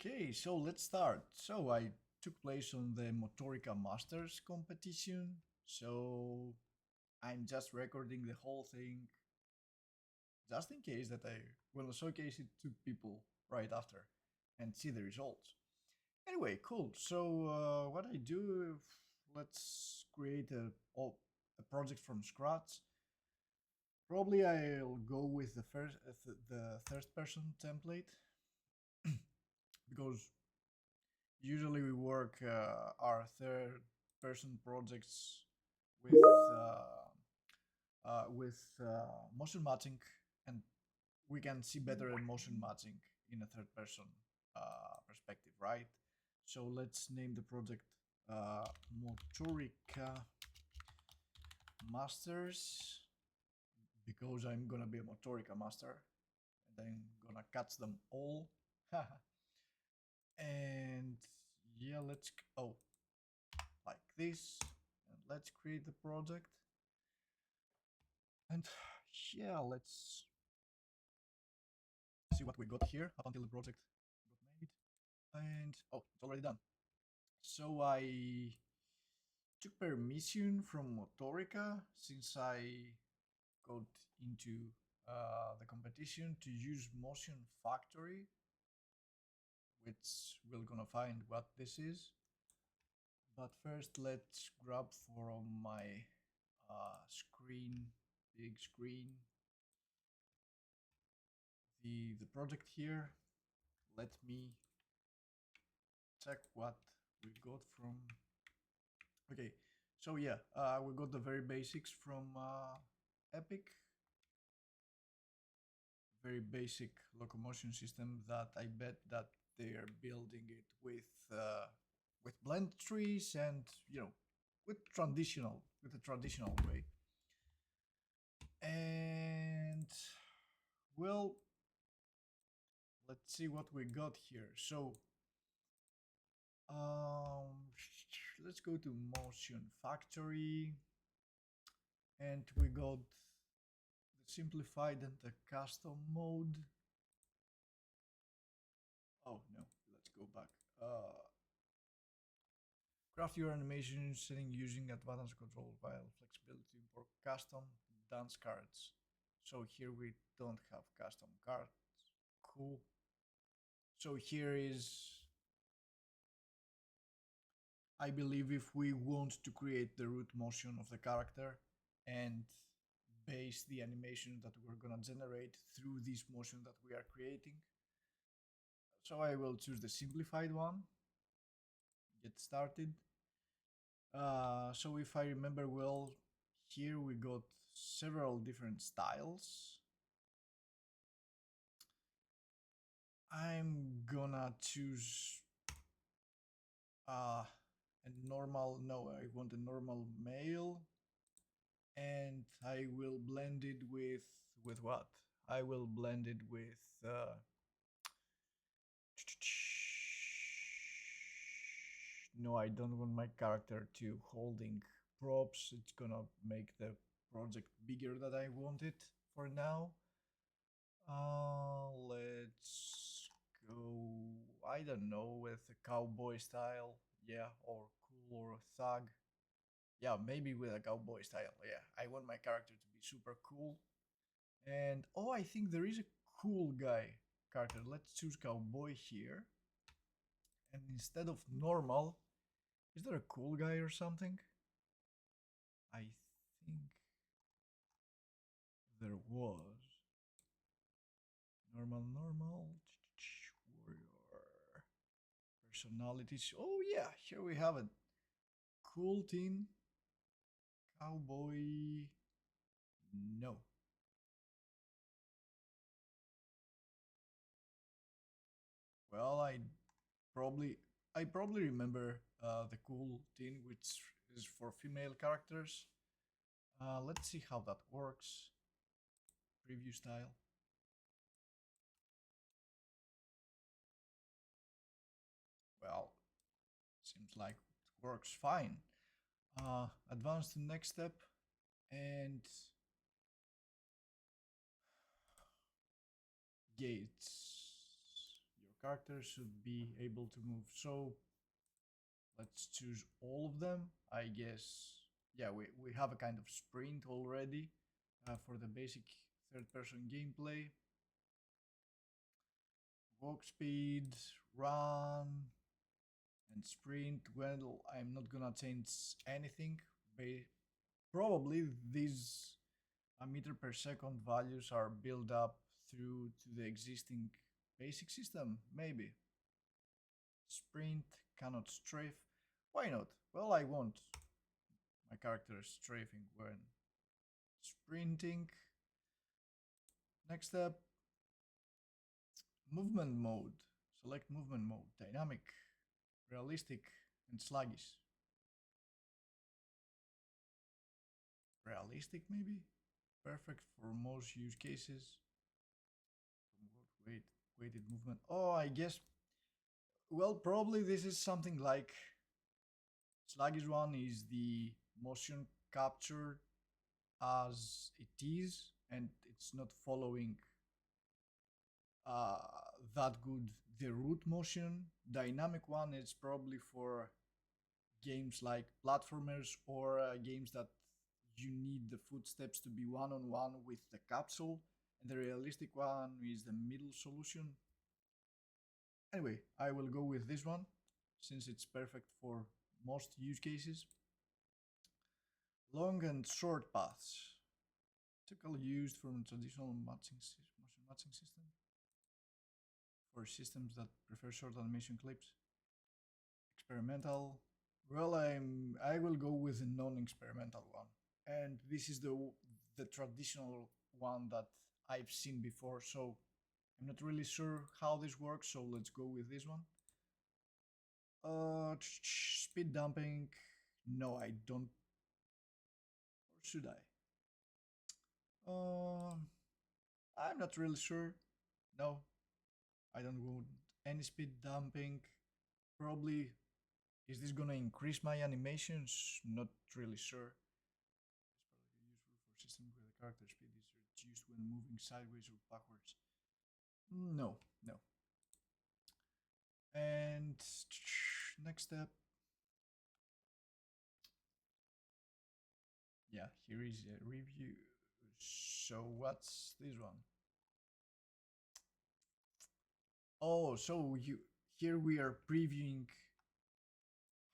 Okay, so let's start. So I took place on the MotoricaMasters competition. So I'm just recording the whole thing just in case that I will showcase it to people right after and see the results. Anyway, cool. So what I do, let's create a project from scratch. Probably I'll go with the third person template because usually we work our third person projects with motion matching, and we can see better motion matching in a third person perspective, right? So let's name the project Motorica Masters because I'm gonna be a Motorica master and I'm gonna catch them all. And yeah, like this, and let's create the project. And yeah, let's see what we got here up until the project got made. And oh, it's already done. So I took permission from Motorica since I got into the competition to use Motion Factory, which we're gonna find what this is. But first, let's grab from my screen, big screen, the project here. Let me check what we got from. Okay, so yeah, we got the very basics from Epic. Very basic locomotion system that I bet that they are building it with blend trees and with a traditional way. And well, let's see what we got here. So let's go to Motion Factory, and we got the simplified and the custom mode. Oh no, let's go back. Craft your animation setting using advanced control while flexibility for custom dance cards. So here we don't have custom cards. Cool. So here is, I believe, if we want to create the root motion of the character and base the animation that we're gonna generate through this motion that we are creating. So I will choose the simplified one. Get started. So if I remember well, here we got several different styles. I'm gonna choose a normal, no, I want a normal male, and I will blend it with what? I will blend it with no, I don't want my character to holding props. It's gonna make the project bigger than I want it for now. Let's go, I don't know, with a cowboy style. Yeah, or cool, or thug. Yeah, maybe with a cowboy style. Yeah, I want my character to be super cool. And oh, I think there is a cool guy character. Let's choose cowboy here. And instead of normal, is there a cool guy or something? I think there was. Normal, warrior, personalities. Oh yeah, here we have it. Cool teen, cowboy, no. Well, probably I probably remember the cool teen, which is for female characters. Let's see how that works. Preview style. Well, seems like it works fine. Advance to next step, and gates. characters should be able to move. So let's choose all of them, I guess. Yeah, we have a kind of sprint already for the basic third-person gameplay. Walk speed, run, and sprint. Well, I'm not gonna change anything. Probably these meter per second values are built up through to the existing basic system, maybe. Sprint, cannot strafe. Why not? Well, I want my character strafing when sprinting. Next up, movement mode. Select movement mode. Dynamic, realistic, and sluggish. Realistic, maybe? Perfect for most use cases. Weighted movement. Oh, I guess. Well, probably this is something like sluggish one is the motion captured as it is, and it's not following uh, that good the root motion. Dynamic one is probably for games like platformers or games that you need the footsteps to be one-on-one with the capsule, and the realistic one is the middle solution. Anyway, I will go with this one since it's perfect for most use cases. Long and short paths, typically used from traditional motion matching system for systems that prefer short animation clips. Experimental. Well, I will go with the non-experimental one, and this is the traditional one that I've seen before. So I'm not really sure how this works. So let's go with this one. Speed dumping. No, I don't. Or should I? I'm not really sure. No, I don't want any speed dumping. Probably, is this gonna increase my animations? Not really sure. It's probably useful for systems where the character speed is reduced when moving sideways or backwards. No, no. And next step. Yeah, here is a review. So what's this one? Oh, so here we are previewing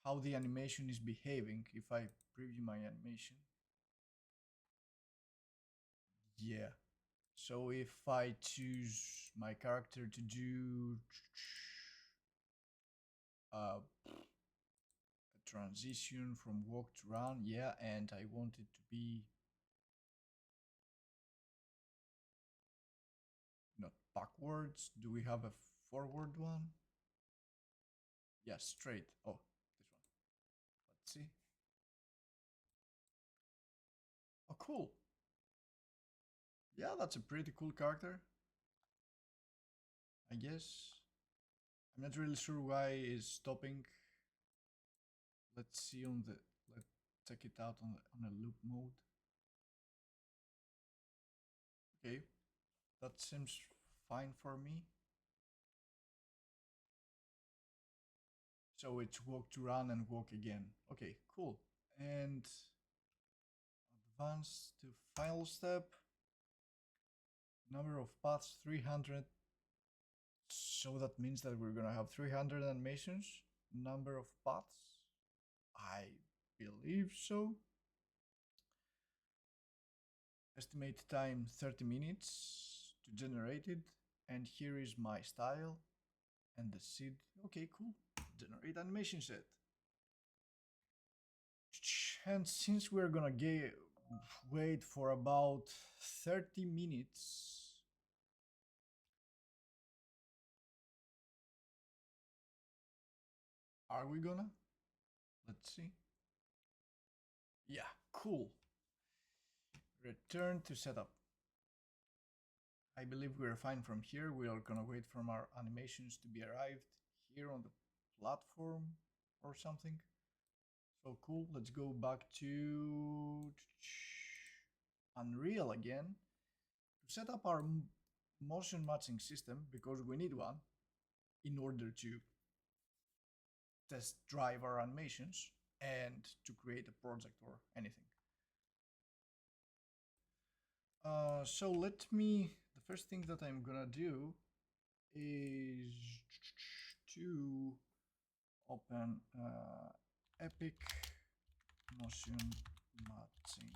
how the animation is behaving. If I preview my animation, yeah. So if I choose my character to do a transition from walk to run, yeah, and I want it to be not backwards. Do we have a forward one? Yeah, straight. Oh, this one. Let's see. Oh, cool. Yeah, that's a pretty cool character, I guess. I'm not really sure why it's stopping. Let's see on the, let's check it out on a loop mode. Okay, that seems fine for me. So it's walk to run and walk again. Okay, cool. And advance to final step. Number of paths 300. So that means that we're gonna have 300 animations. Number of paths, I believe so. Estimate time 30 minutes to generate it. And here is my style and the seed. Okay, cool. Generate animation set. And since we're gonna wait for about 30 minutes, are we gonna? Let's see. Yeah, cool. Return to setup. I believe we're fine from here. We are gonna wait for our animations to be arrived here on the platform or something. So cool. Let's go back to Unreal again to set up our motion matching system because we need one. in order to test drive our animations and to create a project or anything. So the first thing that I'm gonna do is to open Epic Motion Matching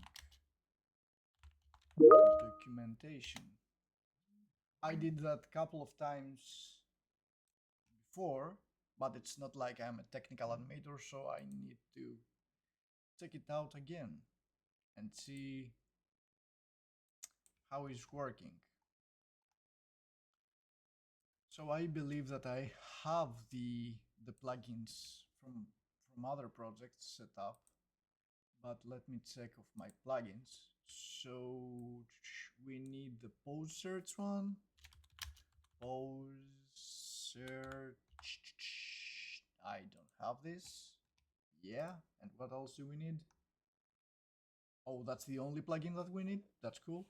documentation. I did that a couple of times before, but it's not like I'm a technical animator, so I need to check it out again and see how it's working. So I believe that I have the plugins from other projects set up, but let me check of my plugins. So we need the pose search one. Pose search. I don't have this. Yeah, and what else do we need? Oh, that's the only plugin that we need. That's cool.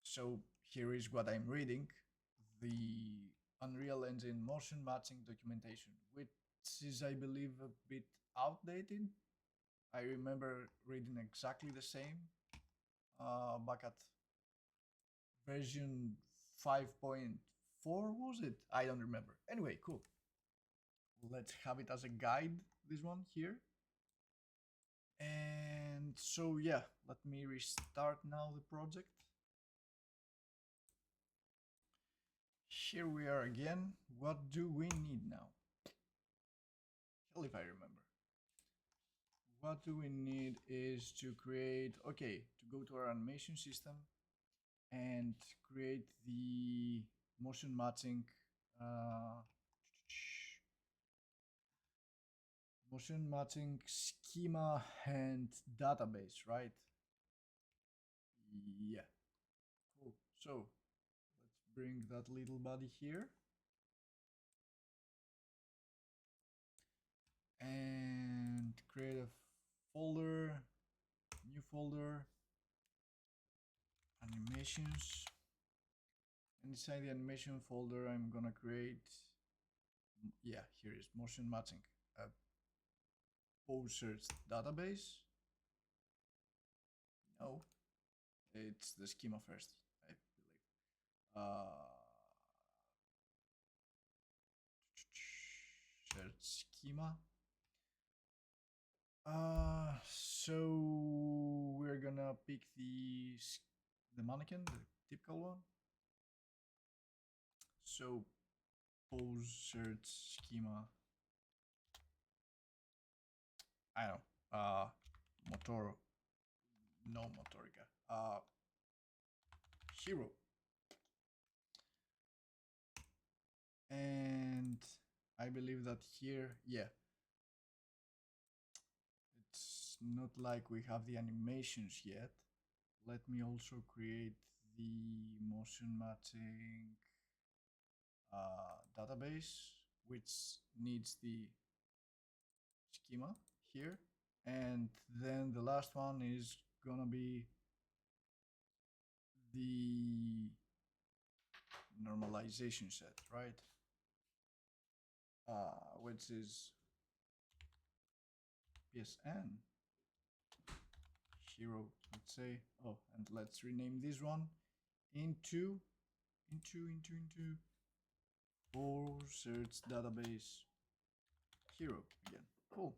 So here is what I'm reading. The Unreal Engine motion matching documentation, which is, I believe, a bit outdated. I remember reading exactly the same back at version 5.4, was it? I don't remember. Anyway, cool. Let's have it as a guide, this one here. And so yeah, let me restart now the project. Here we are again. What do we need now? Hell if I remember. What do we need is to create, okay, to go to our animation system and create the motion matching schema and database, right? Yeah, cool. So let's bring that little body here. And create a folder, new folder, animations. And inside the animation folder, I'm gonna create, yeah, here is motion matching, a pose search database. No, it's the schema first, I believe. Search schema. So we're gonna pick the mannequin, the typical one. So pose search schema. I don't know. Motorica. Hero. And I believe that here, yeah, it's not like we have the animations yet. Let me also create the motion matching database, which needs the schema here. And then the last one is gonna be the normalization set, right? Which is PSN hero, let's say. Oh, and let's rename this one into pose search database hero again. Cool.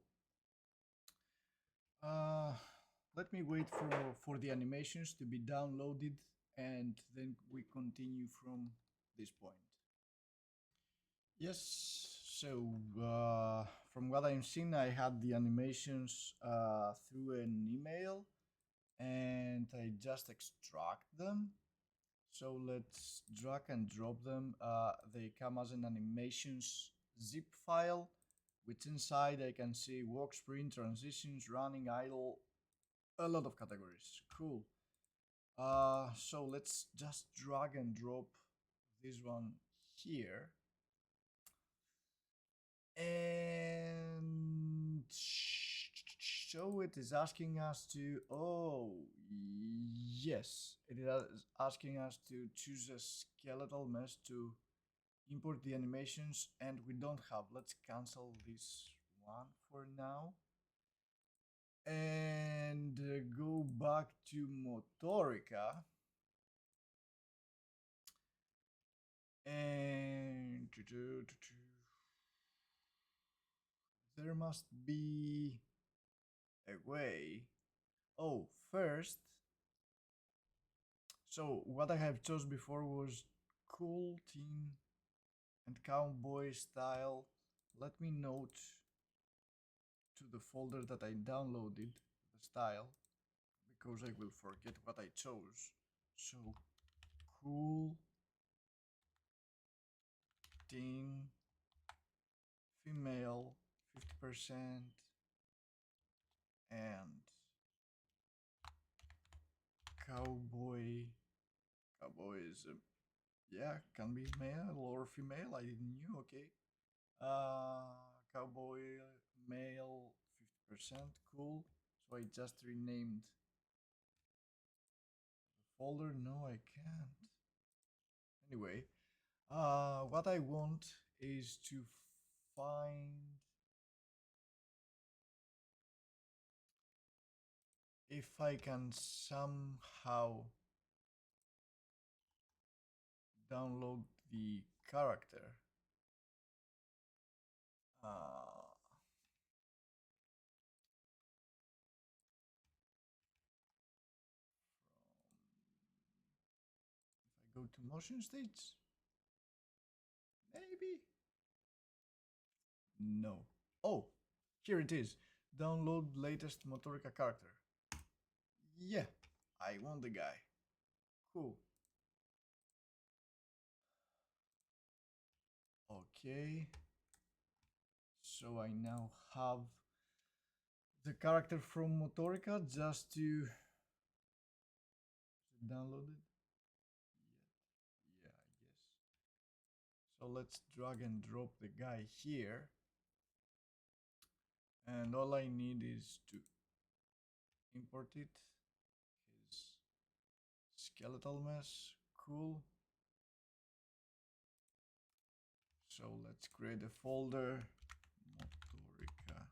Let me wait for the animations to be downloaded, and then we continue from this point. Yes, so from what I've seen, I had the animations through an email, and I just extract them. So let's drag and drop them. They come as an animations zip file, which inside I can see walk, sprint, transitions, running, idle, a lot of categories. Cool. So let's just drag and drop this one here. And So it is asking us to, oh, yes, it is asking us to choose a skeletal mesh to import the animations, and we don't have. Let's cancel this one for now. And go back to Motorica. And there must be a way. Oh, first, so what I have chose before was cool teen and cowboy style. Let me note to the folder that I downloaded the style, because I will forget what I chose. So cool teen female 50% and cowboy is yeah, can be male or female, I didn't knew. Okay, cowboy male 50%, cool. So I just renamed the folder. No, I can't. Anyway, what I want is to find if I can somehow download the character. If I go to motion states, maybe? No. Oh, here it is. Download latest Motorica character. Yeah, I want the guy. Cool. Okay. So I now have the character from Motorica just to download it. Yeah, I guess. So let's drag and drop the guy here. And all I need is to import it. His skeletal mesh. Cool. So let's create a folder. Motorica.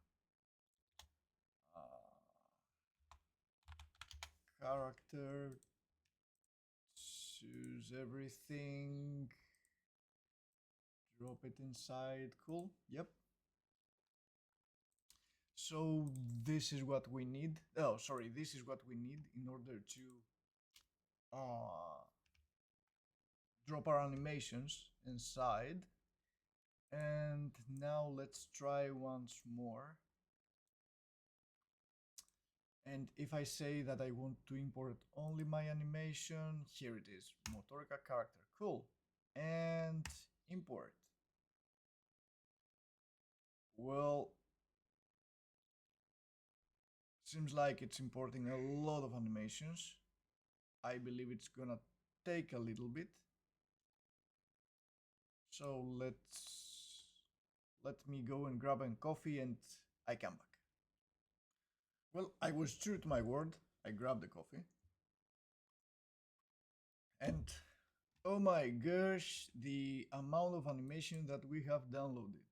Character. Choose everything. Drop it inside. Cool. Yep. So this is what we need. Oh, sorry. This is what we need in order to drop our animations inside. And now let's try once more. And if I say that I want to import only my animation, here it is, Motorica character. Cool. And import. Well, seems like it's importing a lot of animations. I believe it's gonna take a little bit. So let me go and grab a coffee and I come back. Well, I was true to my word. I grabbed the coffee. And oh my gosh, the amount of animation that we have downloaded.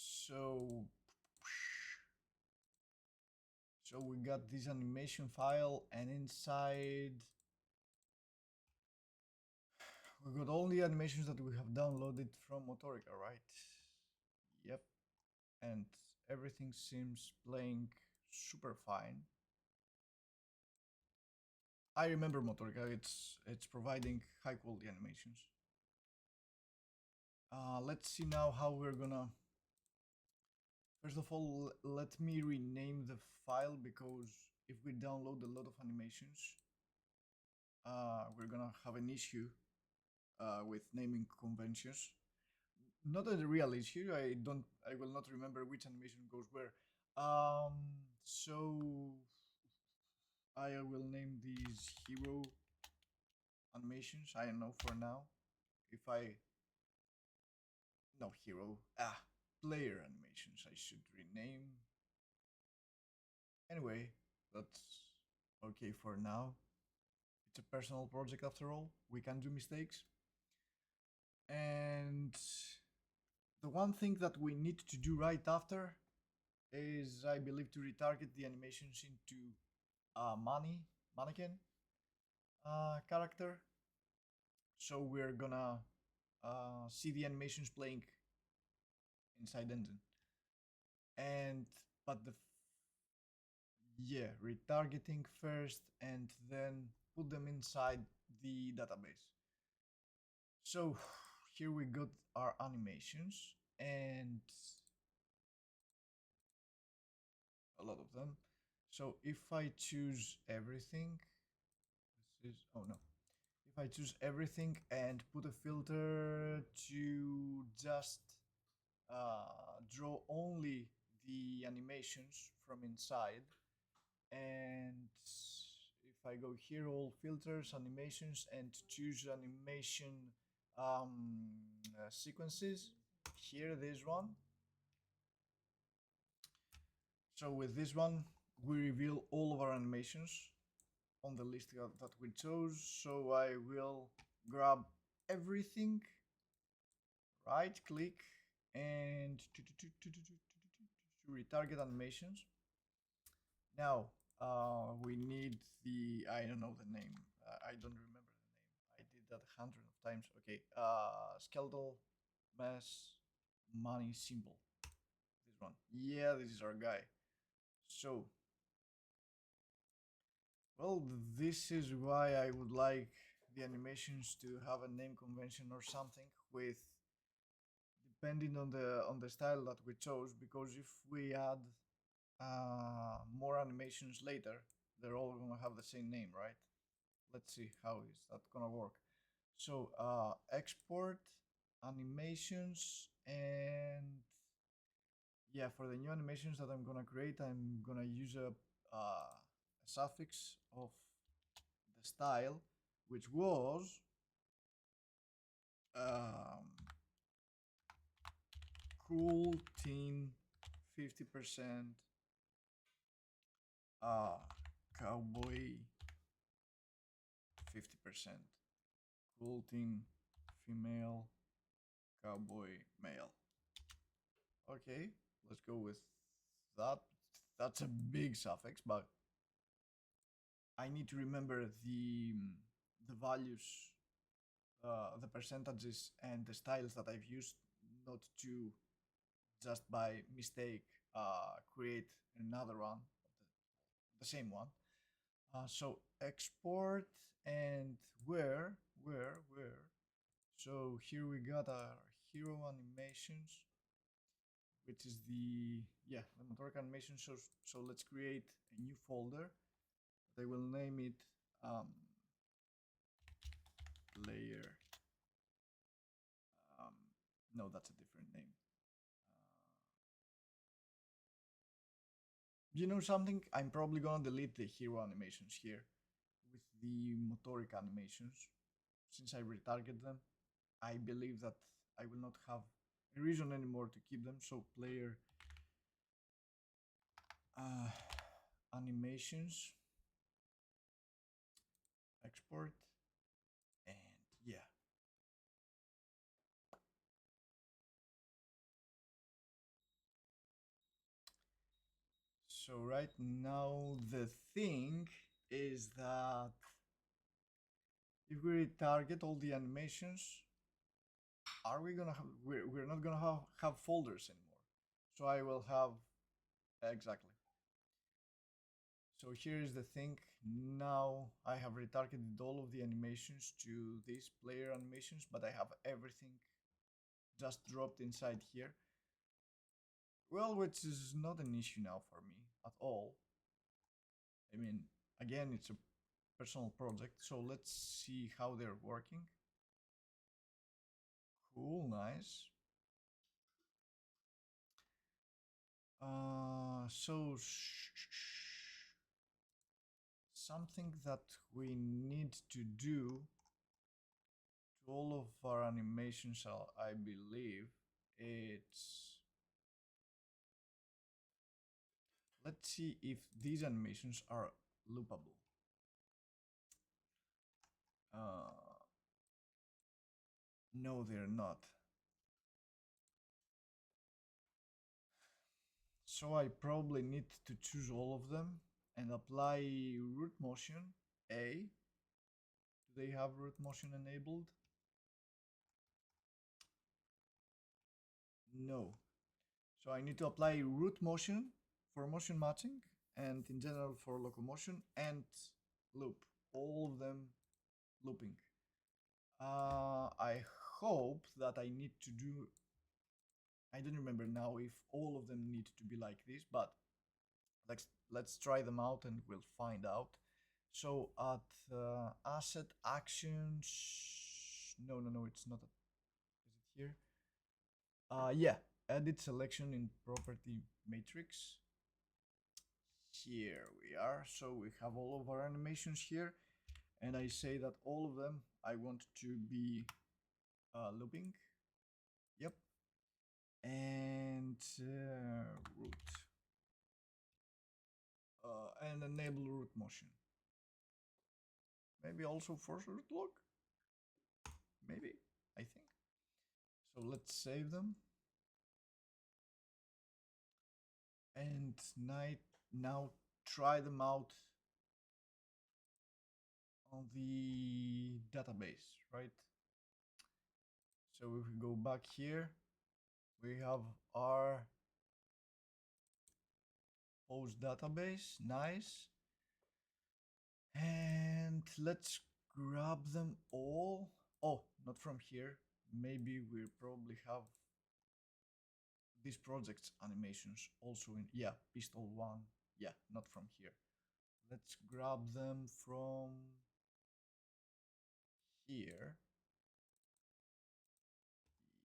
So we got this animation file, and inside we got all the animations that we have downloaded from Motorica, right? Yep. And everything seems playing super fine. I remember Motorica, it's providing high quality animations. Let's see now how we're gonna. First of all, let me rename the file, because if we download a lot of animations, we're gonna have an issue with naming conventions. Not a real issue. I will not remember which animation goes where. So I will name these hero animations. I don't know for now. If I no hero player animations I should rename. Anyway, that's okay for now. It's a personal project after all. We can do mistakes. And the one thing that we need to do right after is, I believe, to retarget the animations into a mannequin character. So we're gonna see the animations playing inside engine. And but the yeah, retargeting first and then put them inside the database. So here we got our animations and a lot of them. So if I choose everything, this is, oh no. If I choose everything and put a filter to just draw only the animations from inside, and if I go here, all filters, animations, and choose animation sequences, here this one. So with this one, we reveal all of our animations on the list that we chose. So I will grab everything, right click, and retarget animations. Now we need the, I don't know the name, I don't remember the name, I did that hundreds of times. Okay, skeletal mass money symbol, this one. Yeah, this is our guy. So well, this is why I would like the animations to have a name convention or something, with depending on the style that we chose, because if we add more animations later, they're all gonna have the same name, right? Let's see how is that gonna work. So export animations, and yeah, for the new animations that I'm gonna create, I'm gonna use a suffix of the style, which was cool teen 50% cowboy 50% cool teen female cowboy male. Okay, let's go with that. That's a big suffix, but I need to remember the values, the percentages and the styles that I've used, not to just by mistake create another one, the same one. So export, and where. So here we got our hero animations, which is the Motorica animation. So let's create a new folder. They will name it player. No, that's a different name. You know something? I'm probably gonna delete the hero animations here with the Motorica animations, since I retarget them. I believe that I will not have a reason anymore to keep them. So player animations, export, and yeah. So right now the thing is that if we retarget all the animations, are we gonna have, we're not gonna have folders anymore. So I will have, exactly. So here is the thing. Now I have retargeted all of the animations to these player animations, but I have everything just dropped inside here. Well, which is not an issue now for me at all. I mean, again, it's a personal project, so let's see how they're working. Cool, nice. So something that we need to do to all of our animations, I believe, it's let's see if these animations are loopable. No, they're not. So I probably need to choose all of them and apply root motion A. Do they have root motion enabled? No. So I need to apply root motion for motion matching and in general for locomotion and loop. All of them looping. I hope that I need to do, I don't remember now if all of them need to be like this, but let's try them out and we'll find out. So at asset actions, no, it's not. Is it here? Yeah, edit selection in property matrix. Here we are. So we have all of our animations here, and I say that all of them I want to be looping. Yep. And root. And enable root motion. Maybe also force root lock. Maybe, I think. So let's save them. And now try them out on the database, right? So if we go back here, we have our host database, nice. And let's grab them all. Oh, not from here. Maybe we probably have these projects animations also in, yeah, pistol one. Yeah, not from here. Let's grab them from here.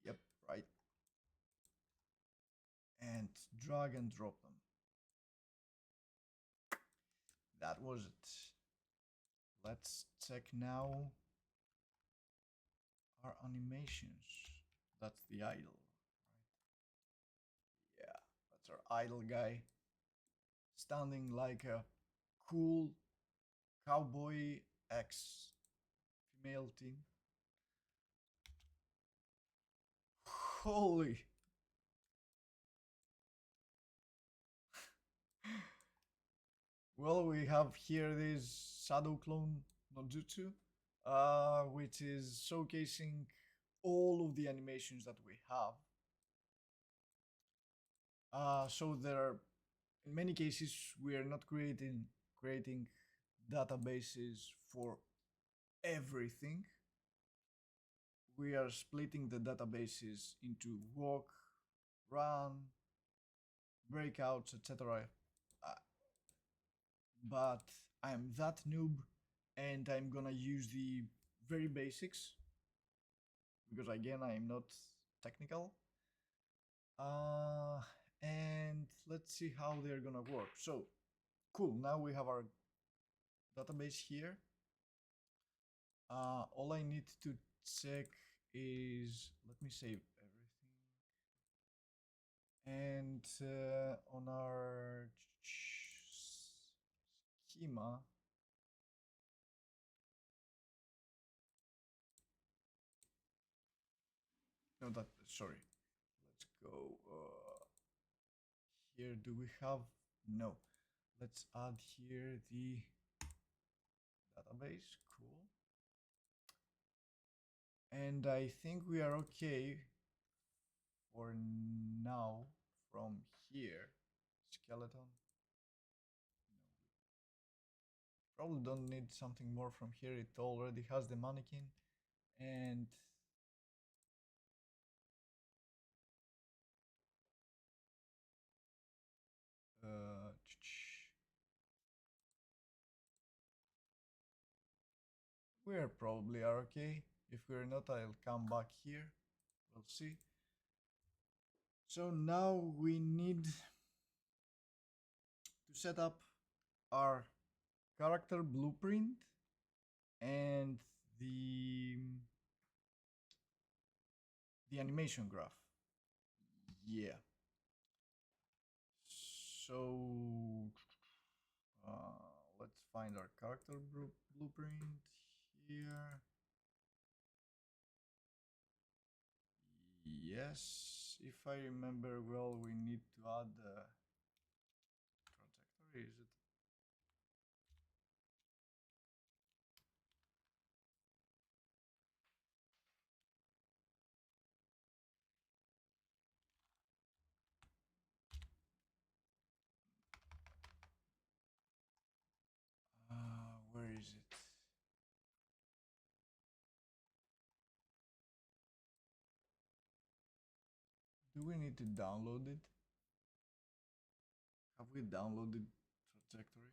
Yep, right. And drag and drop them. That was it. Let's check now our animations. That's the idle, right? Yeah, that's our idle guy. Standing like a cool cowboy X female team. Holy. Well, we have here this shadow clone Nojutsu, which is showcasing all of the animations that we have. So there are, in many cases, we are not creating databases for everything. We are splitting the databases into walk, run, breakouts, etc. But I'm that noob and I'm gonna use the very basics because again I'm not technical. And let's see how they're gonna work. So cool, now we have our database here. All I need to check is, let me save everything. And on our schema, no, that, sorry, let's go here. Do we have, no, let's add here the database. Cool. And I think we are okay for now from here. Skeleton. No, probably don't need something more from here. It already has the mannequin and we are probably are okay. If we're not, I'll come back here. We'll see. So now we need to set up our character blueprint and the animation graph. Yeah. So let's find our character blueprint here. Yes, if I remember well, we need to add the trajectory. Is it? Where is it? Do we need to download it? Have we downloaded trajectory?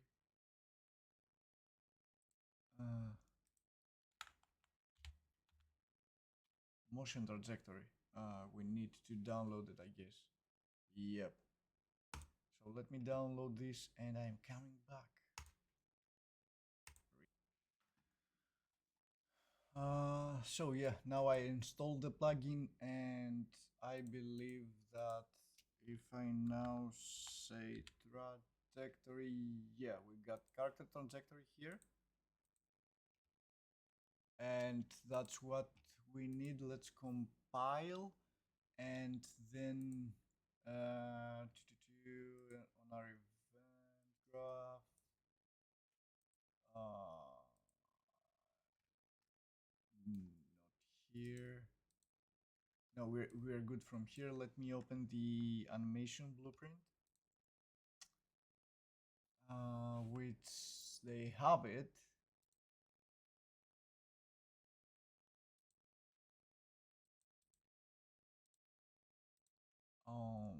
Motion trajectory. We need to download it, I guess. Yep. So let me download this and I'm coming back. So yeah, now I installed the plugin and I believe that if I now say trajectory, yeah, we got character trajectory here. And that's what we need. Let's compile and then on our event graph, not here. No, we're good from here. Let me open the animation blueprint, which they have it. Oh,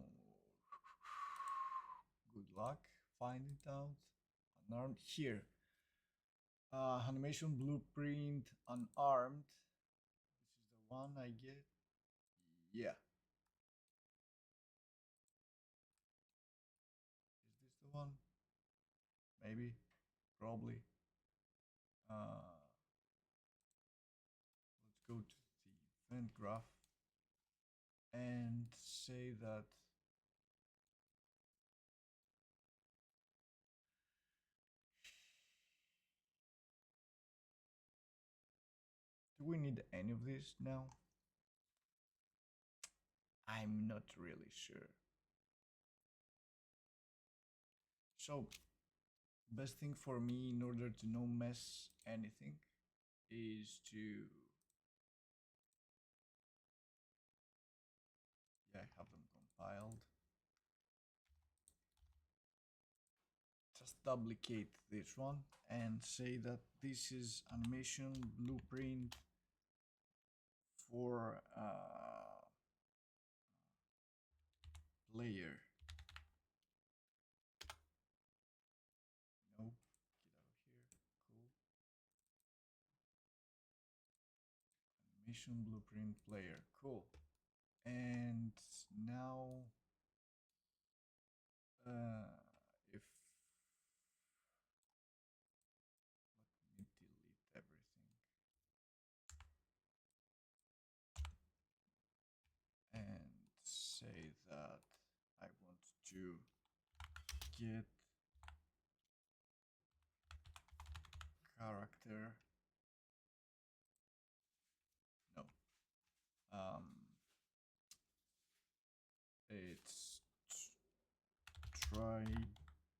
good luck finding it out. Unarmed here. Animation blueprint unarmed. This is the one I get. Yeah. Is this the one? Maybe. Probably. Let's go to the event graph and say that do we need any of this now? I'm not really sure. So best thing for me in order to no mess anything is to have them compiled. Just duplicate this one and say that this is animation blueprint for player. Nope, get out of here. Cool. Animation blueprint player. Cool. And now if let me delete everything and say that I want to get character. No. It's try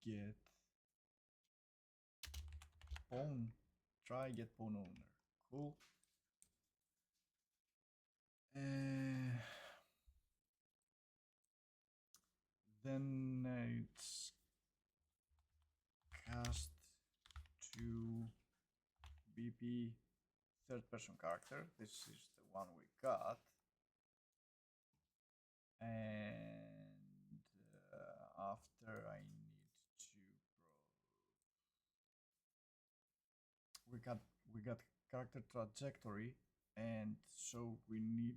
get pawn. Try get pawn owner. Cool. Then it's cast to BP third person character. This is the one we got. And after I need to we got character trajectory, and so we need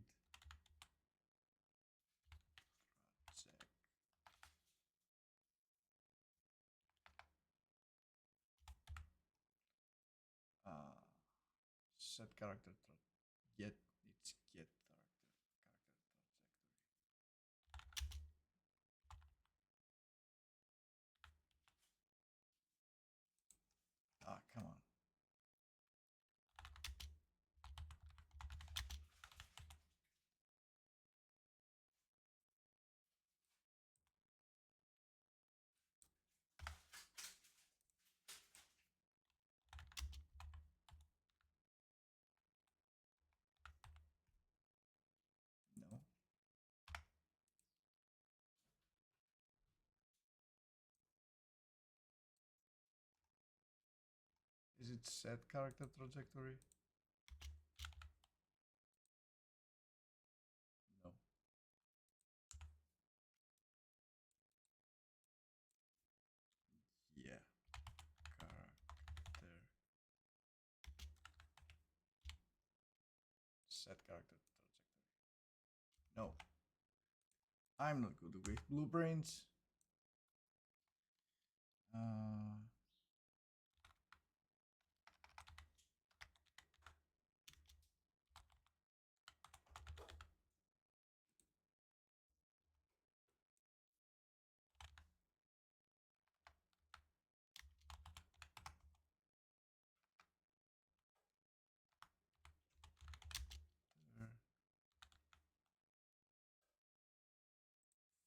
set character get it's get character trajectory. it set character trajectory? No. Yeah. Character. Set character trajectory. No. I'm not good with blueprints.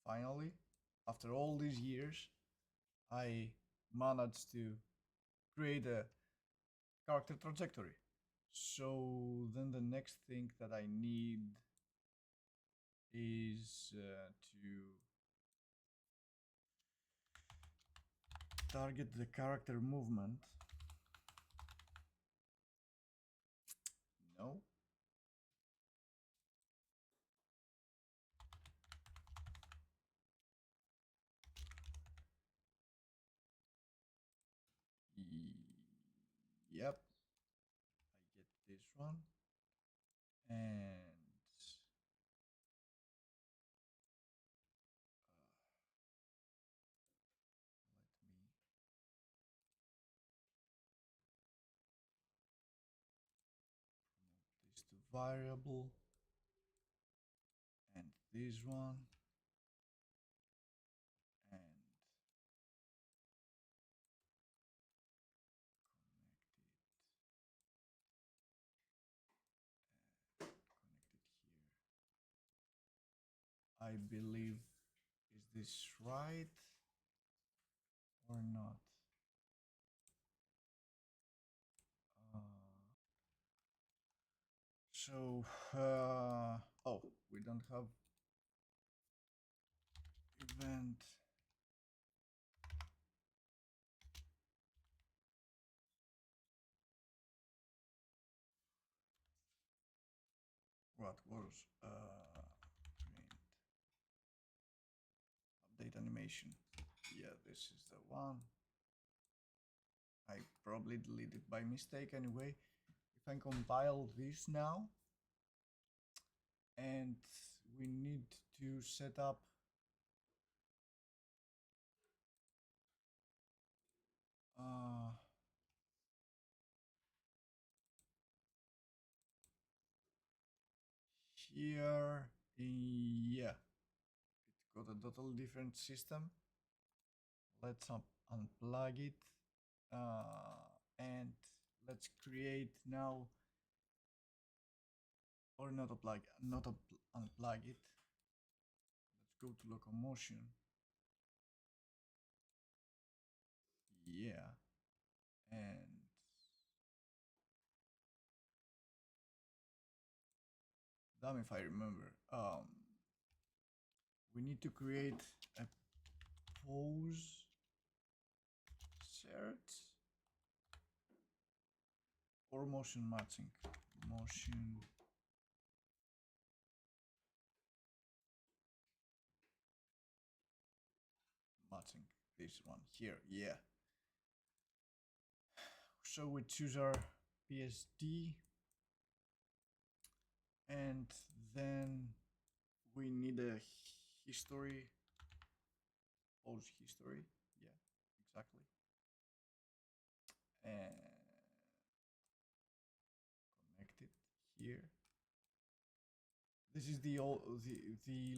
Finally, after all these years, I managed to create a character trajectory. So then the next thing that I need is to target the character movement. No. Yep. I get this one. And let me promote this to variable. And this one. And I believe, is this right or not? So, oh, we don't have event. What was print update animation? Yeah, this is the one. I probably deleted by mistake anyway. If I compile this now, and we need to set up here, yeah, it's got a total different system. Let's unplug it, and let's create now, or not unplug it. Let's go to locomotion. Yeah, and damn if I remember. We need to create a pose search or motion matching. Motion matching. This one here. Yeah. So we choose our PSD, and then we need a history, pose history. Yeah, exactly. And connect it here. This is the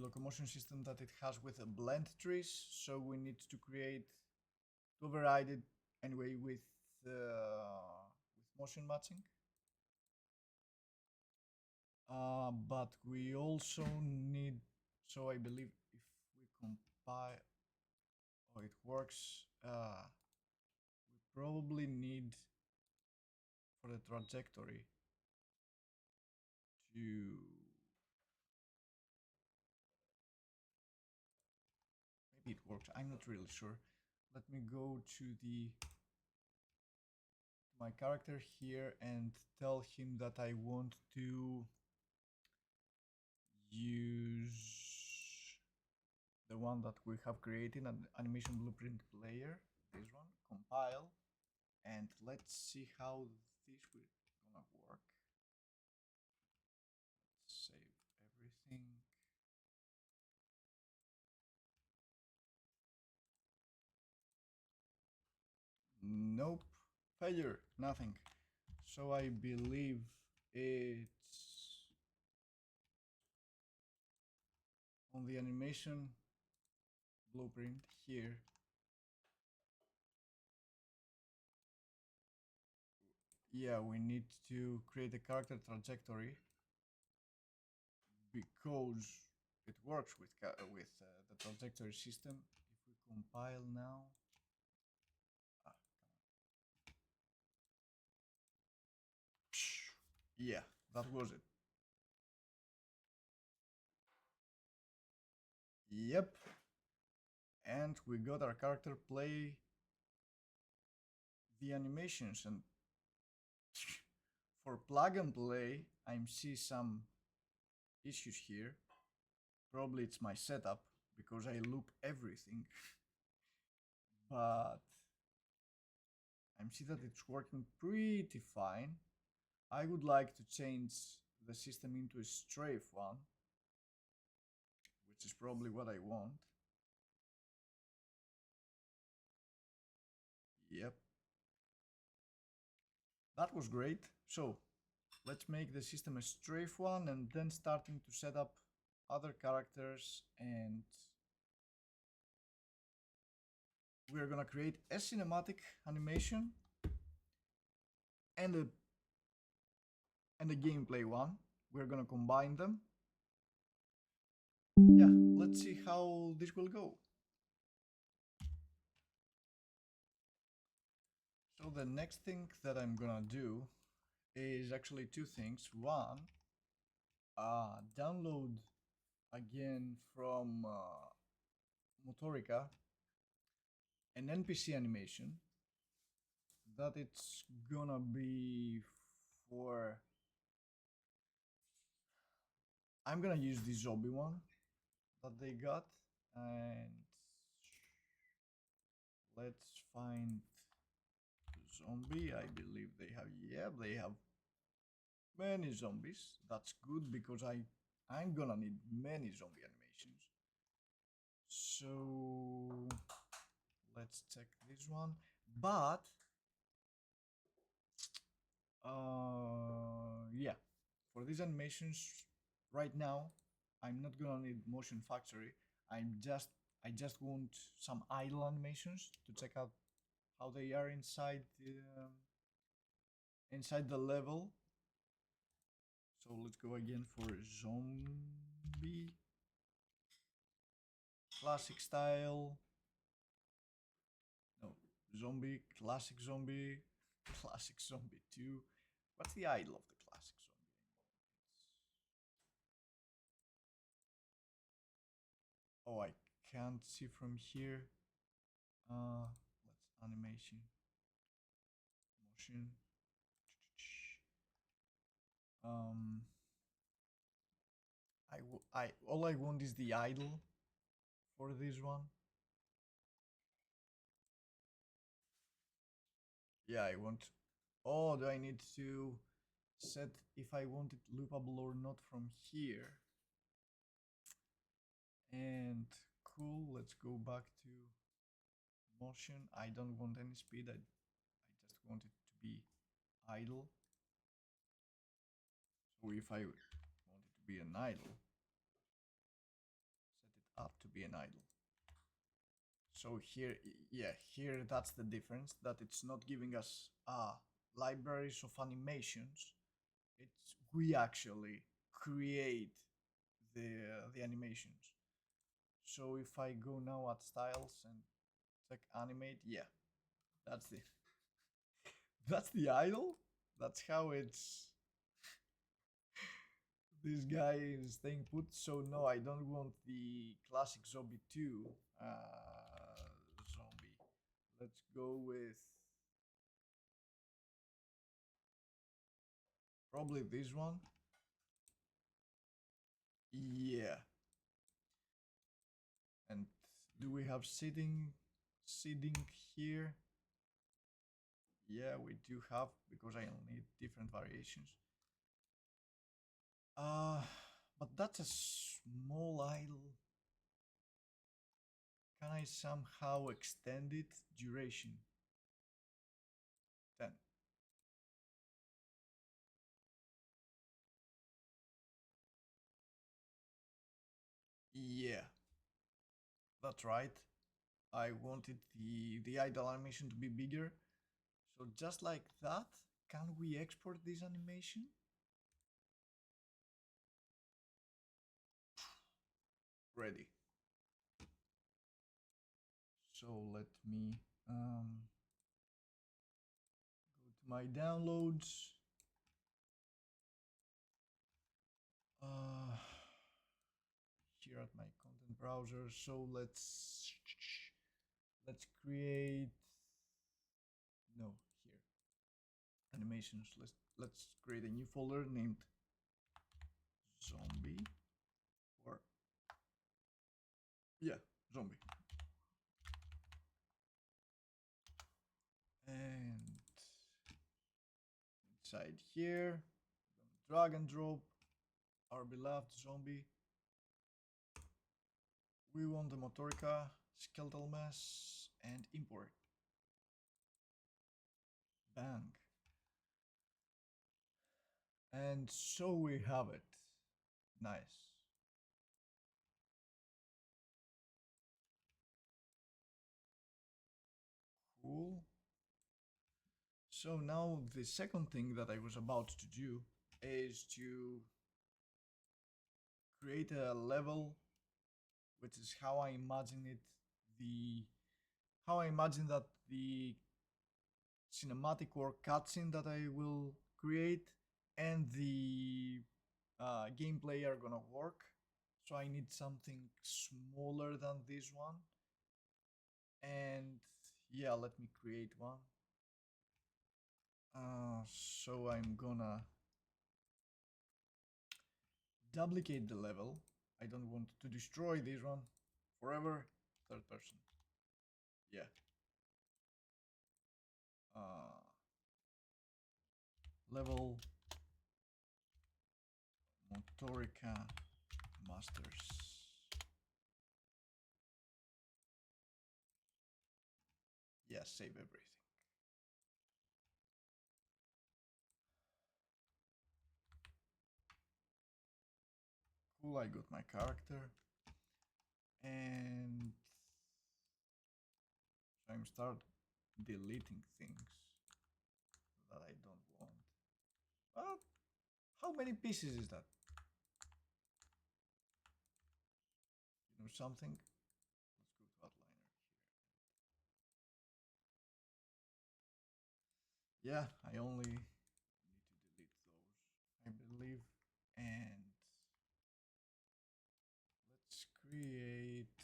locomotion system that it has with a blend trees. So we need to override it anyway with motion matching. But we also need, so I believe if we compile, oh, it works. We probably need for the trajectory to, maybe it works. I'm not really sure. Let me go to the my character here and tell him that I want to use the one that we have created, an animation blueprint player, this one, compile, and let's see how this will gonna work. Let's save everything. Nope, failure, nothing. So I believe it's on the animation blueprint here. Yeah, we need to create a character trajectory because it works with the trajectory system. If we compile now, yeah, that was it. Yep, and we got our character play the animations, and for plug and play, I see some issues here. Probably it's my setup because I loop everything, but I see that it's working pretty fine. I would like to change the system into a strafe one, which is probably what I want. Yep. That was great. So let's make the system a strafe one and then starting to set up other characters, and we're gonna create a cinematic animation and a gameplay one. We're gonna combine them. Yeah, let's see how this will go. So the next thing that I'm gonna do is actually two things. One, download again from Motorica an NPC animation that it's gonna be for, I'm gonna use the zombie one that they got, and let's find zombie. I believe they have, yeah, they have many zombies. That's good because I'm gonna need many zombie animations. So let's check this one. But yeah, for these animations right now, I'm not gonna need motion factory. I just want some idle animations to check out how they are inside the level. So let's go again for zombie, classic style. No, zombie, classic zombie, classic zombie 2. What's the idle of the classic zombie? Oh, I can't see from here. Let's animation, motion. Um, all I want is the idle for this one. Yeah, I want. Oh, do I need to set if I want it loopable or not from here? And cool, let's go back to motion. I don't want any speed. I just want it to be idle. So if I want it to be an idle, set it up to be an idle. So here, yeah, here that's the difference, that it's not giving us libraries of animations. It's we actually create the animations. So if I go now at styles and check animate, yeah, that's the that's the idle. That's how it's this guy is staying put. So no, I don't want the classic zombie 2 zombie. Let's go with Probably this one. Yeah. And do we have seeding here? Yeah, we do have, because I need different variations. But that's a small idle. Can I somehow extend it? Duration 10. Yeah, that's right. I wanted the idle animation to be bigger. So just like that, can we export this animation? Ready. So let me go to my downloads. Here at my content browser. So let's create, no, here, animations. Let's create a new folder named zombie, or yeah, zombie. And inside here, drag and drop our beloved zombie. We want the Motorica skeletal mass and import. Bang. And so we have it. Nice. Cool. So now the second thing that I was about to do is to create a level, which is how I imagine it, how I imagine that the cinematic or cutscene that I will create and the gameplay are gonna work. So I need something smaller than this one. And yeah, let me create one. So I'm gonna duplicate the level. I don't want to destroy this one forever. Third person. Yeah. Level Motorica Masters. Yeah, save everything. Cool, I got my character. And so I'm start deleting things that I don't want. Well, how many pieces is that? You know something? Let's go to outliner here. Yeah, I only need to delete those, I believe. And let's create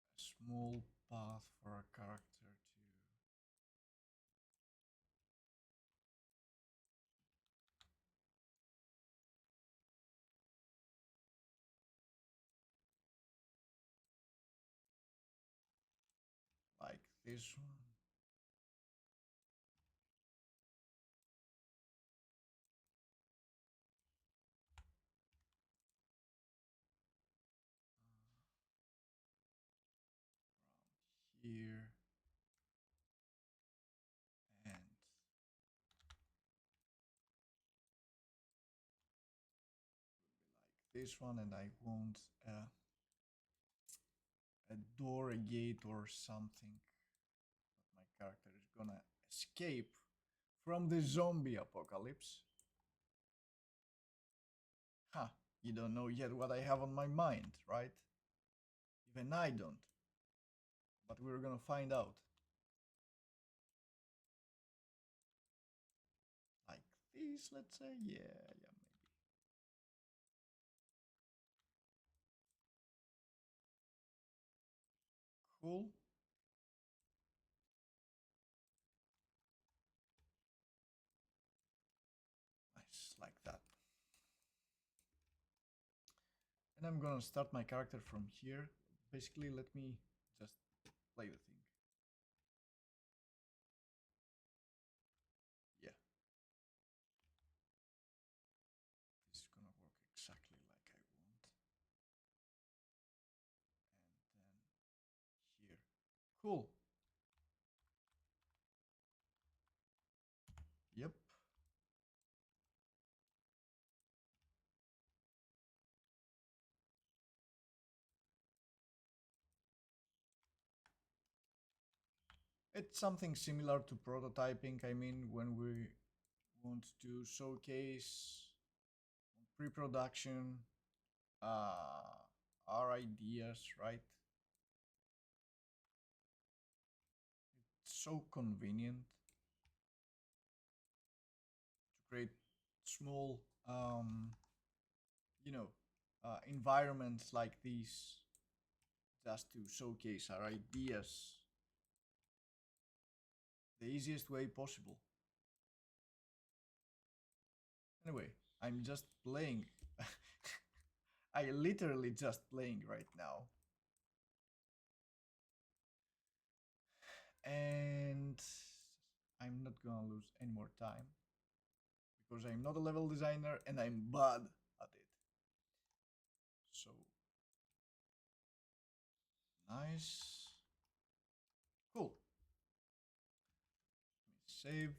a small path for a character to like this one. Here and like this one, and I want a door, a gate, or something that my character is gonna escape from the zombie apocalypse. Huh, you don't know yet what I have on my mind, right? Even I don't. But we're gonna find out. Like this, let's say. Yeah, maybe. Cool. Nice, like that. And I'm gonna start my character from here. Basically, let me just play the thing. Yeah. This is gonna work exactly like I want. And then here. Cool. Yep. It's something similar to prototyping. I mean, when we want to showcase pre-production our ideas, right? It's so convenient to create small, you know, environments like these just to showcase our ideas the easiest way possible. Anyway, I'm just playing. I literally just playing right now. And I'm not gonna lose any more time because I'm not a level designer and I'm bad at it. So nice. Cool. Let me save.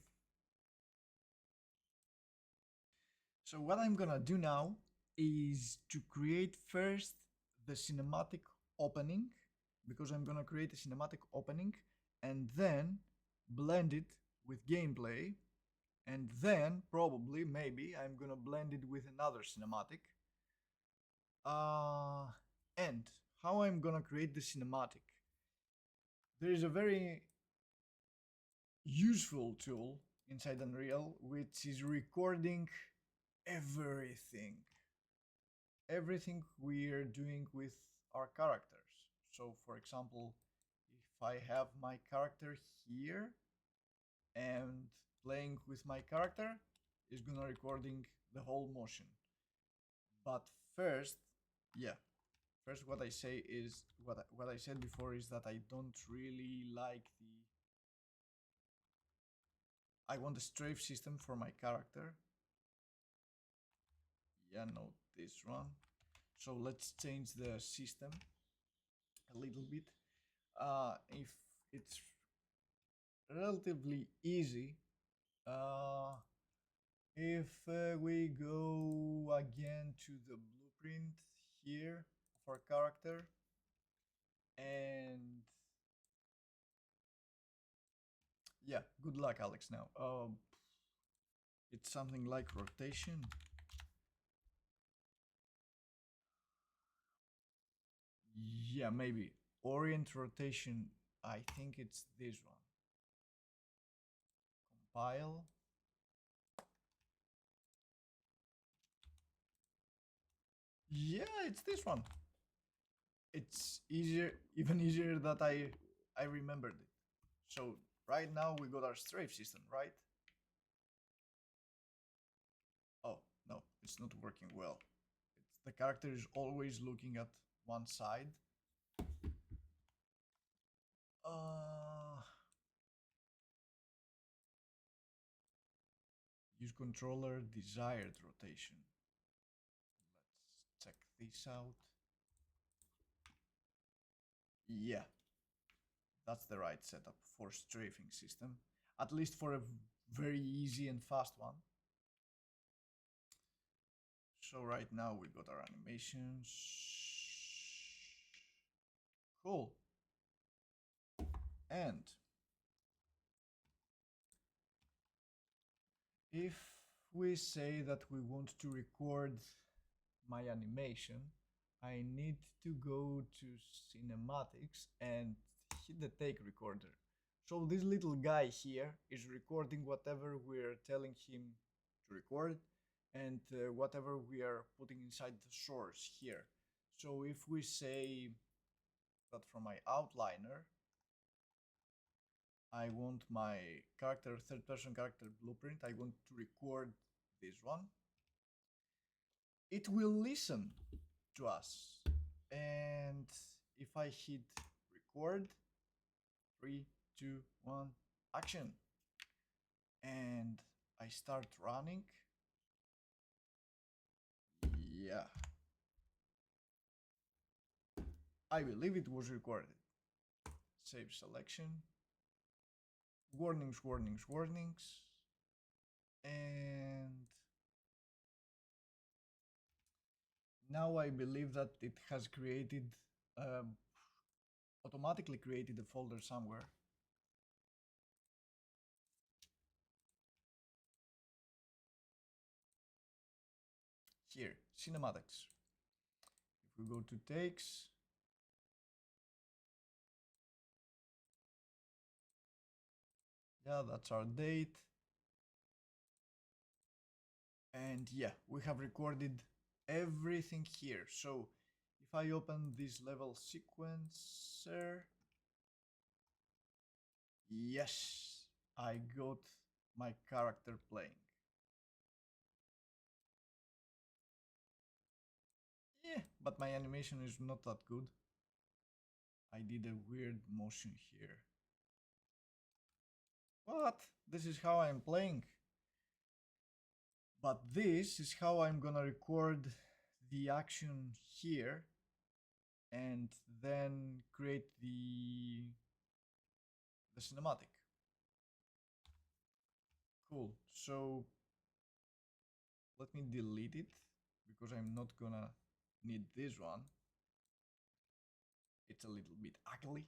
So what I'm gonna do now is to create first the cinematic opening, because I'm gonna create a cinematic opening and then blend it with gameplay, and then probably maybe I'm gonna blend it with another cinematic. And how I'm gonna create the cinematic? There is a very useful tool inside Unreal which is recording everything we're doing with our characters. So for example, if I have my character here and playing with my character, is gonna recording the whole motion. But first, yeah, first what I say is what I said before is that I don't really like the I want a strafe system for my character. Yeah, no, this one. So let's change the system a little bit. If it's relatively easy, if we go again to the blueprint here of our character, and yeah, good luck, Alex. Now, it's something like rotation. Yeah, maybe orient rotation. I think it's this one. Compile. Yeah, it's this one. It's easier, even easier that I remembered it. So right now we got our strafe system, right? Oh no, it's not working well. The character is always looking at one side. Use controller desired rotation. Let's check this out. Yeah, that's the right setup for strafing system, at least for a very easy and fast one. So right now we got our animations. Cool. And if we say that we want to record my animation, I need to go to cinematics and hit the take recorder. So this little guy here is recording whatever we're telling him to record and whatever we are putting inside the source here. So if we say that from my outliner, I want my character, third-person character blueprint, I want to record this one. It will listen to us. And if I hit record, 3, 2, 1, action. And I start running. Yeah. I believe it was recorded. Save selection. Warnings, warnings, warnings. And now I believe that it has created, automatically created a folder somewhere. Here, cinematics. If we go to takes, yeah, that's our date. And yeah, we have recorded everything here. So if I open this level sequencer, yes, I got my character playing. Yeah, but my animation is not that good. I did a weird motion here. What? This is how I'm playing. But this is how I'm gonna record the action here and then create the cinematic. Cool. So let me delete it because I'm not gonna need this one. It's a little bit ugly.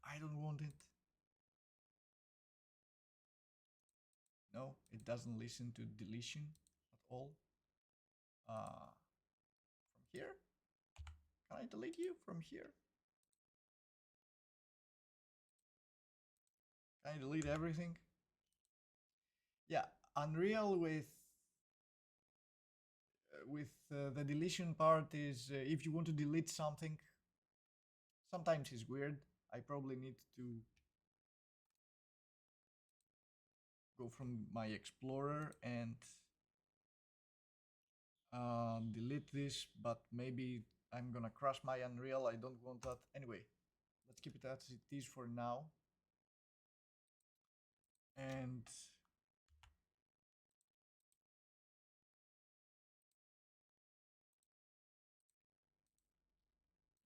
I don't want it. No, it doesn't listen to deletion at all. From here? Can I delete you from here? Can I delete everything? Yeah, Unreal with the deletion part is if you want to delete something, sometimes it's weird. I probably need to go from my Explorer and delete this, but maybe I'm gonna crash my Unreal. I don't want that. Anyway, let's keep it as it is for now. And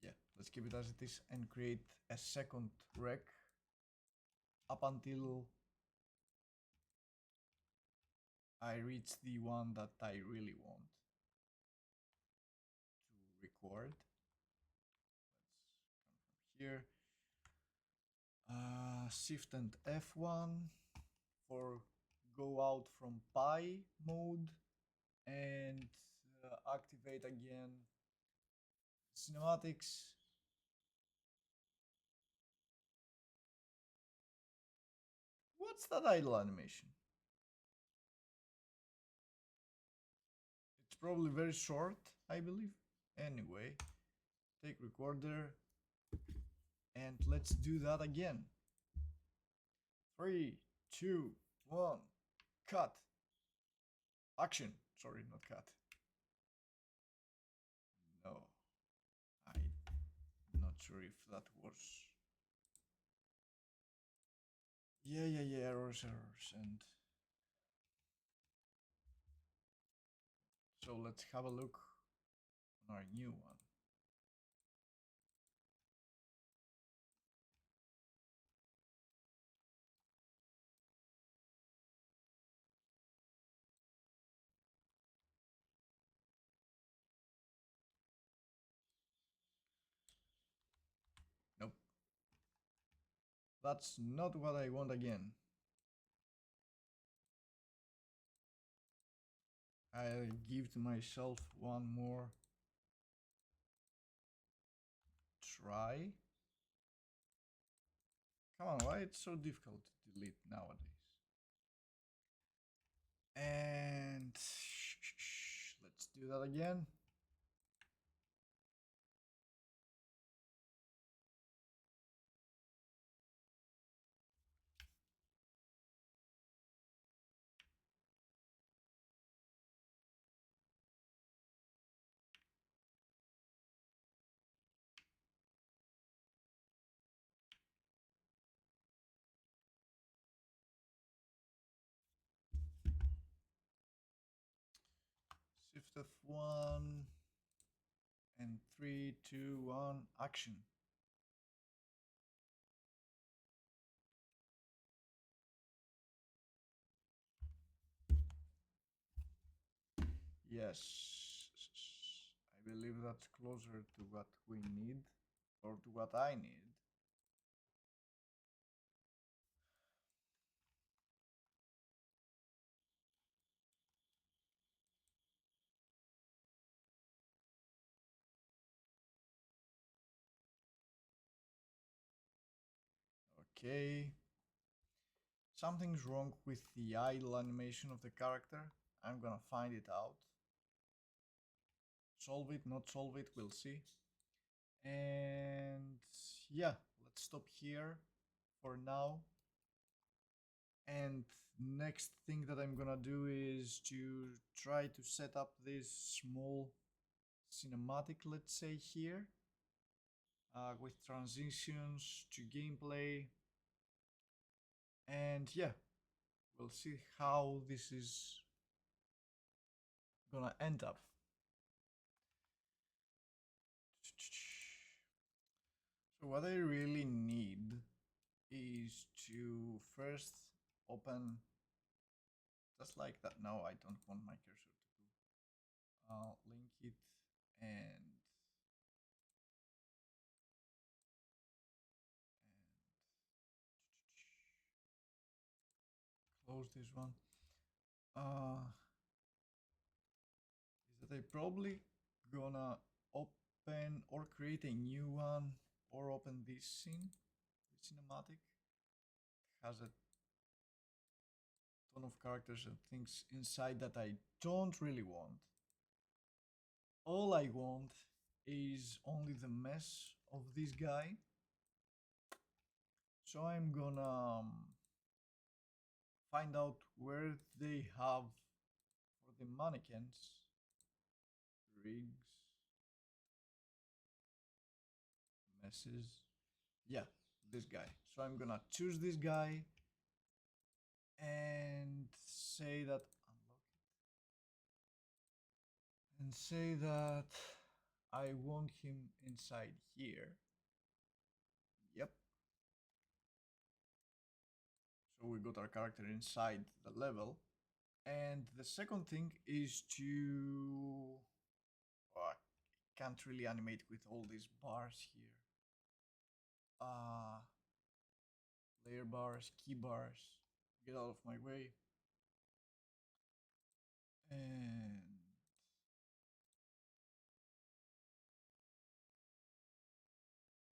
yeah, let's keep it as it is and create a second rec up until I reach the one that I really want to record. Let's come from here. Shift and F1 for go out from pi mode and activate again cinematics. What's that idle animation? It's probably very short, I believe. Anyway, take recorder and let's do that again. 3, 2, 1, cut. Action. Sorry, not cut. No, I'm not sure if that was. Yeah, errors, and so let's have a look on our new one. Nope. That's not what I want again. I'll give to myself one more try. Come on, why it's so difficult to delete nowadays? And let's do that again. Shift F1 and 3, 2, 1, action. Yes, I believe that's closer to what we need, or to what I need. Okay. Something's wrong with the idle animation of the character. I'm gonna find it out. Solve it, not solve it, we'll see. And yeah, let's stop here for now. And next thing that I'm gonna do is to try to set up this small cinematic, let's say here, with transitions to gameplay. And yeah, we'll see how this is gonna end up. So what I really need is to first open, just like that. No, I don't want my cursor to move. Link it and close this one. Is that I probably gonna open or create a new one or open this scene, the cinematic. It has a ton of characters and things inside that I don't really want. All I want is only the mess of this guy. So I'm gonna find out where they have for the mannequins rigs, messes. Yeah, this guy. So I'm gonna choose this guy and say that unlock it and say that I want him inside here. Yep. So we got our character inside the level. And the second thing is to... Oh, I can't really animate with all these bars here. Layer bars, key bars. Get out of my way. And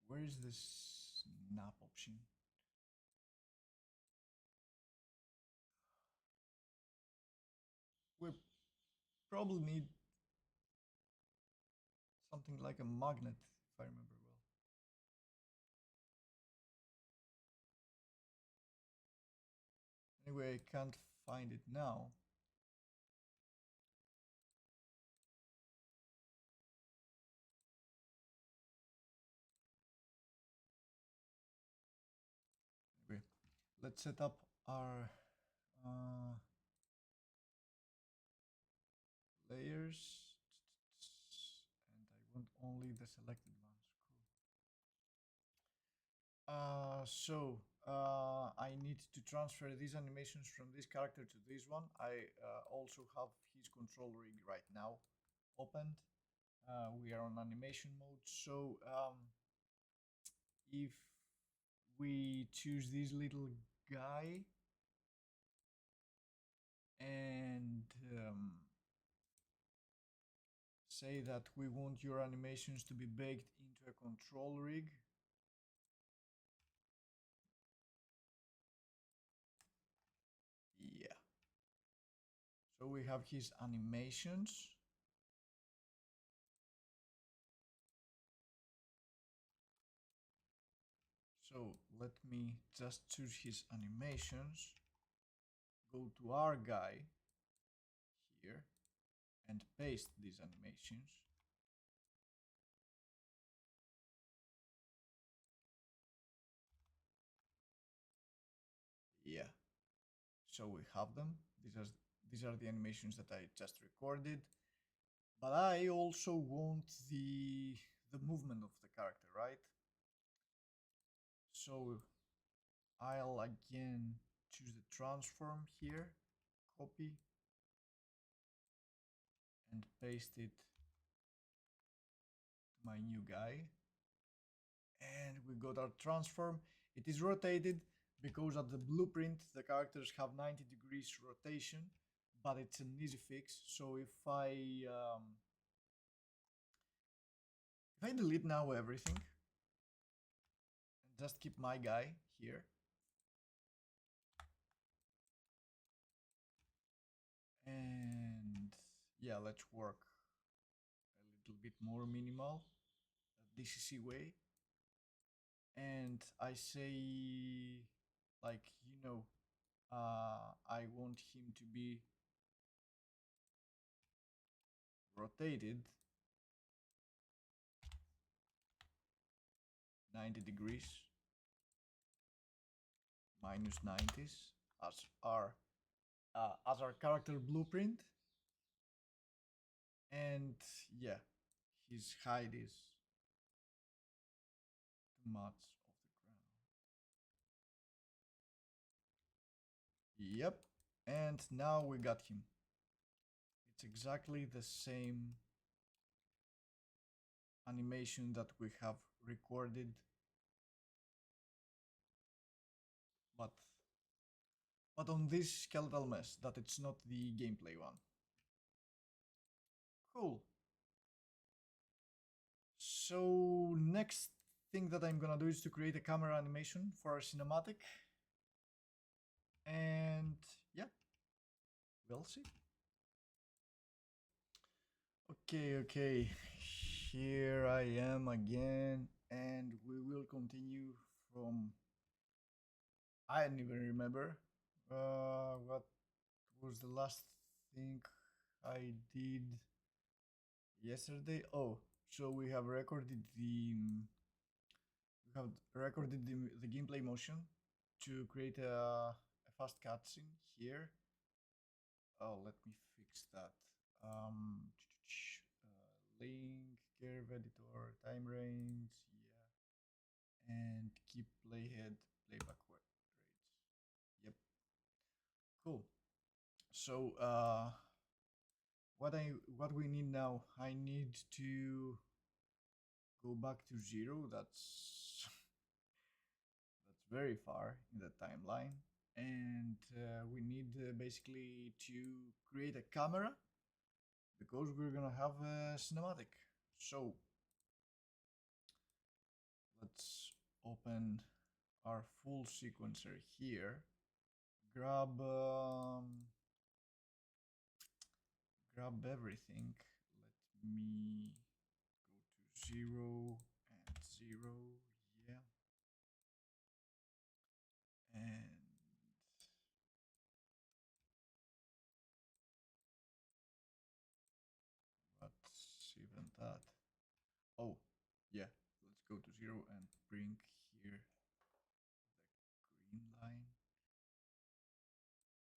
where is this snap option? We probably need something like a magnet, if I remember well. Anyway, I can't find it now. Anyway, let's set up our layers. And I want only the selected ones. Cool. I need to transfer these animations from this character to this one. I also have his control rig right now opened. We are on animation mode. So if we choose this little guy and say that we want your animations to be baked into a control rig. Yeah. So we have his animations. So let me just choose his animations, go to our guy here and paste these animations. Yeah. So we have them. These are the animations that I just recorded. But I also want the movement of the character, right? So I'll again choose the transform here, copy, and paste it to my new guy. And we got our transform. It is rotated because at the blueprint the characters have 90 degrees rotation, but it's an easy fix. So if I delete now everything and just keep my guy here, and yeah, let's work a little bit more minimal, DCC way, and I say, like, I want him to be rotated 90 degrees minus 90s as our character blueprint, and yeah, his height is 2 months of the ground. Yep, and now we got him. It's exactly the same animation that we have recorded, but on this skeletal mess, that it's not the gameplay one. Cool. So next thing that I'm gonna do is to create a camera animation for our cinematic, and yeah, we'll see. Okay, here I am again, and we will continue from, I don't even remember what was the last thing I did yesterday. Oh, so we have recorded the gameplay motion to create a fast cutscene here. Oh, let me fix that. Link, curve editor, time range, yeah, and keep playhead playback rates. Yep, cool. So what we need now, I need to go back to 0. That's that's very far in the timeline, and we need basically to create a camera because we're gonna have a cinematic. So let's open our full sequencer here, grab everything. Let me go to 0 and 0, yeah, and let's even that. Oh, yeah, let's go to 0 and bring here the green line.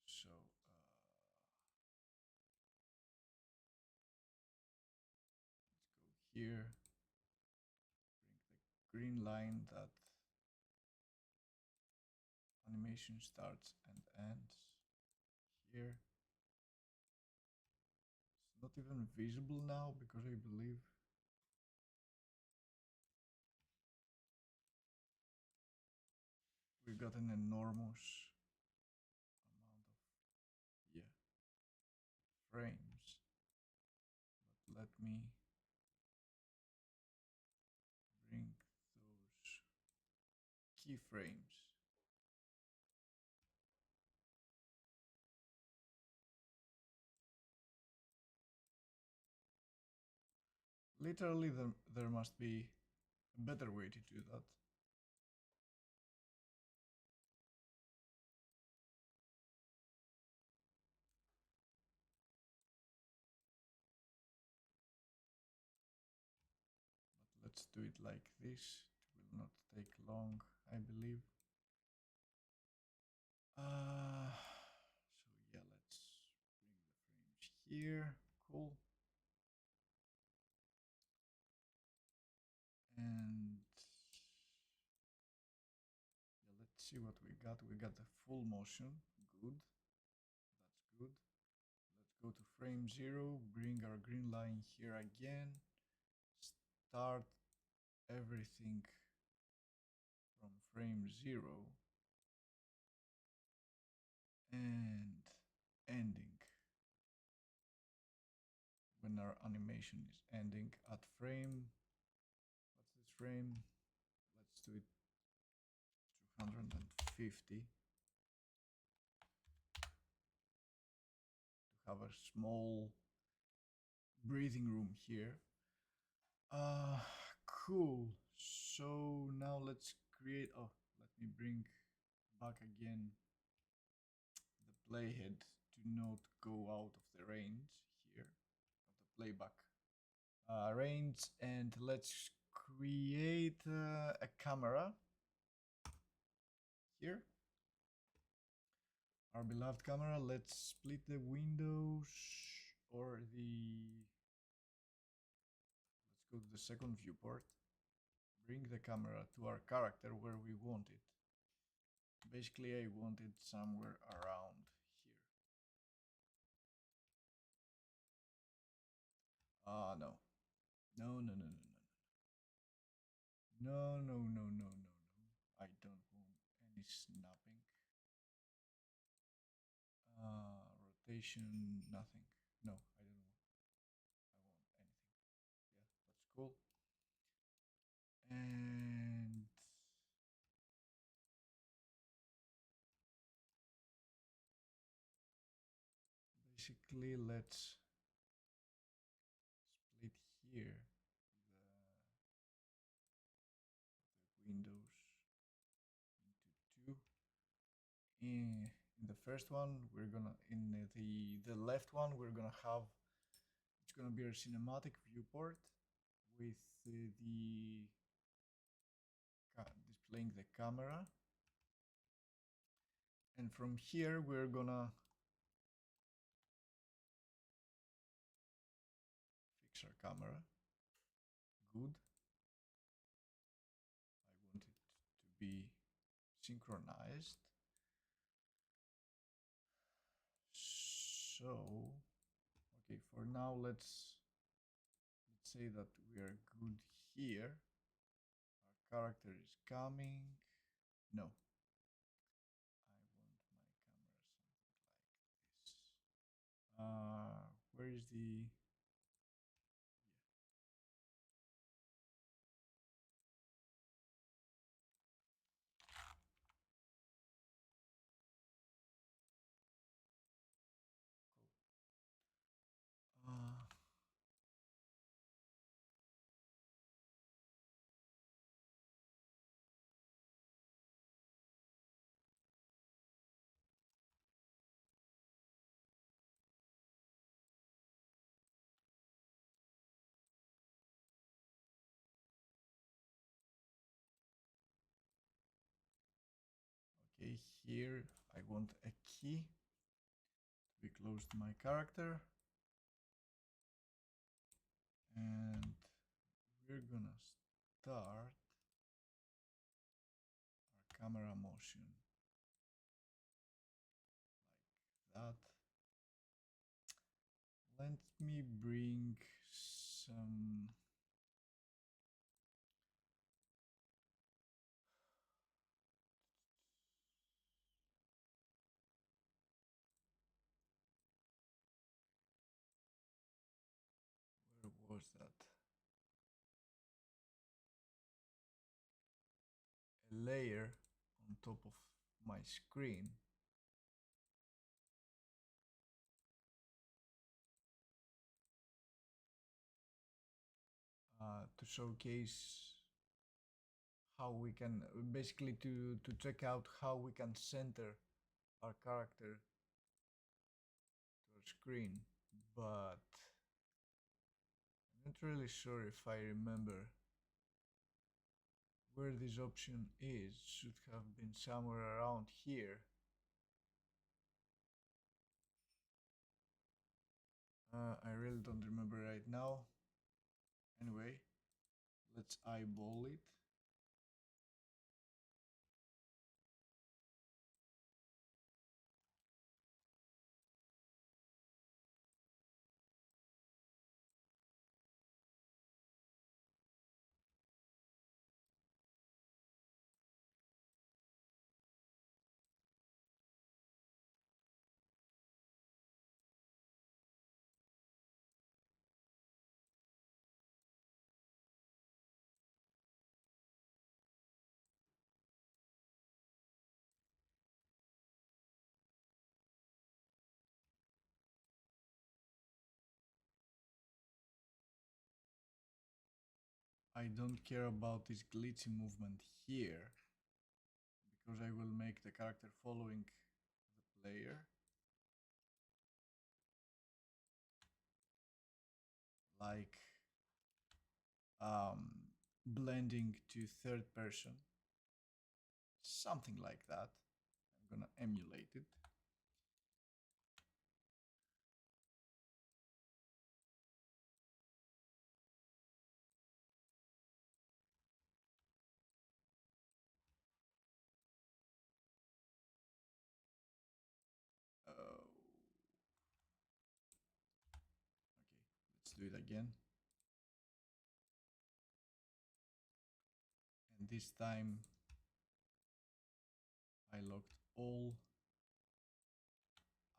So let's go here, bring the green line that animation starts and ends here. It's not even visible now because I believe we got an enormous amount of, yeah, frames. But let me bring those keyframes. Literally, there must be a better way to do that. But let's do it like this. It will not take long, I believe. So yeah, let's bring the frames here. Cool. see what we got. We got the full motion. Good. That's good. Let's go to frame 0. Bring our green line here again. Start everything from frame 0 and ending when our animation is ending at frame, what's this frame? Let's do it 250 to have a small breathing room here. Cool. So now let's create, oh, let me bring back again the playhead to not go out of the range here of the playback range, and let's create a camera here, our beloved camera. Let's split the windows, or let's go to the second viewport, bring the camera to our character where we want it. Basically I want it somewhere around here. No. No, no, no, no, no, no, no, no, no, no, no. I don't want any snapping. Rotation, nothing. No, I don't want. I want anything. Yeah, that's cool. And basically let's split here the windows into two. In the first one, we're gonna, in the left one, we're gonna have, it's gonna be our cinematic viewport with the displaying the camera, and from here we're gonna fix our camera. Good. I want it to be synchronized. So, okay, for now let's say that we are good here. Our character is coming. No. I want my camera something like this. Where is the... Okay, here I want a key to be close to my character, and we're gonna start our camera motion like that. Let me bring some where was that? A layer on top of my screen to showcase how we can, basically to check out how we can center our character to our screen, but I'm not really sure if I remember where this option is. Should have been somewhere around here. I really don't remember right now. Anyway, let's eyeball it. I don't care about this glitchy movement here because I will make the character following the player. Like blending to third person, something like that. I'm gonna emulate it. Okay, let's do it again. And this time I locked all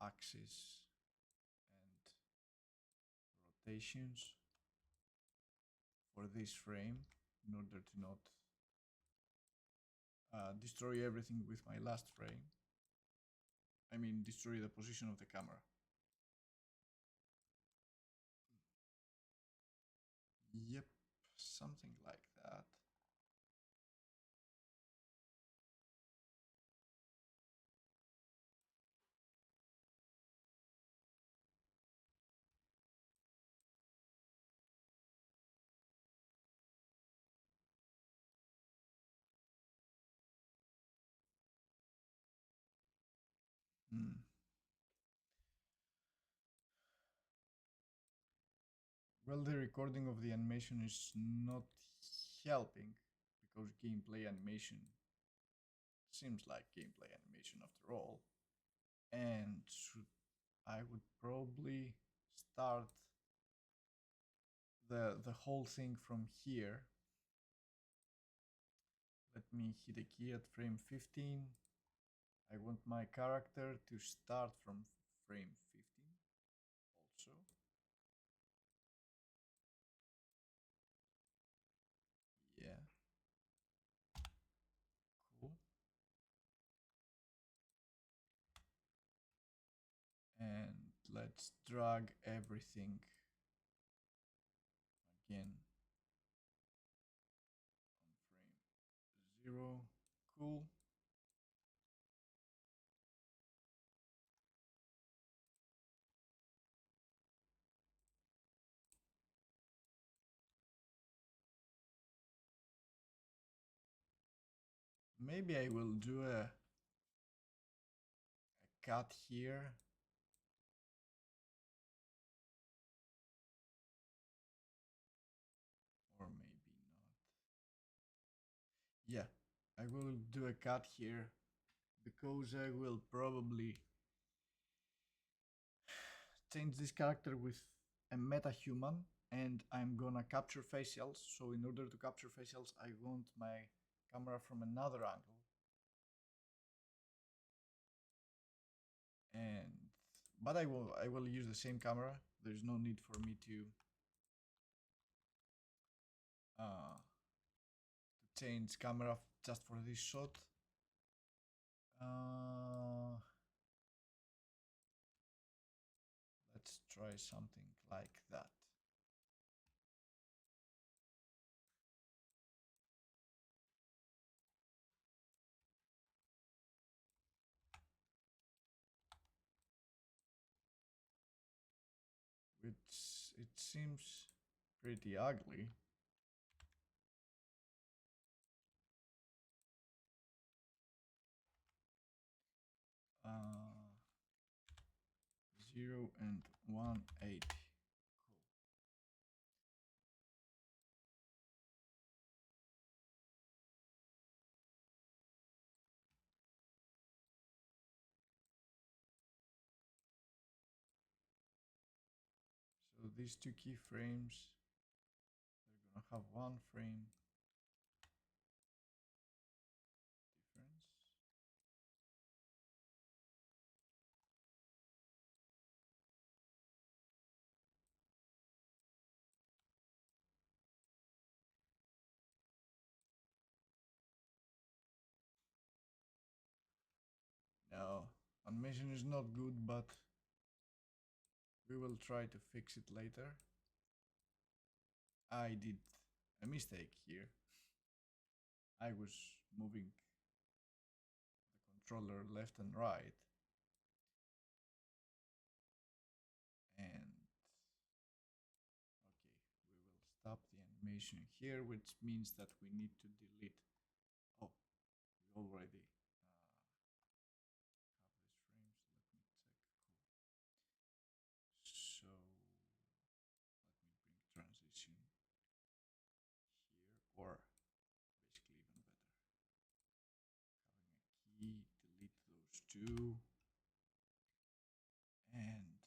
axes and rotations for this frame in order to not destroy everything with my last frame. I mean, destroy the position of the camera. Yep, something like that. Well, the recording of the animation is not helping because gameplay animation seems like gameplay animation after all. And I would probably start the whole thing from here. Let me hit a key at frame 15. I want my character to start from frame 15 also. Yeah. Cool. And let's drag everything again on frame 0. Cool. Maybe I will do a cut here. Or maybe not. Yeah, I will do a cut here because I will probably change this character with a meta-human and I'm gonna capture facials. So in order to capture facials, I want my camera from another angle. But I will use the same camera. There's no need for me to change camera just for this shot. Let's try something like that. It seems pretty ugly. Uh, 0 and 180. Cool. So these two keyframes, they're gonna have one frame difference. No, animation is not good, but we will try to fix it later. I did a mistake here. I was moving the controller left and right, and okay, we will stop the animation here, which means that we need to delete. Oh, we already have these frames. Let me check. Cool. So let me bring transition here, or basically even better, having a key, delete those two, and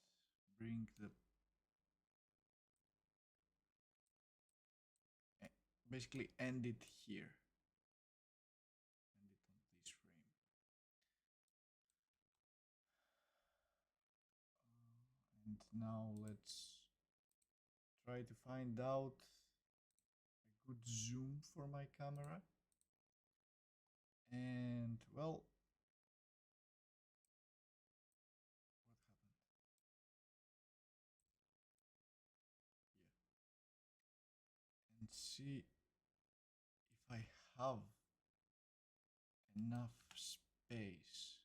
bring the basically end it here, end it on this frame. And now let's try to find out a good zoom for my camera. And well, what happened? Yeah. And see if I have enough space.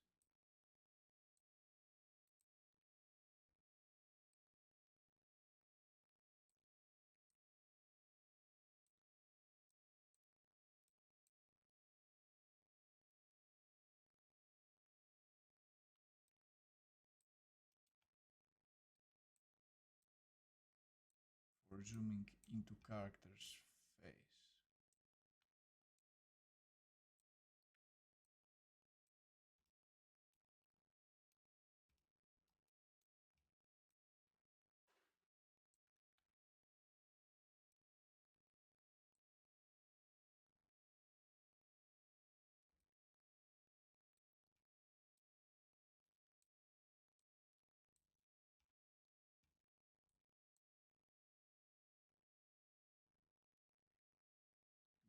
For zooming into character's face.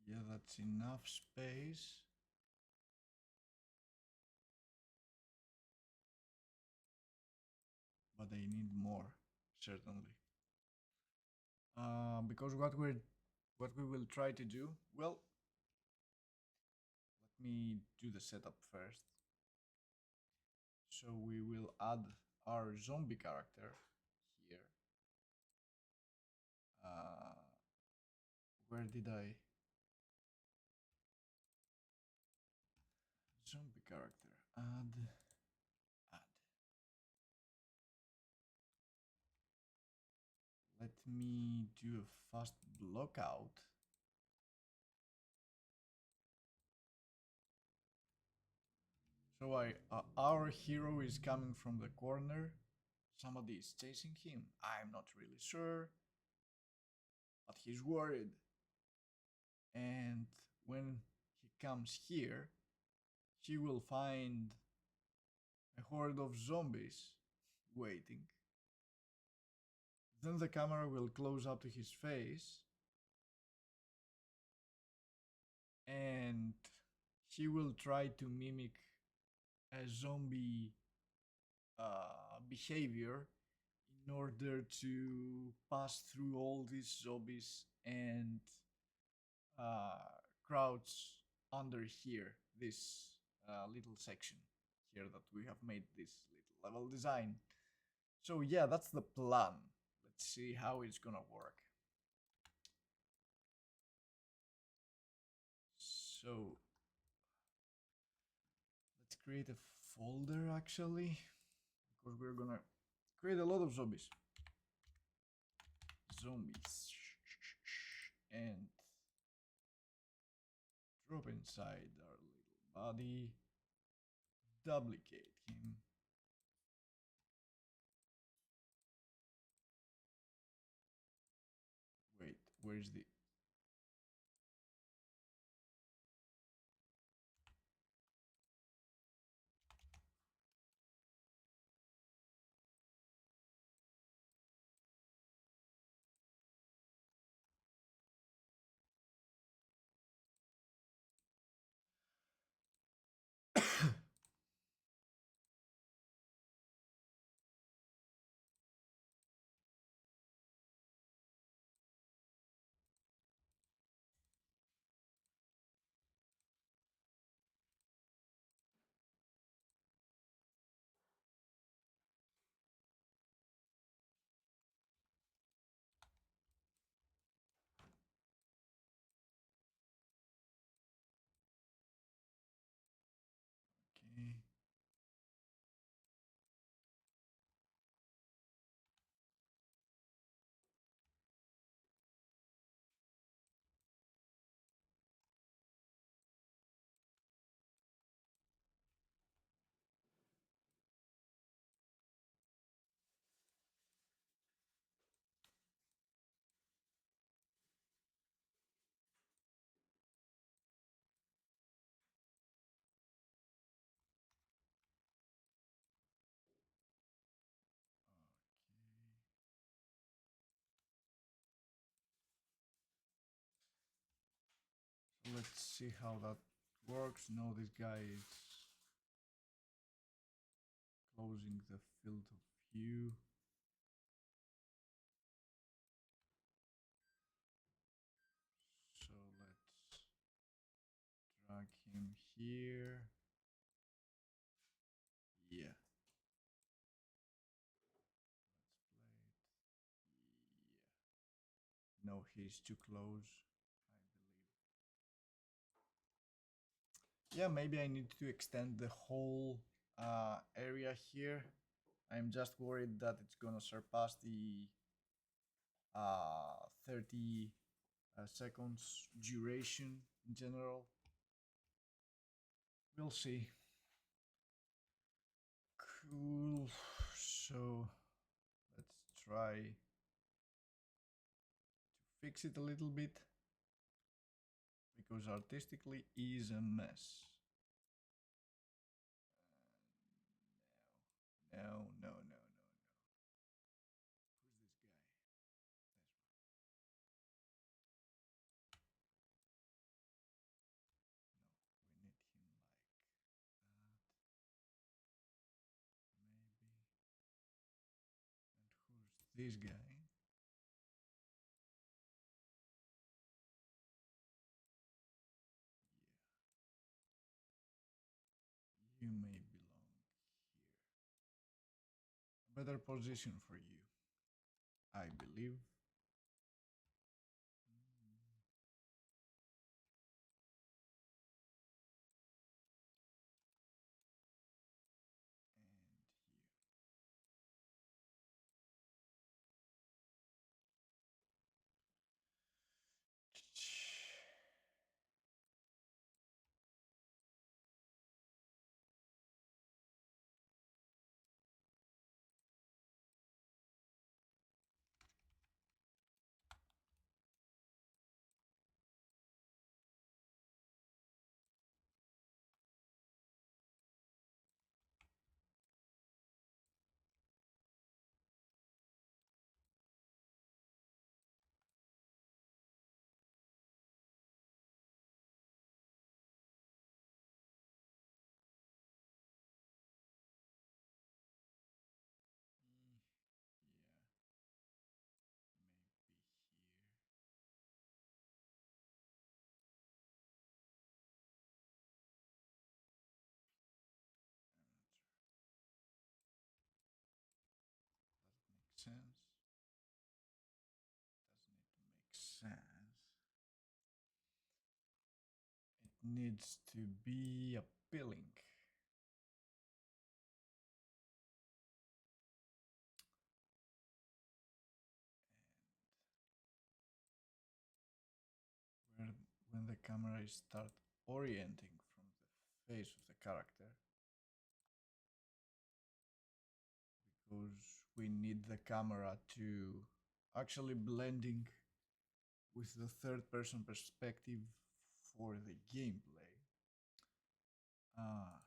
Yeah, that's enough space. But I need more, certainly. Because what we will try to do, well, let me do the setup first. So we will add our zombie character here. Where did I? Zombie character, add. Let me do a fast block out. So our hero is coming from the corner. Somebody is chasing him. I'm not really sure, but he's worried. And when he comes here, he will find a horde of zombies waiting. Then the camera will close up to his face, and he will try to mimic a zombie behavior in order to pass through all these zombies and crouch under here, this little section here that we have made this little level design. So yeah, that's the plan. Let's see how it's gonna work. So let's create a folder actually, because we're gonna create a lot of zombies. And drop inside our little body, duplicate him. Wait, where's the... let's see how that works. No, this guy is closing the field of view. So let's drag him here. Yeah. No, he's too close, I believe. Yeah, maybe I need to extend the whole area here. I'm just worried that it's gonna surpass the 30 seconds duration in general. We'll see. Cool. So let's try to fix it a little bit, because artistically is a mess. No, no, no, no, no. Who's this guy? This one. No, we need him like that. Maybe. And who's this guy? Yeah. You may belong here. A better position for you, I believe. Sense. Doesn't it make sense? It needs to be appealing. And when the camera starts orienting from the face of the character, because we need the camera to actually blending with the third person perspective for the gameplay. Here.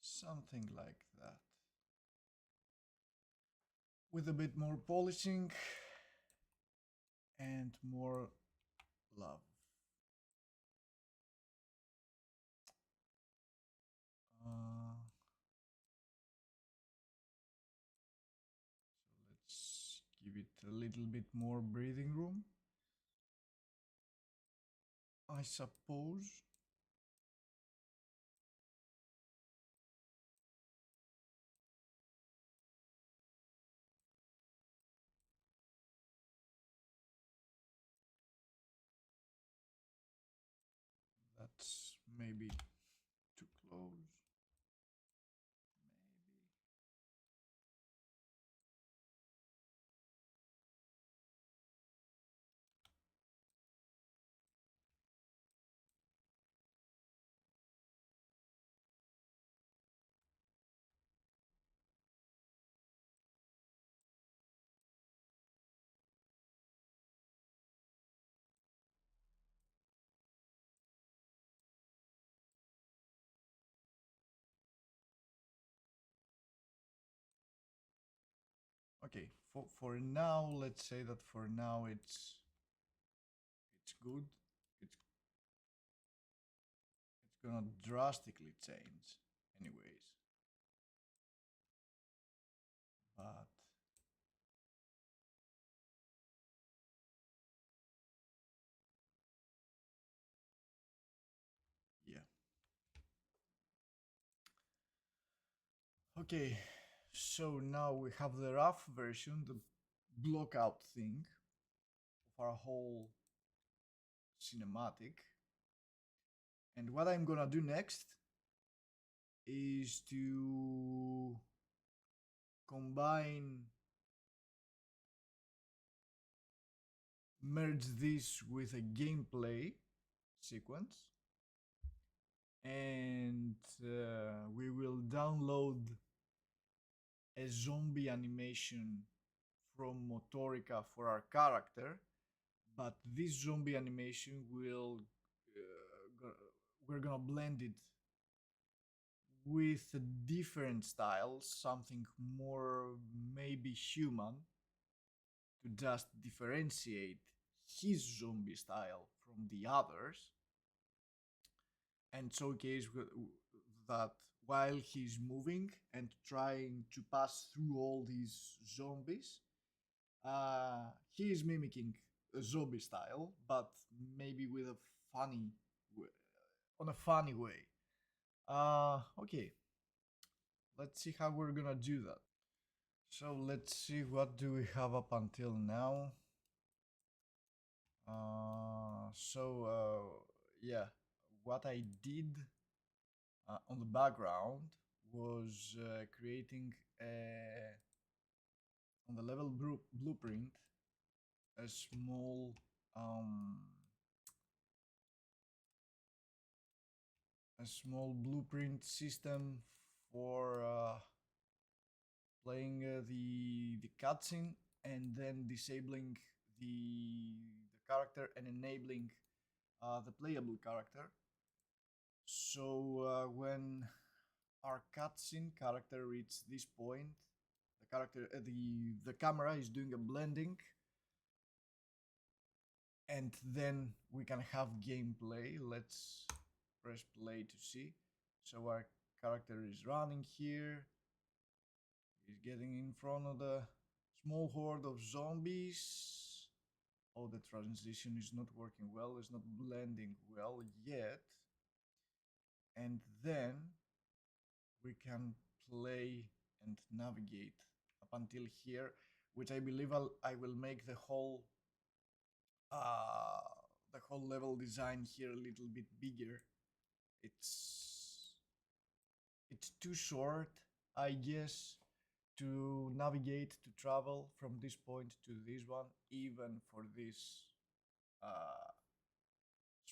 Something like that. With a bit more polishing and more love. So let's give it a little bit more breathing room, I suppose. That's maybe too close. Okay, for now, let's say that for now it's good. It's gonna drastically change anyways. But yeah. Okay, so now we have the rough version, the blockout thing of our whole cinematic. And what I'm gonna do next is to combine, merge this with a gameplay sequence, and we will download a zombie animation from Motorica for our character, but this zombie animation will we're gonna blend it with a different style, something more maybe human, to just differentiate his zombie style from the others and showcase that while he's moving and trying to pass through all these zombies, he is mimicking a zombie style, but maybe with a funny, on a funny way. Okay, let's see how we're gonna do that. So let's see, what do we have up until now. Yeah, what I did on the background was creating on the level blueprint a small blueprint system for playing the cutscene and then disabling the character and enabling the playable character. So when our cutscene character reaches this point, the camera is doing a blending, and then we can have gameplay. Let's press play to see. So our character is running here. He's getting in front of the small horde of zombies. Oh, the transition is not working well. It's not blending well yet. And then we can play and navigate up until here, which I believe I will make the whole level design here a little bit bigger. It's too short, I guess, to navigate, to travel from this point to this one, even for this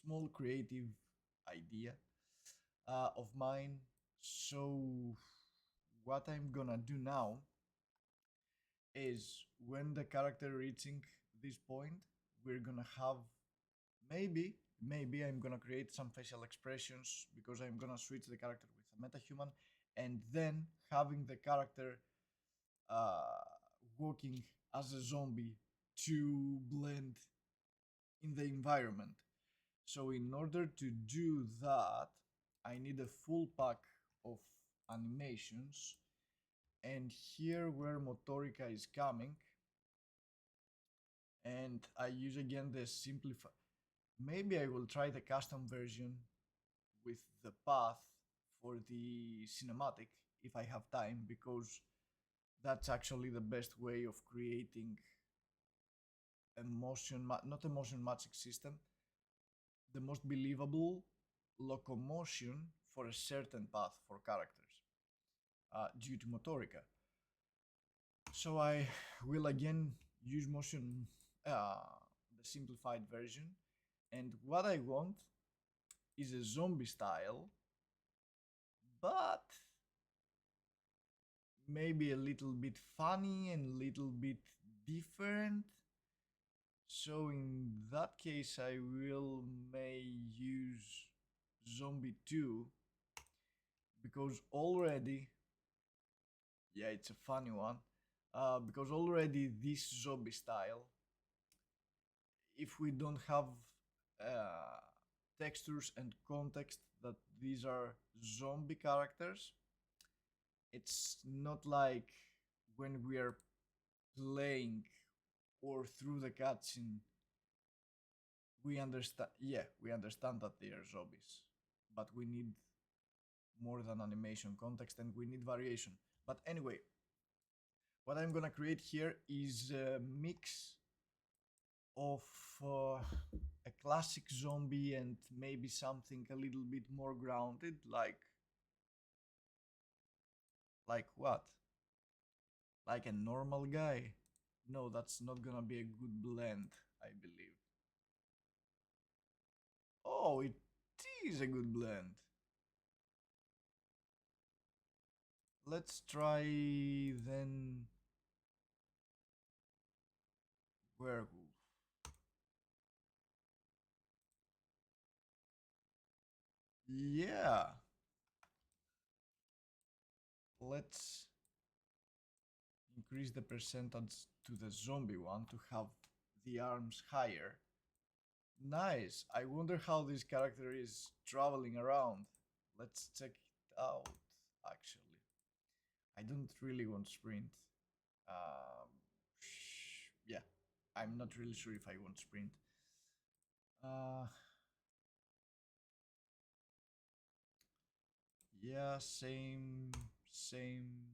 small creative idea of mine. So what I'm gonna do now is, when the character reaching this point, we're gonna have, maybe I'm gonna create some facial expressions, because I'm gonna switch the character with a metahuman, and then having the character walking as a zombie to blend in the environment. So in order to do that, I need a full pack of animations, and here where Motorica is coming, and I use again the simplify. Maybe I will try the custom version with the path for the cinematic if I have time, because that's actually the best way of creating a motion, not a motion matching system, the most believable locomotion for a certain path for characters due to Motorica. So I will again use motion, the simplified version, and what I want is a zombie style, but maybe a little bit funny and a little bit different. So in that case I will may use zombie 2, because already, yeah, it's a funny one, because already this zombie style, if we don't have textures and context that these are zombie characters, it's not like when we are playing or through the cutscene we understand, yeah, we understand that they are zombies, but we need more than animation context and we need variation. But anyway, what I'm gonna create here is a mix of a classic zombie and maybe something a little bit more grounded, like what? Like a normal guy? No, that's not gonna be a good blend, I believe. Oh, it is a good blend. Let's try then werewolf. Yeah. Let's increase the percentage to the zombie one to have the arms higher. Nice. I wonder how this character is traveling around. Let's check it out, actually. I don't really want sprint. Yeah, I'm not really sure if I want sprint. Uh, yeah, same, same,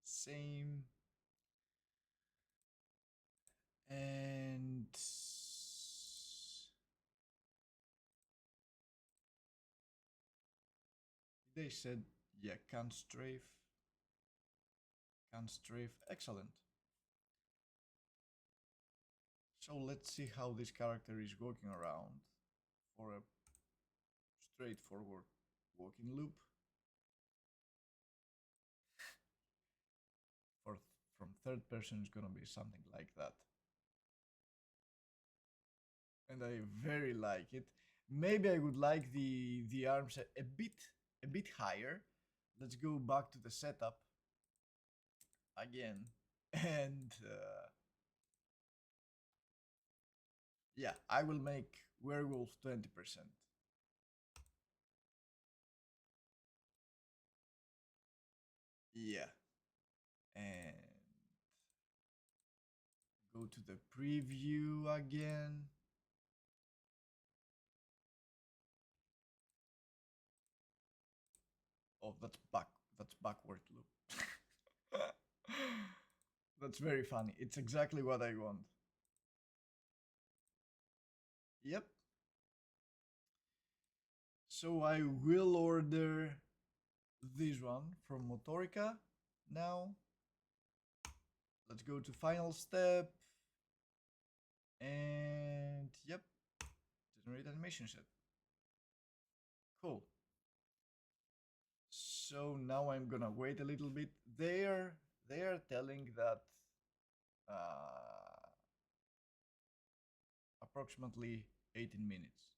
same. And they said, yeah, can strafe, excellent. So let's see how this character is walking around for a straightforward walking loop. From third person is gonna be something like that. And I very like it. Maybe I would like the arms a bit higher. Let's go back to the setup again, and yeah, I will make werewolf 20%. Yeah, and go to the preview again. Oh, that's backward loop. That's very funny. It's exactly what I want. Yep. So I will order this one from Motorica now. Let's go to final step. And yep, generate animation set. Cool. So now I'm gonna wait a little bit. They are telling that approximately 18 minutes.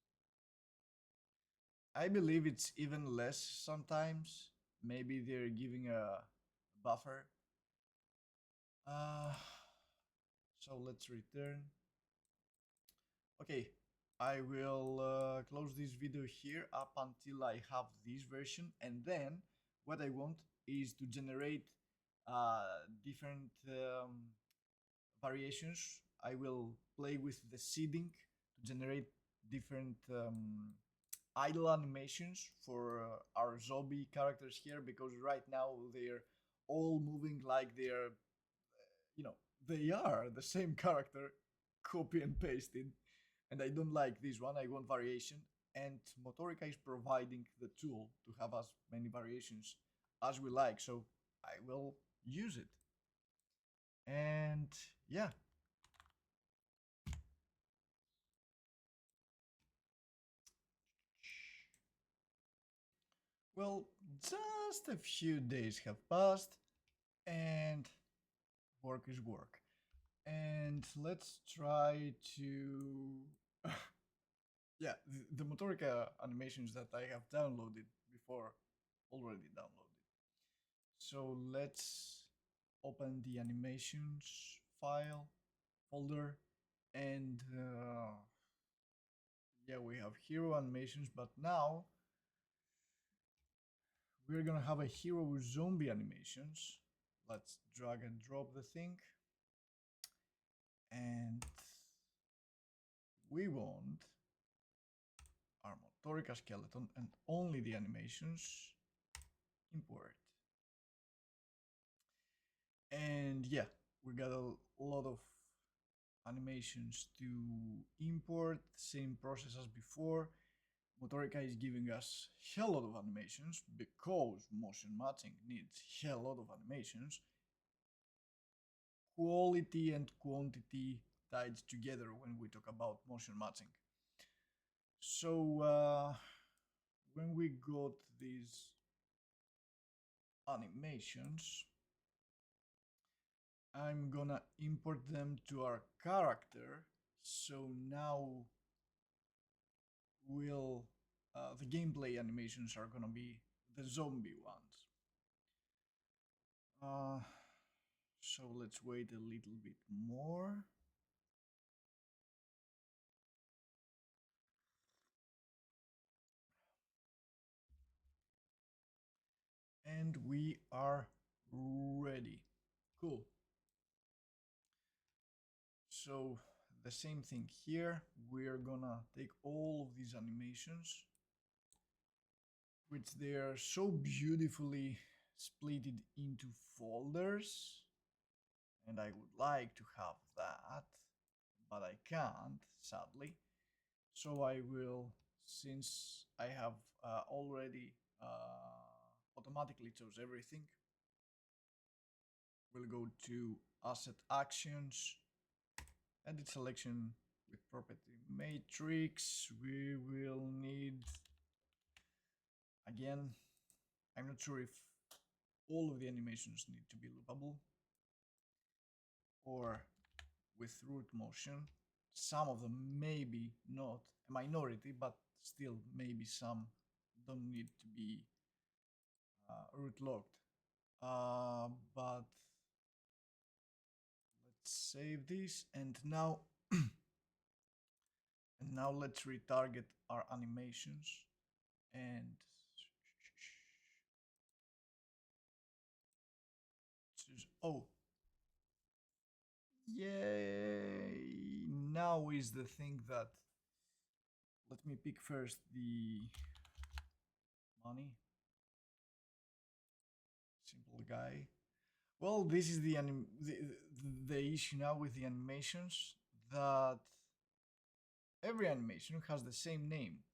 I believe it's even less sometimes. Maybe they're giving a buffer. So let's return. Okay, I will close this video here up until I have this version, and then what I want is to generate different variations. I will play with the seeding to generate different idle animations for our zombie characters here, because right now they're all moving like they're, you know, they are the same character, copy and pasted, and I don't like this one. I want variation. and Motorica is providing the tool to have as many variations as we like, so I will use it. And yeah. Well, just a few days have passed, and work is work. And let's try to yeah, the Motorica animations that I have downloaded before, already downloaded. So let's open the animations file folder, and yeah, we have hero animations, but now we're gonna have a hero zombie animations. Let's drag and drop the thing, and we want our Motorica skeleton and only the animations. Import. And yeah, we got a lot of animations to import, same process as before. Motorica is giving us hell lot of animations because motion matching needs hell lot of animations. Quality and quantity tied together when we talk about motion matching. So when we got these animations, I'm gonna import them to our character. So now the gameplay animations are gonna be the zombie ones. So let's wait a little bit more. And we are ready. Cool. So the same thing here. We're gonna take all of these animations, which they are so beautifully split into folders, and I would like to have that, but I can't, sadly. So I will, since I have already automatically chose everything, we'll go to Asset Actions, Edit Selection with Property Matrix. We will need, again, I'm not sure if all of the animations need to be loopable or with root motion. Some of them maybe not, a minority, but still maybe some don't need to be root locked. But let's save this, and now and now let's retarget our animations, and oh, yay! Now is the thing that, let me pick first the money. Simple guy. Well, this is the issue now with the animations, that every animation has the same name.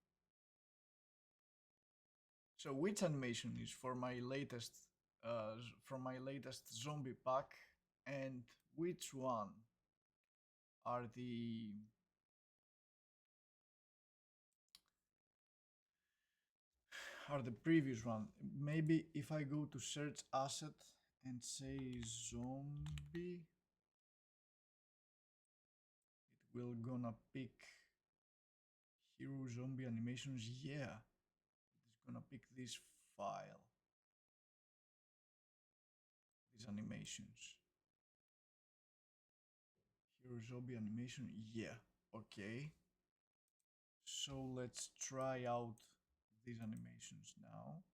So which animation is for my latest from my latest zombie pack, and which one are the previous one? Maybe if I go to search asset and say zombie, it will gonna pick hero zombie animations. Yeah, it's gonna pick this file, these animations. Hero zombie animation. Yeah, okay. So let's try out these animations now.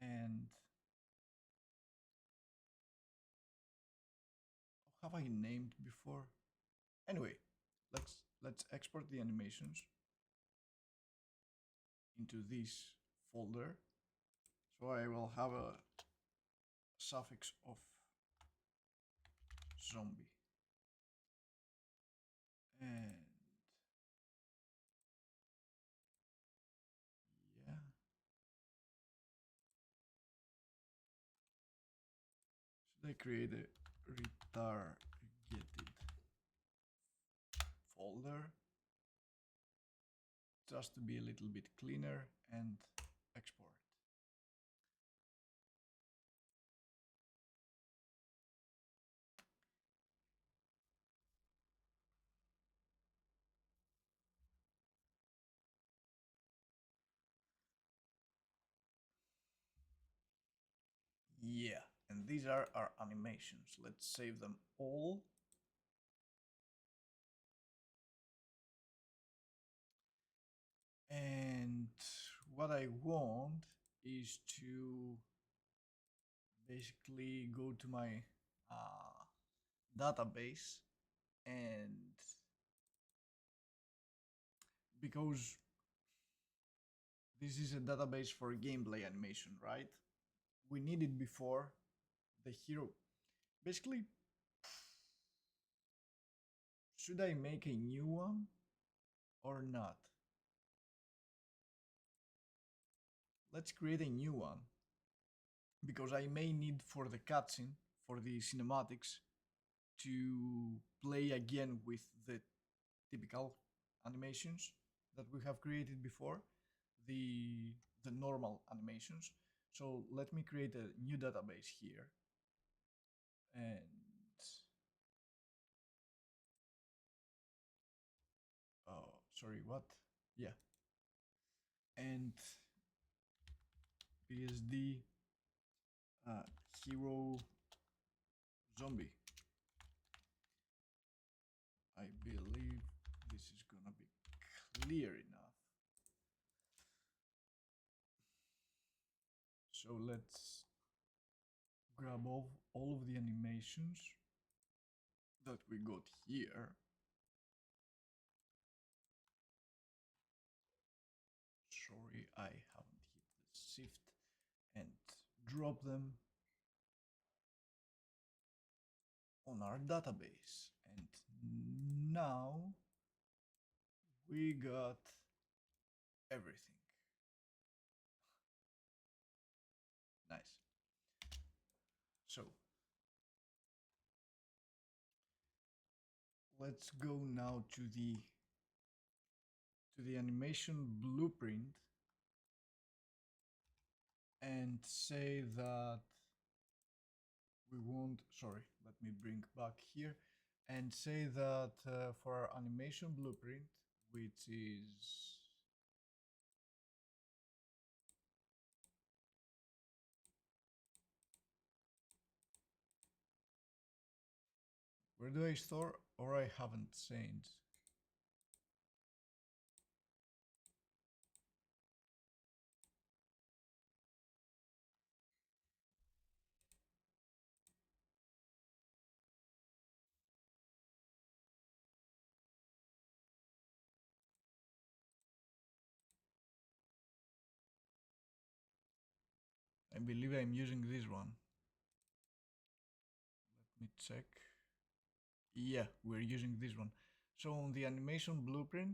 And have I named before? Anyway, let's export the animations into this folder. So I will have a suffix of zombie, and I create a retargeted folder just to be a little bit cleaner and export. Yeah, and these are our animations. Let's save them all. And what I want is to basically go to my database, and because this is a database for gameplay animation, right? We need it before the hero. Basically, should I make a new one or not? Let's create a new one, because I may need for the cutscene, for the cinematics, to play again with the typical animations that we have created before, the normal animations. So let me create a new database here, and oh, sorry, what? Yeah, and PSD hero zombie. I believe this is gonna be clear enough. So let's grab all of the animations that we got here. Sorry, I haven't hit the shift, and drop them on our database. And now we got everything. Nice. So let's go now to the animation blueprint and say that we want, sorry, let me bring back here and say that for our animation blueprint, which is where do I store, or I haven't changed? I believe I'm using this one. Let me check. Yeah, we're using this one. So on the animation blueprint,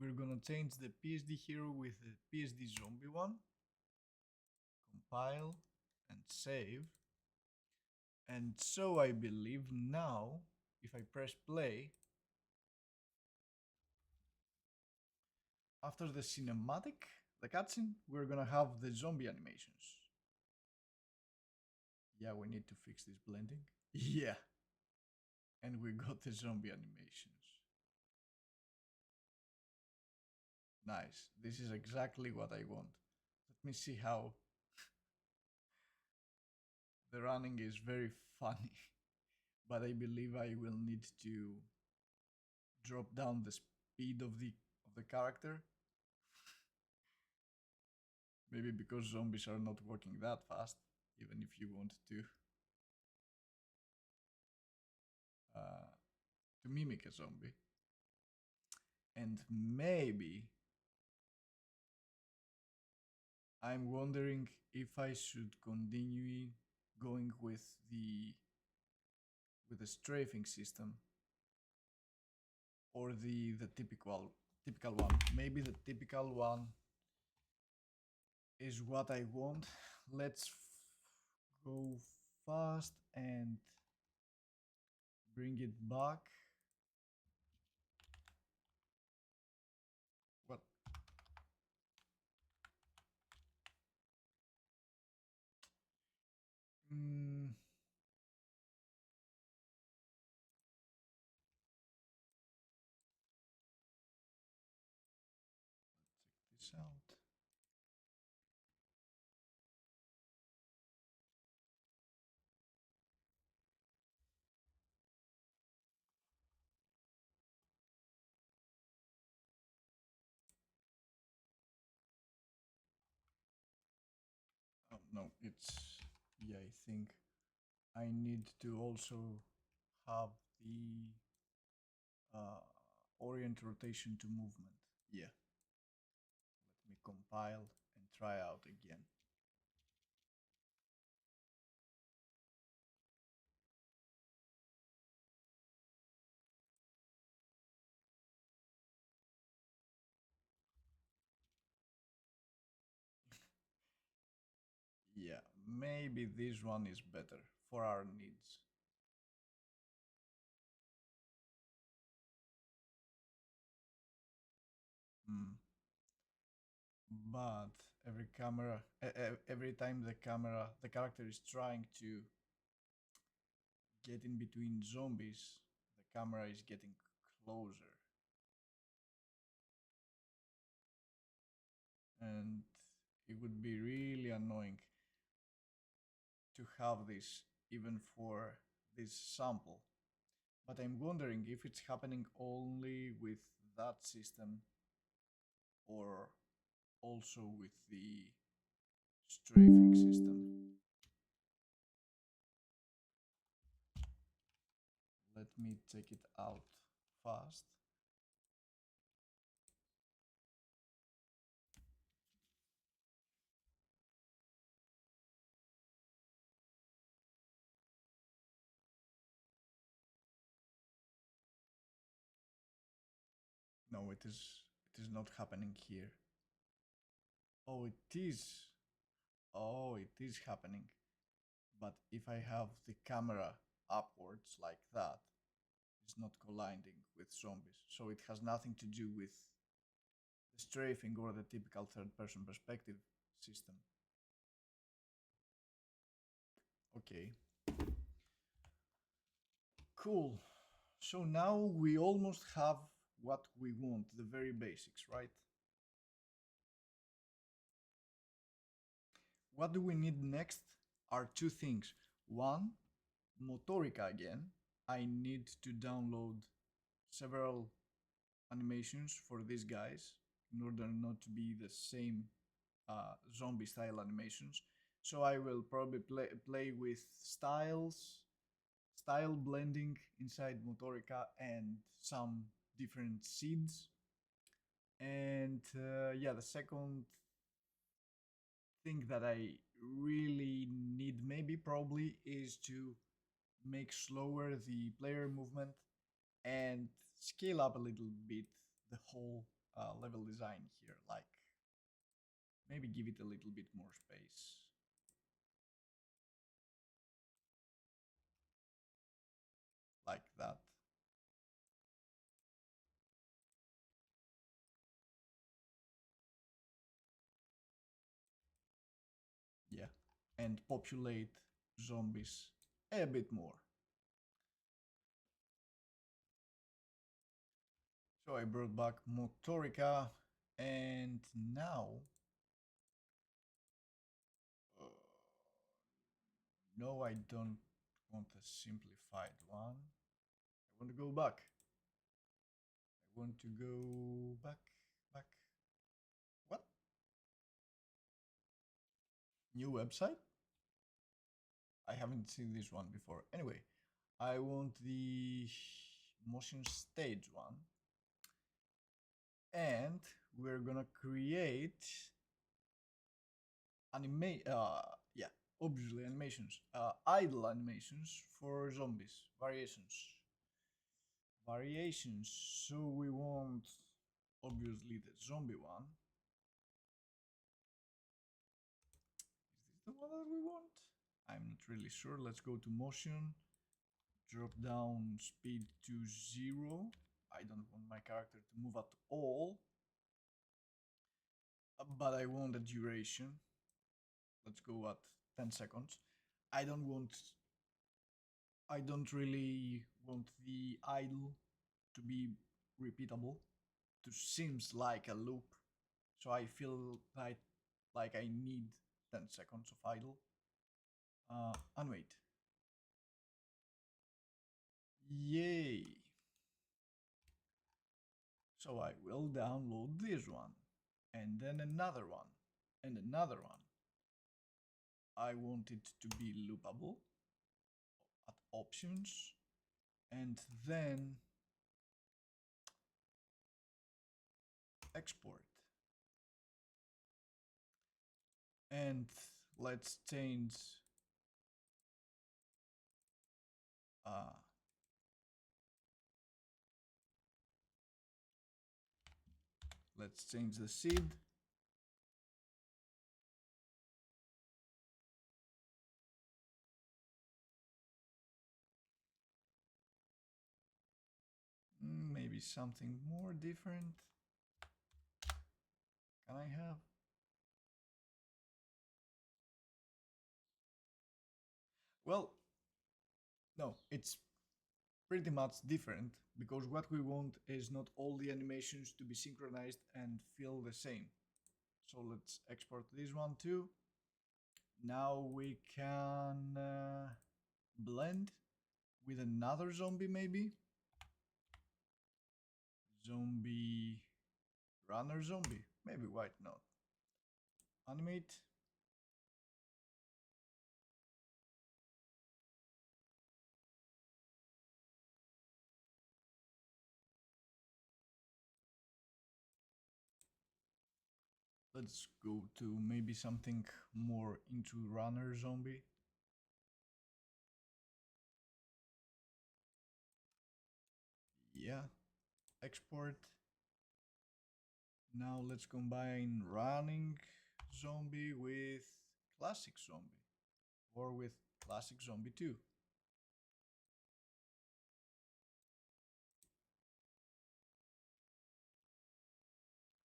we're gonna change the PSD hero with the PSD zombie one. Compile and save. And so I believe now, if I press play, after the cinematic, the cutscene, we're gonna have the zombie animations. Yeah, we need to fix this blending. Yeah. And we got the zombie animations. Nice. This is exactly what I want. Let me see how the running is very funny. But I believe I will need to drop down the speed of the character. Maybe because zombies are not working that fast, even if you want to mimic a zombie. And maybe I'm wondering if I should continue going with the strafing system, or the typical one. Maybe the typical one is what I want. Let's go fast and bring it back. What? Check this out. Oh no, it's, yeah, I think I need to also have the orient rotation to movement. Yeah. Let me compile and try out again. Yeah, maybe this one is better for our needs. But every camera, every time the character is trying to get in between zombies, the camera is getting closer. And it would be really annoying to have this even for this sample. But I'm wondering if it's happening only with that system or also with the strafing system. Let me check it out fast. No, it is not happening here. Oh, it is. Oh, it is happening. But if I have the camera upwards like that, it's not colliding with zombies. So it has nothing to do with the strafing or the typical third-person perspective system. Okay. Cool. So now we almost have what we want, the very basics, right? What do we need next are two things. One, Motorica again. I need to download several animations for these guys in order not to be the same zombie style animations. So I will probably play with style blending inside Motorica and some different seeds. And yeah, the second thing that I really need maybe probably is to make slower the player movement and scale up a little bit the whole level design here, like maybe give it a little bit more space. Like that. Yeah. And populate zombies a bit more. So I brought back Motorica, and now uh, no, I don't want a simplified one. I want to go back. I want to go back. What? New website? I haven't seen this one before. Anyway, I want the motion stage one. And we're gonna create yeah, obviously animations, idle animations for zombies, variations. So we want obviously the zombie one. Is this the one that we want? I'm not really sure. Let's go to motion, drop down speed to 0. I don't want my character to move at all, but I want a duration. Let's go at 10 seconds. I don't really want the idle to be repeatable, to seems like a loop. So I feel like I need 10 seconds of idle. And wait. Yay! So I will download this one, and then another one, and another one. I want it to be loopable at options, and then export. And let's change let's change the seed. Maybe something more different. Can I have? Well, no, it's pretty much different, because what we want is not all the animations to be synchronized and feel the same. So let's export this one too. Now we can blend with another zombie, maybe. Zombie, runner zombie, maybe, why not? Animate. Let's go to maybe something more into runner zombie. Yeah, export. Now let's combine running zombie with classic zombie, or with classic zombie 2.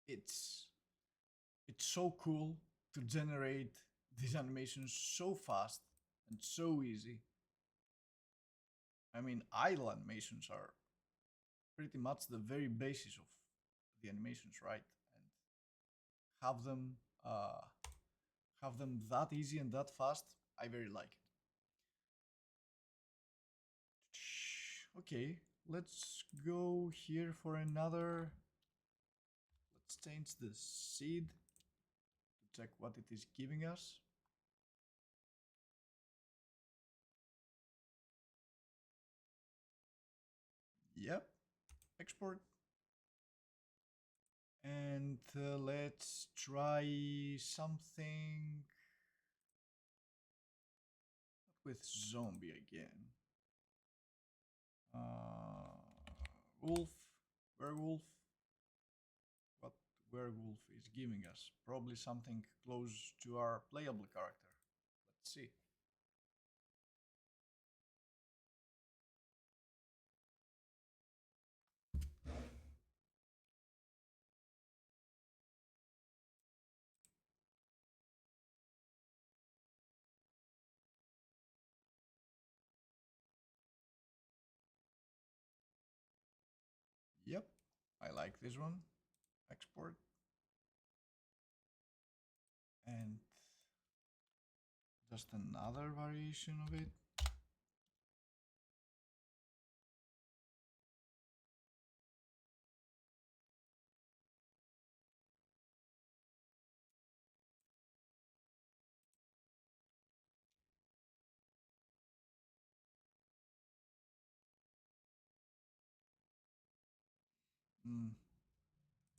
It's so cool to generate these animations so fast and so easy. I mean, idle animations are pretty much the very basis of the animations, right? And have them that easy and that fast, I very like it. Okay, let's go here for another. Let's change the seed to check what it is giving us. Yep, export. And let's try something with zombie again. Wolf, werewolf. What werewolf is giving us? Probably something close to our playable character. Let's see. Yep, I like this one. Export. And just another variation of it.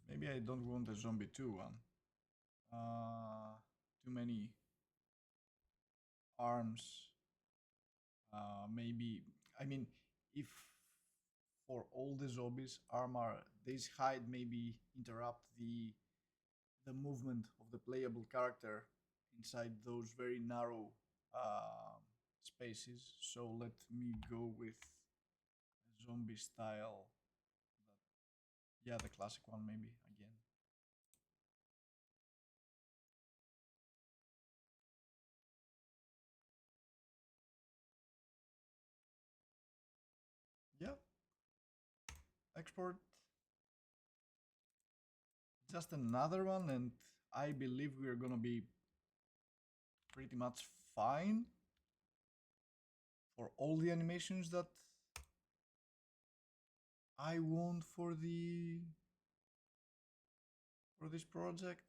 Maybe I don't want a zombie 2 one. Too many arms. Maybe, I mean, if for all the zombies armor, this hide maybe interrupt the movement of the playable character inside those very narrow spaces. So let me go with zombie style. Yeah, the classic one maybe again. Yeah. Export. Just another one, and I believe we're gonna be pretty much fine for all the animations that I want for this project.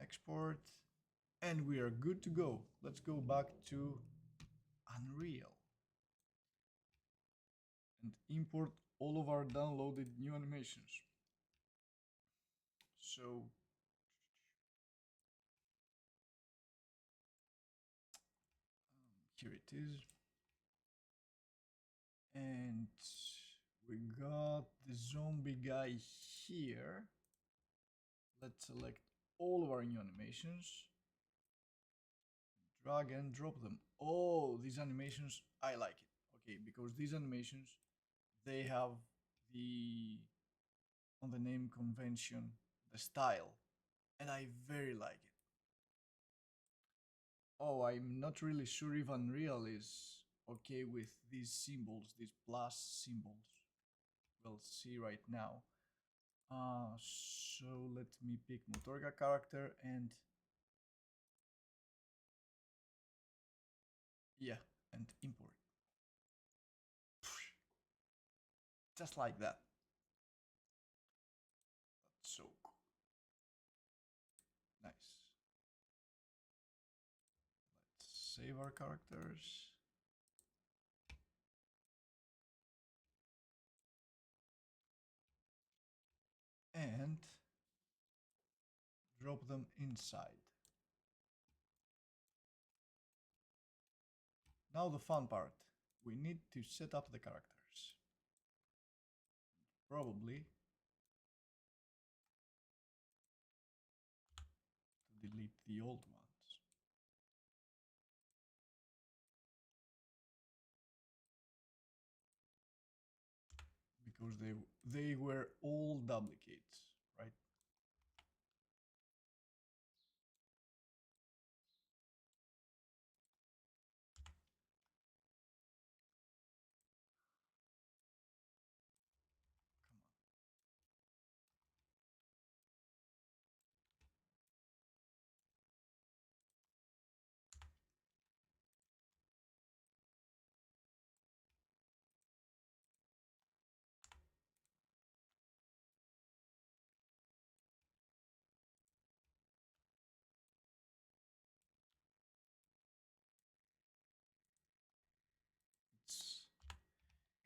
Export, and we are good to go. Let's go back to Unreal and import all of our downloaded new animations. So here it is. And we got the zombie guy here. Let's select all of our new animations. Drag and drop them. Oh, these animations, I like it. Okay, because these animations, they have the, on the name convention, the style, and I very like it. Oh, I'm not really sure if Unreal is okay with these symbols, these plus symbols. We'll see right now. So let me pick Motorica character and yeah, and import. Just like that. That's so cool. Nice. Let's save our characters. And drop them inside. Now the fun part. We need to set up the characters. Probably to delete the old ones. Because they were all duplicates, right?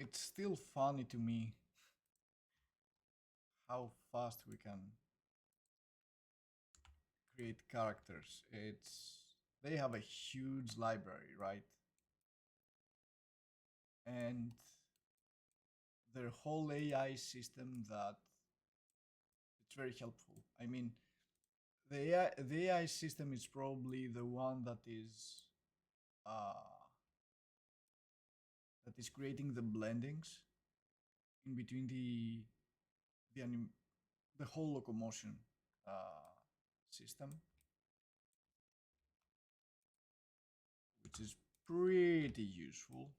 It's still funny to me how fast we can create characters. They have a huge library, right? And their whole AI system that it's very helpful. I mean, the AI system is probably the one uh, that is creating the blendings in between the whole locomotion system, which is pretty useful.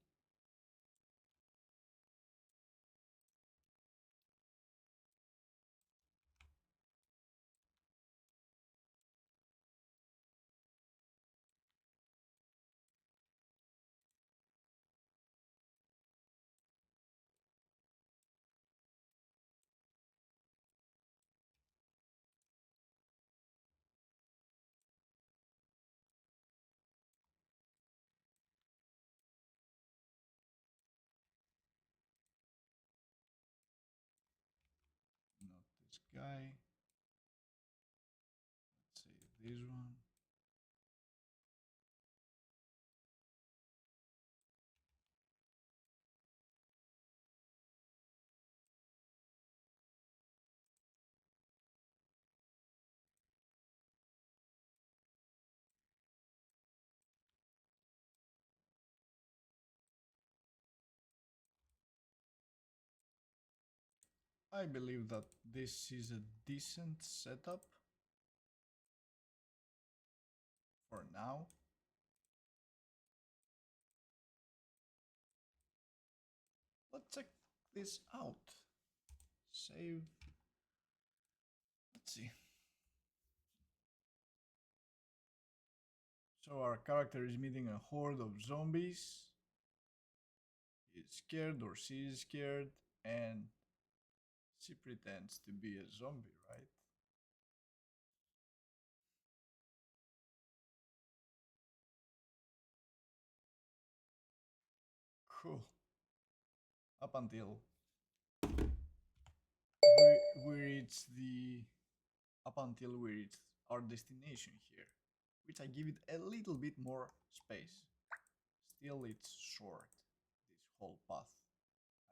Not this guy. Let's say this one. I believe that this is a decent setup for now. Let's check this out. Save. Let's see. So our character is meeting a horde of zombies. He's scared, or she is scared, and she pretends to be a zombie, right? Cool. Up until we reach the we reach our destination here, which I give it a little bit more space. Still, it's short, this whole path,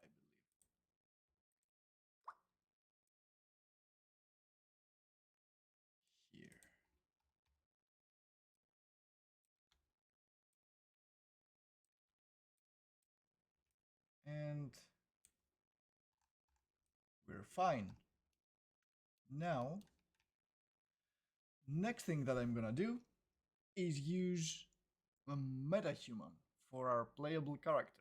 I believe. Here. And we're fine. Now, next thing that I'm gonna do is use a metahuman for our playable character.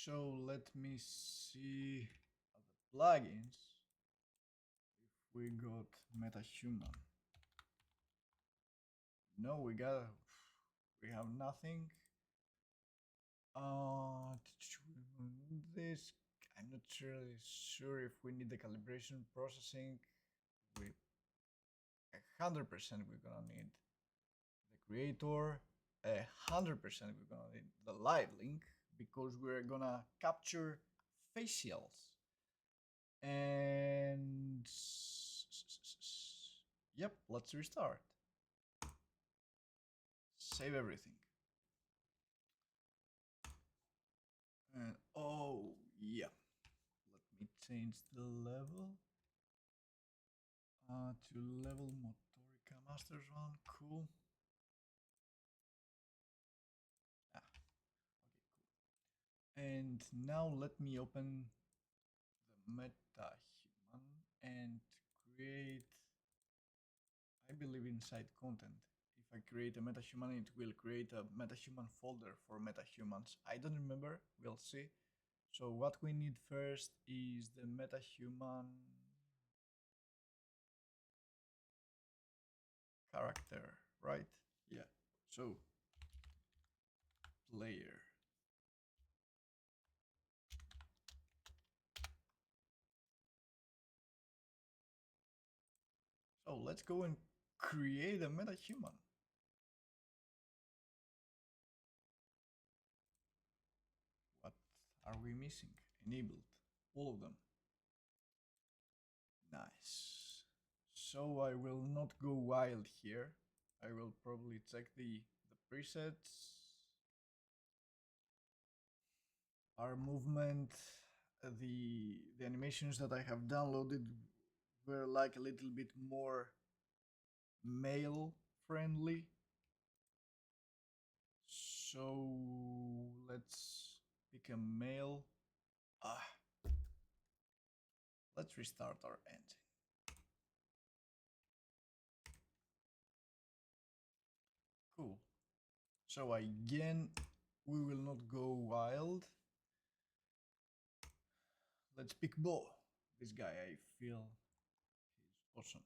So let me see the plugins if we got metahuman. No, we have nothing. This, I'm not really sure if we need the calibration processing. We 100% we're gonna need the creator. 100% we're gonna need the live link because we're gonna capture facials. And yep, let's restart. Save everything. And oh yeah, let me change the level to level MotoricaMasters one. Cool. Okay, cool. And now let me open the metahuman and create, I believe, inside content. If I create a metahuman, it will create a metahuman folder for metahumans. I don't remember, we'll see. So what we need first is the metahuman character, right? Yeah. So player. So let's go and create a metahuman. What are we missing? Enabled. All of them. Nice. So I will not go wild here. I will probably check the presets. Our movement, the animations that I have downloaded were like a little bit more male friendly. So let's pick a male. Let's restart our engine. Cool. So again, we will not go wild. Let's pick Bo. This guy, I feel he's awesome.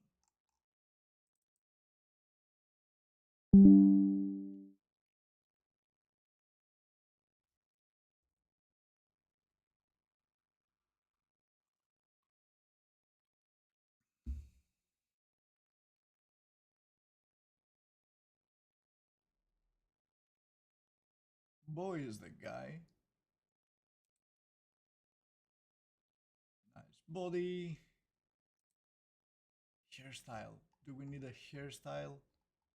Bo is the guy. Nice body. Hairstyle. Do we need a hairstyle?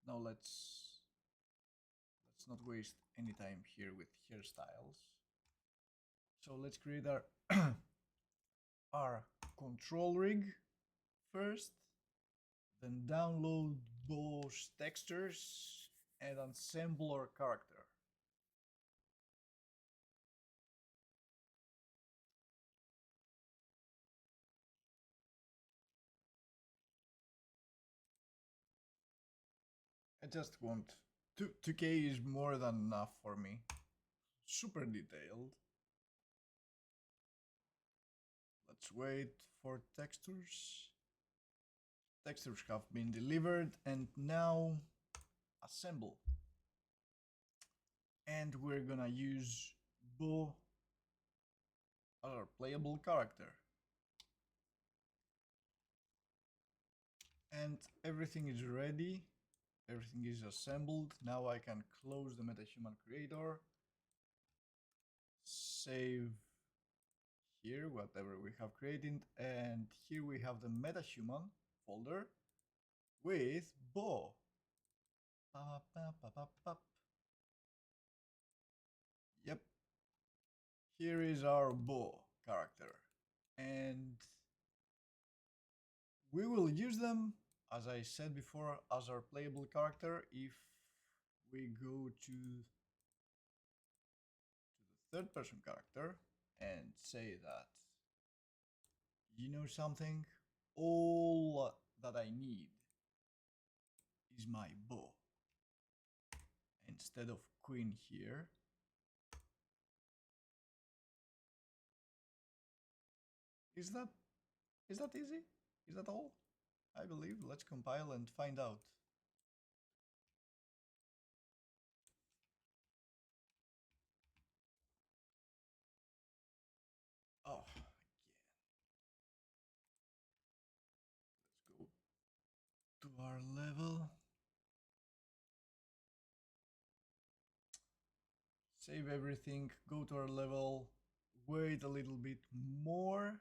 No, let's not waste any time here with hairstyles. So let's create our our control rig first, then download those textures and assemble our character. I just want 2K is more than enough for me. Super detailed. Let's wait for textures. Textures have been delivered and now assemble. And we're gonna use 𝗀 as our playable character. And everything is ready. Everything is assembled. Now I can close the MetaHuman creator. Save here whatever we have created. And here we have the MetaHuman folder with 𝗀. Yep. Here is our 𝗀 character. And we will use them, as I said before, as our playable character if we go to the third person character and say that, you know something, all that I need is my 𝗀. Instead of queen here, is that easy? Is that all? I believe. Let's compile and find out. Oh, again. Let's go to our level. Save everything, go to our level, wait a little bit more.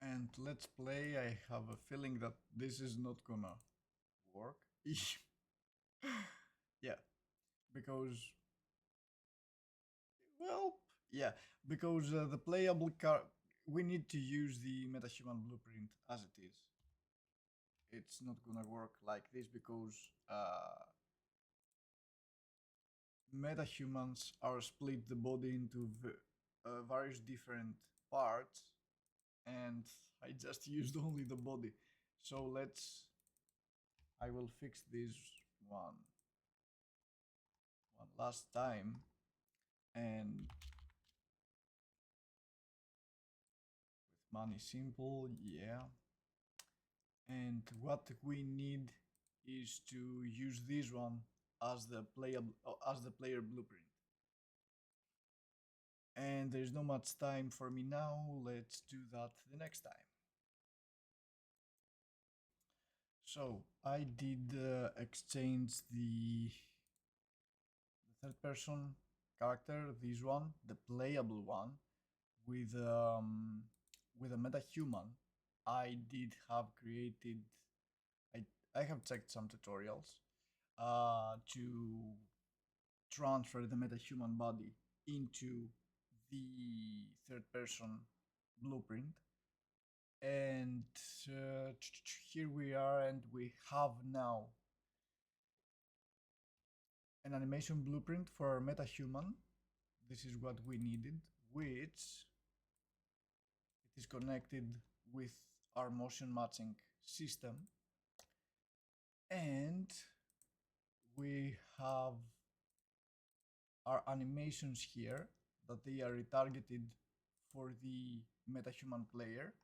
And let's play. I have a feeling that this is not gonna work. Yeah, because, well, yeah, because the playable we need to use the MetaHuman blueprint as it is. It's not gonna work like this because metahumans are split the body into various different parts, and I just used only the body. So I will fix this one last time, and with money simple, yeah. And what we need is to use this one as the player blueprint. And there's not much time for me now. Let's do that the next time. So I did exchange the third person character, this one, the playable one, with a metahuman. I did have created, I have checked some tutorials to transfer the metahuman body into the third person blueprint. And here we are, and we have now an animation blueprint for our metahuman. This is what we needed, which it is connected with our motion matching system. And we have our animations here that they are retargeted for the metahuman player.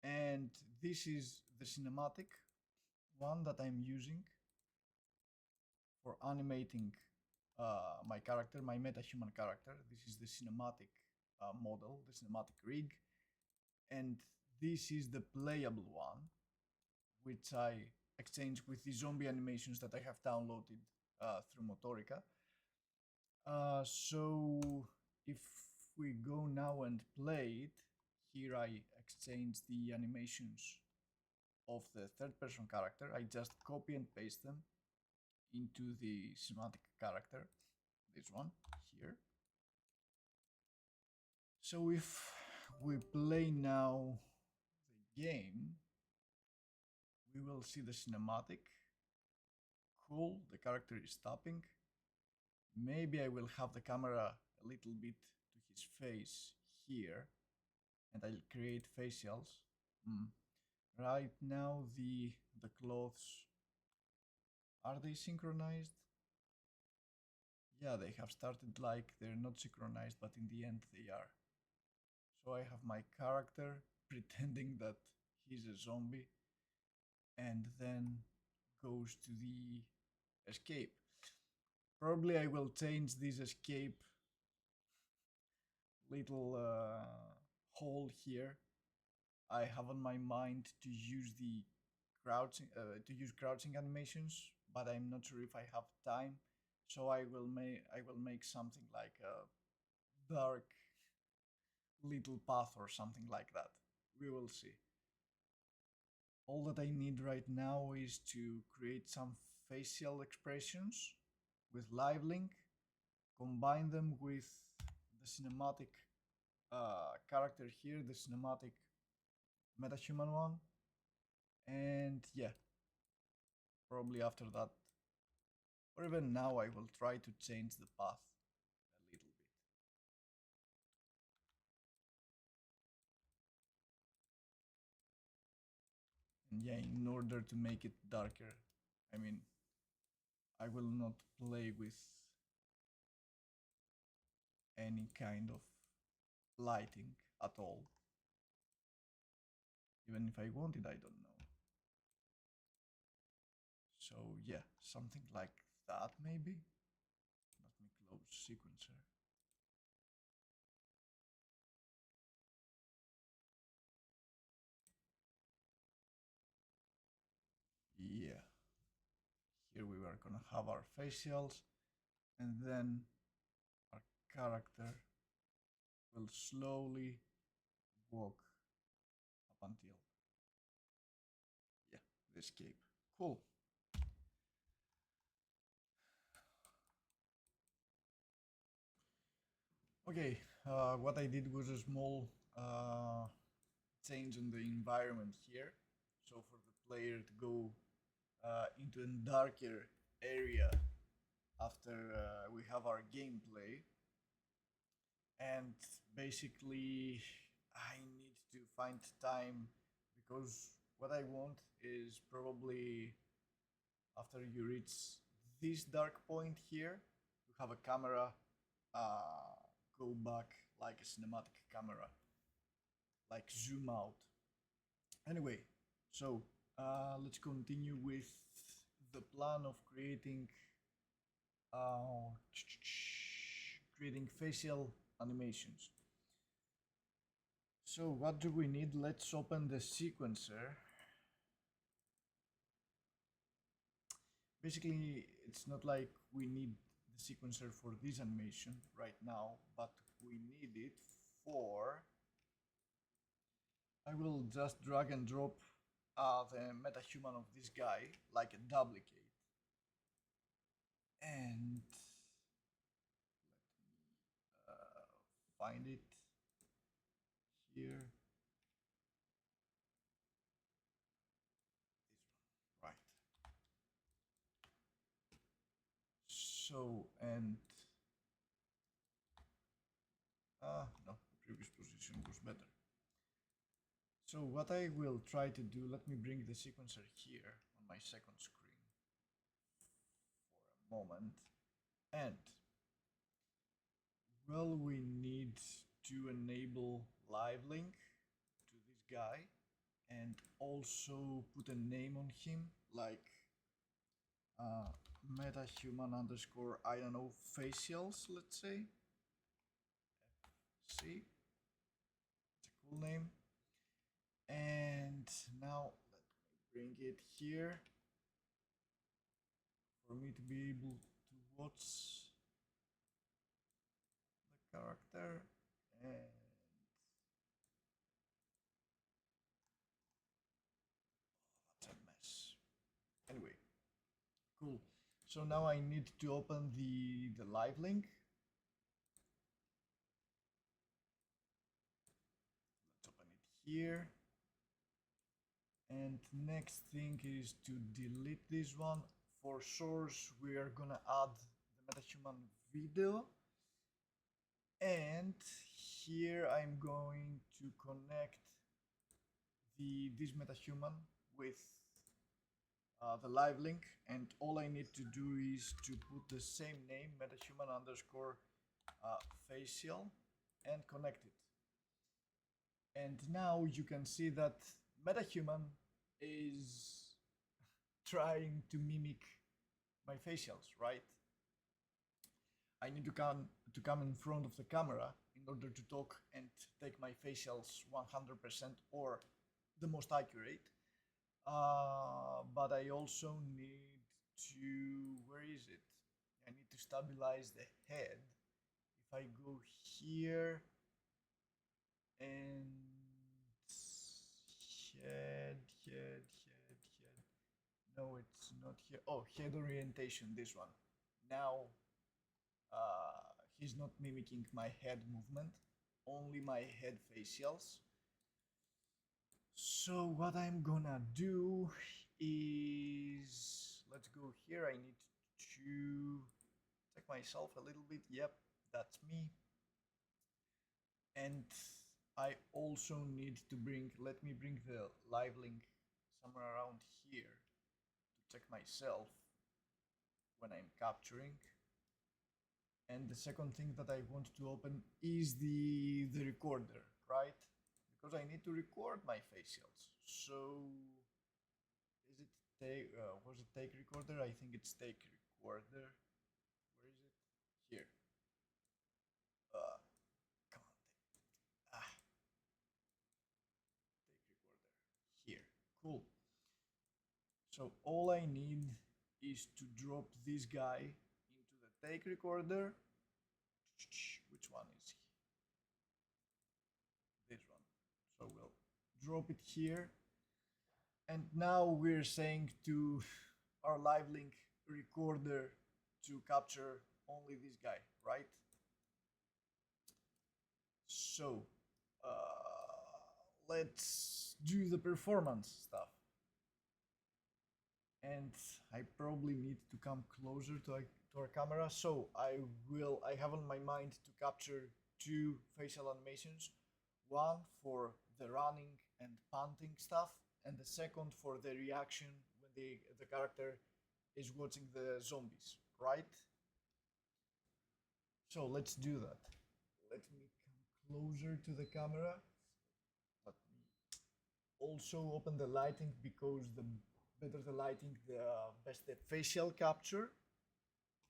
And this is the cinematic one that I'm using for animating my character, my metahuman character. This is the cinematic model, the cinematic rig. And this is the playable one, which I exchanged with the zombie animations that I have downloaded through Motorica. So if we go now and play it, here I exchange the animations of the third person character. I just copy and paste them into the cinematic character, this one here. So if we play now the game, we will see the cinematic. Cool, the character is stopping. Maybe I will have the camera a little bit to his face here and I'll create facials. Right now the clothes, are they synchronized? Yeah, they have started like they're not synchronized, but in the end they are. So I have my character pretending that he's a zombie and then goes to the escape. Probably I will change this escape little hole here. I have on my mind to use the crouching animations, but I'm not sure if I have time. So I will make something like a dark little path or something like that. We will see. All that I need right now is to create some facial expressions with live link, combine them with the cinematic character here, the cinematic metahuman one, and yeah, probably after that, or even now, I will try to change the path a little bit. And yeah, in order to make it darker, I mean, I will not play with any kind of lighting at all. Even if I want it, I don't know. So yeah, something like that maybe. Let me close sequencer. Yeah. Here we are gonna have our facials, and then our character will slowly walk up until, yeah, the escape. Cool. Okay, what I did was a small change in the environment here. So for the player to go into a darker area after we have our gameplay. And basically, I need to find time because what I want is probably after you reach this dark point here, you have a camera go back like a cinematic camera, like zoom out. Anyway, so let's continue with the plan of uh, creating facial animations. So what do we need? Let's open the sequencer. Basically, it's not like we need the sequencer for this animation right now, but we need it for, I will just drag and drop the metahuman of this guy like a duplicate. And let me find it here. This one, right. So, and no, the previous position was better. So what I will try to do, let me bring the sequencer here on my second screen for a moment. And well, we need to enable live link to this guy and also put a name on him, like metahuman underscore, I don't know, facials, let's say. FC. It's a cool name. And now let me bring it here for me to be able to watch the character. And that's a mess. Anyway, cool. So now I need to open the live link. Let's open it here. And next thing is to delete this one. For source, we are gonna add the metahuman video. And here I'm going to connect this MetaHuman with the live link, and all I need to do is to put the same name, MetaHuman underscore facial, and connect it. And now you can see that MetaHuman is trying to mimic my facials, right? I need to come in front of the camera in order to talk and take my facials 100% or the most accurate. But I also need to, where is it? I need to stabilize the head. If I go here and head. No, it's not here. Oh, head orientation, this one. Now, he's not mimicking my head movement, only my head facials. So what I'm gonna do is, let's go here. I need to check myself a little bit. Yep, that's me. And I also need to bring, let me bring the live link somewhere around here to check myself when I'm capturing. And the second thing that I want to open is the recorder, right? Because I need to record my facials. So is it take, was it take recorder? I think it's take recorder. Where is it? Here. Come on. Take recorder. Here. Cool. So all I need is to drop this guy into the take recorder. Which one is he? This one. So we'll drop it here. And now we're saying to our live link recorder to capture only this guy, right? So let's do the performance stuff. And I probably need to come closer to our camera. So I have on my mind to capture two facial animations. One for the running and panting stuff, and the second for the reaction when the character is watching the zombies, right? So let's do that. Let me come closer to the camera. Let me also open the lighting, because the better the lighting, the best the facial capture.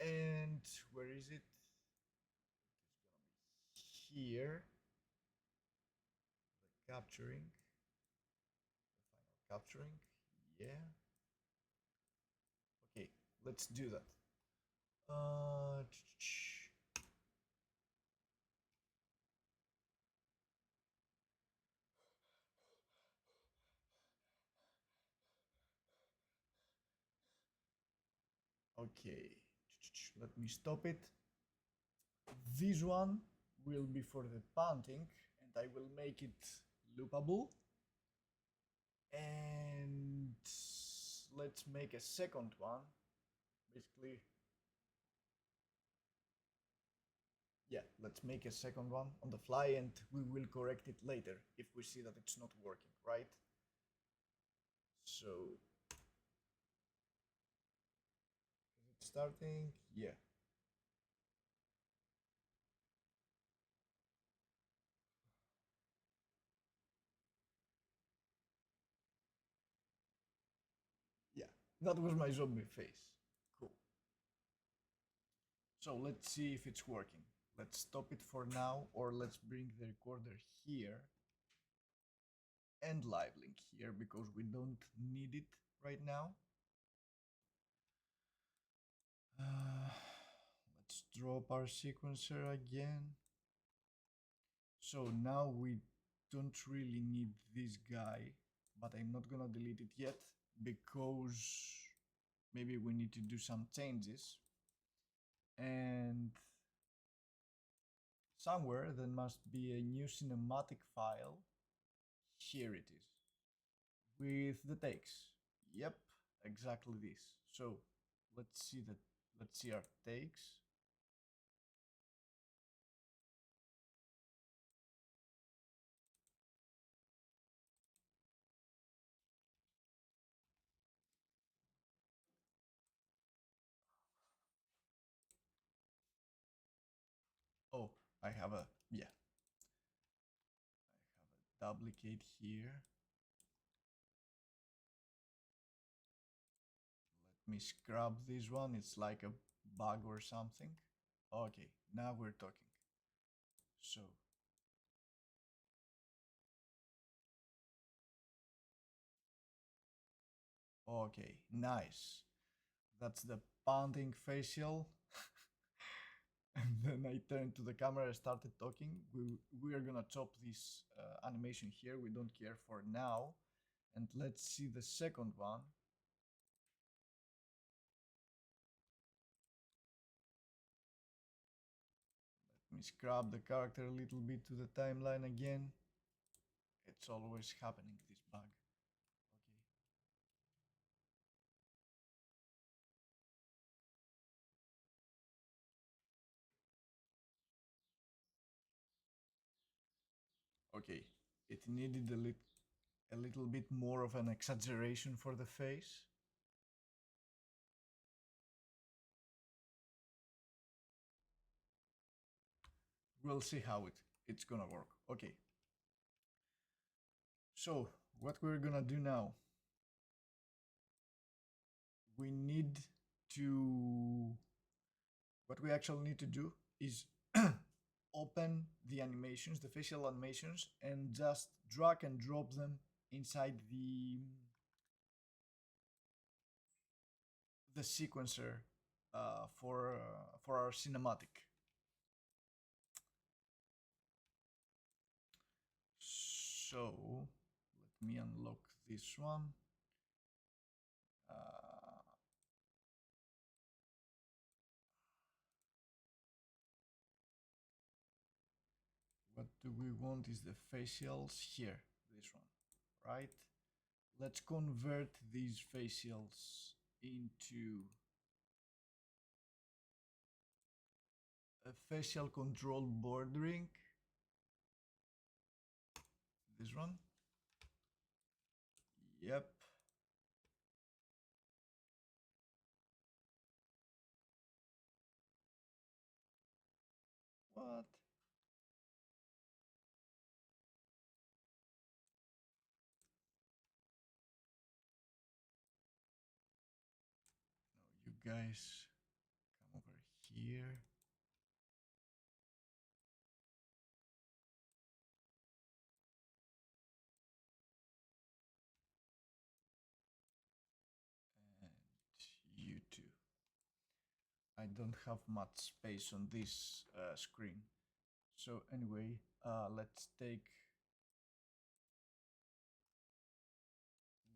And where is it? It's gonna be here. The capturing. The final capturing. Yeah. Okay, let's do that. Okay, let me stop it. This one will be for the panting, and I will make it loopable. And let's make a second one. Basically, yeah, let's make a second one on the fly, and we will correct it later if we see that it's not working, right? So, is it starting? Yeah. Yeah, that was my zombie face. Cool. So let's see if it's working. Let's stop it for now, or let's bring the recorder here and live link here, because we don't need it right now. Let's drop our sequencer again. So now we don't really need this guy, but I'm not gonna delete it yet, because maybe we need to do some changes. And somewhere there must be a new cinematic file. Here it is, with the takes. Yep, exactly this. So let's see our takes. I have a, yeah, I have a duplicate here. Let me scrub this one. It's like a bug or something. Okay, now we're talking. So okay, nice. That's the pounding facial. And then I turned to the camera and started talking. We are gonna chop this animation here. We don't care for now. And let's see the second one. Let me scrub the character a little bit to the timeline again. It's always happening, this bug. Okay, it needed a little bit more of an exaggeration for the face. We'll see how it's gonna work. Okay. So what we're gonna do now, we need to, what we actually need to do is open the animations, the facial animations, and just drag and drop them inside the sequencer for our cinematic. So let me unlock this one. What do we want is the facials here, this one, right? Let's convert these facials into a facial control bordering. This one. Yep. What? No, you guys come over here. And you too. I don't have much space on this screen. So anyway, let's take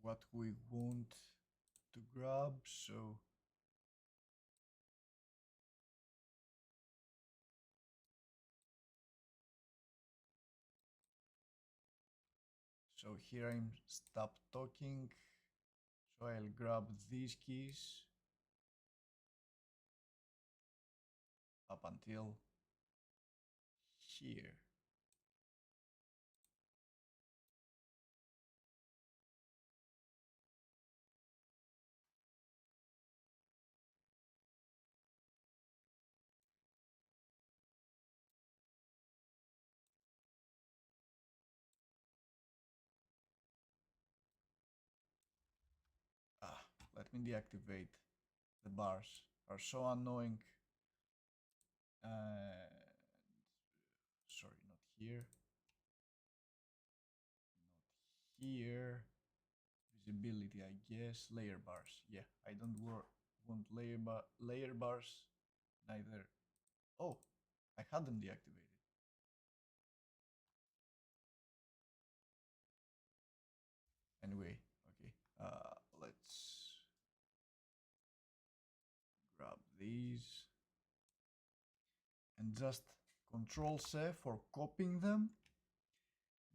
what we want to grab. So here I'm stop talking. So I'll grab these keys up until here. Let me deactivate. The bars are so annoying. Sorry, not here. Not here. Visibility, I guess. Layer bars. Yeah, I don't want layer bars. Neither. Oh, I had them deactivated. Anyway, okay. Let's grab these and just Control-C for copying them.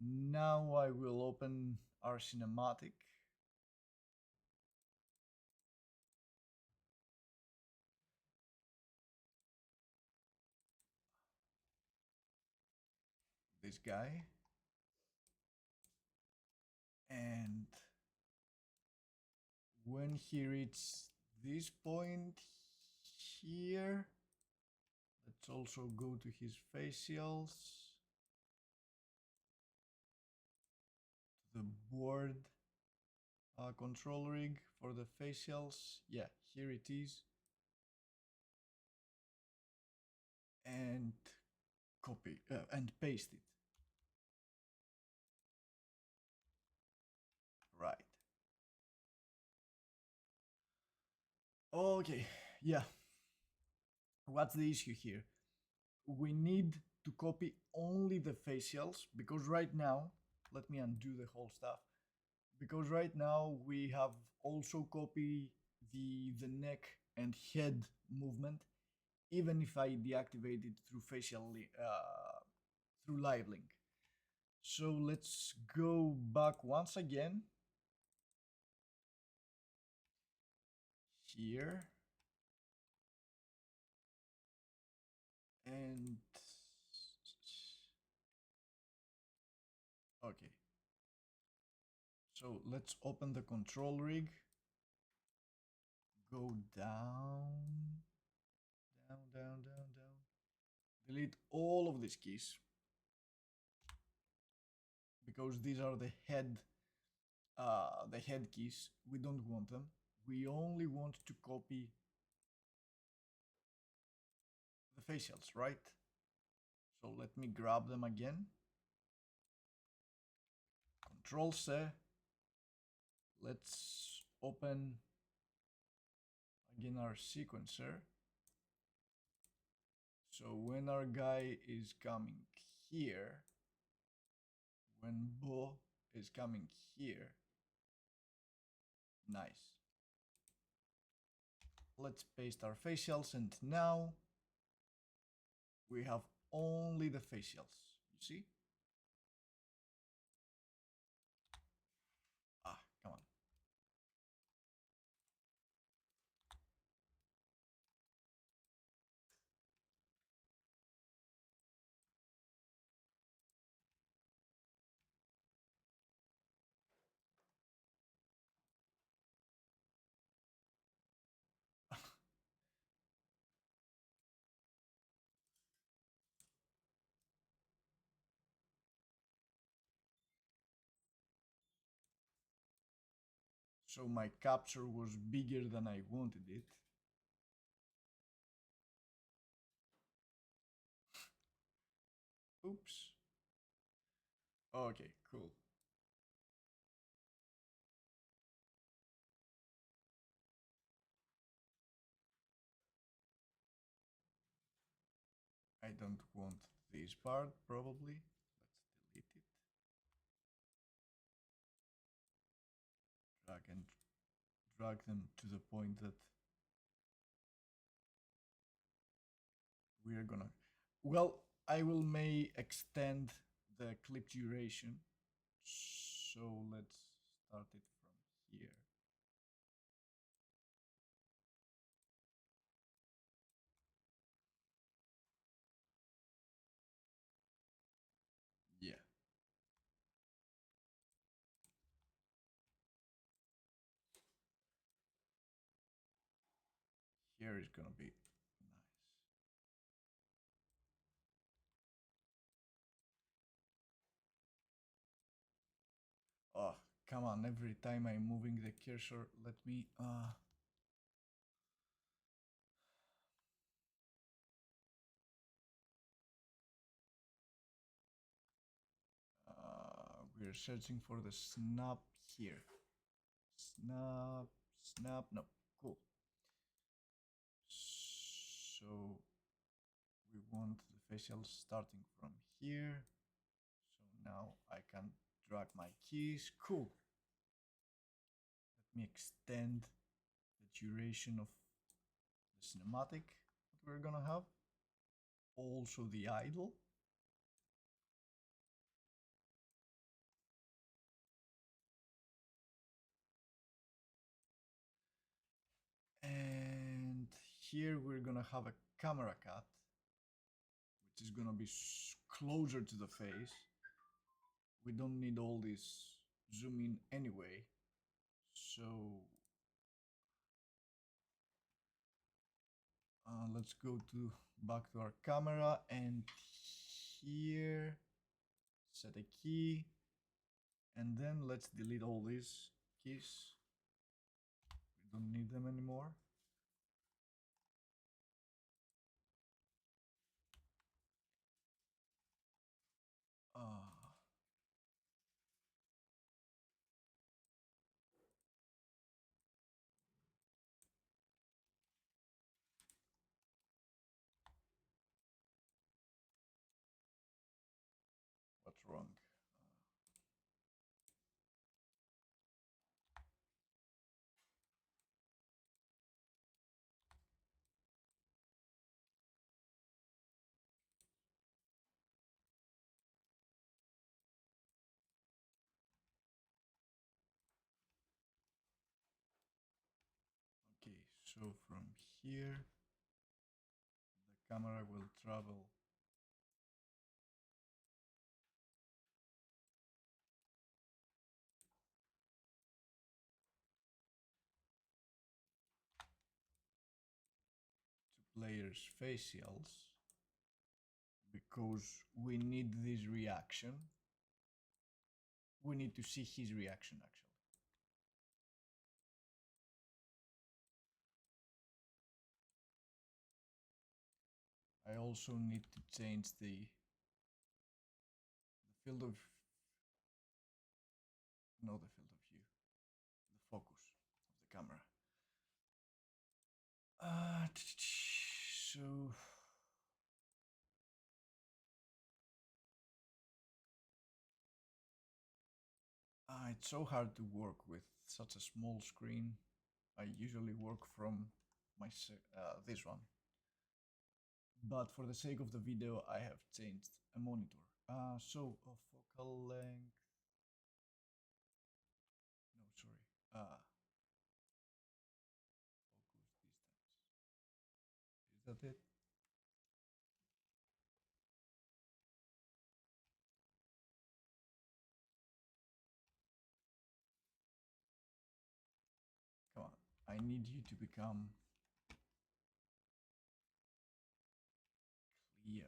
Now I will open our cinematic. This guy. And when he reaches this point here, let's Let's also go to his facials, the board control rig for the facials. Yeah, here it is. And copy and paste it. Right. Okay, yeah. What's the issue here? We need to copy only the facials because right now, let me undo the whole stuff. Because right now we have also copied the neck and head movement, even if I deactivate it through through live link. So let's go back once again here and okay. So let's open the control rig, go down, down, down, down, down, delete all of these keys because these are the head keys. We don't want them. We only want to copy the facials, right? So let me grab them again. Control-C. Let's open again our sequencer. So when our guy is coming here, when Bo is coming here, nice. Let's paste our facials, and now we have only the facials. You see? Ah, come on. So my capture was bigger than I wanted it. Oops. Okay, cool. I don't want this part, probably. Let's delete it. Drag and drag them to the point that we are gonna... Well, I may extend the clip duration. So let's start it from here. Yeah. Here is gonna be nice. Oh, come on, every time I'm moving the cursor, let me we're searching for the snap here. Snap, snap, no, cool. So we want the facial starting from here. So now I can drag my keys, cool. Let me extend the duration of the cinematic that we're gonna have. Also the idle. And here we're gonna have a camera cut, which is gonna be closer to the face. We don't need all this zoom in anyway. So let's go to back to our camera, and here set a key, and then let's delete all these keys. We don't need them anymore. What's wrong? Okay, so from here, the camera will travel to players' facials because we need this reaction. We need to see his reaction actually. I also need to change the field of, no, the field of view, the focus of the camera. So it's so hard to work with such a small screen. I usually work from my this one, but for the sake of the video, I have changed a monitor. So focal length. No, sorry. Focus distance. Is that it? Come on. I need you to become clear.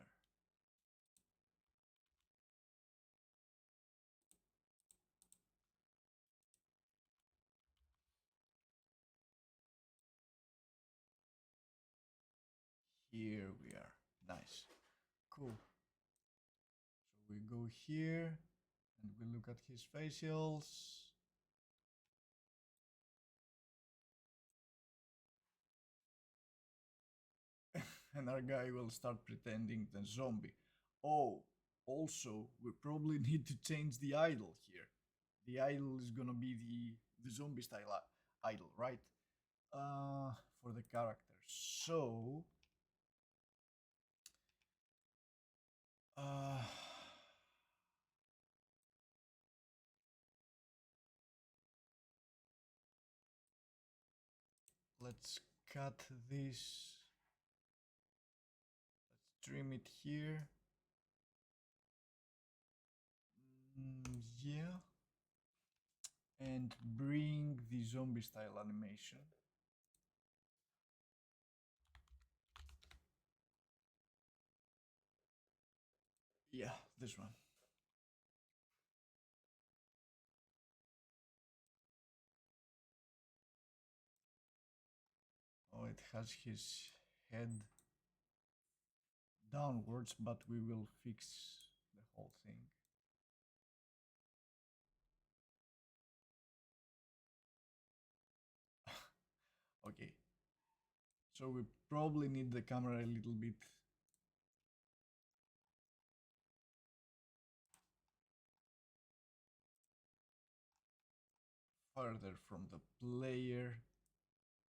Here we are. Nice. Cool. So we go here and we look at his facials. And our guy will start pretending the zombie. Oh, also, we probably need to change the idle here. The idle is gonna be the zombie style idle, right? For the character. So, uh, let's cut this. Let's trim it here. Yeah. And bring the zombie style animation. Yeah, this one. Oh, it has his head downwards, but we will fix the whole thing. Okay. So we probably need the camera a little bit further from the player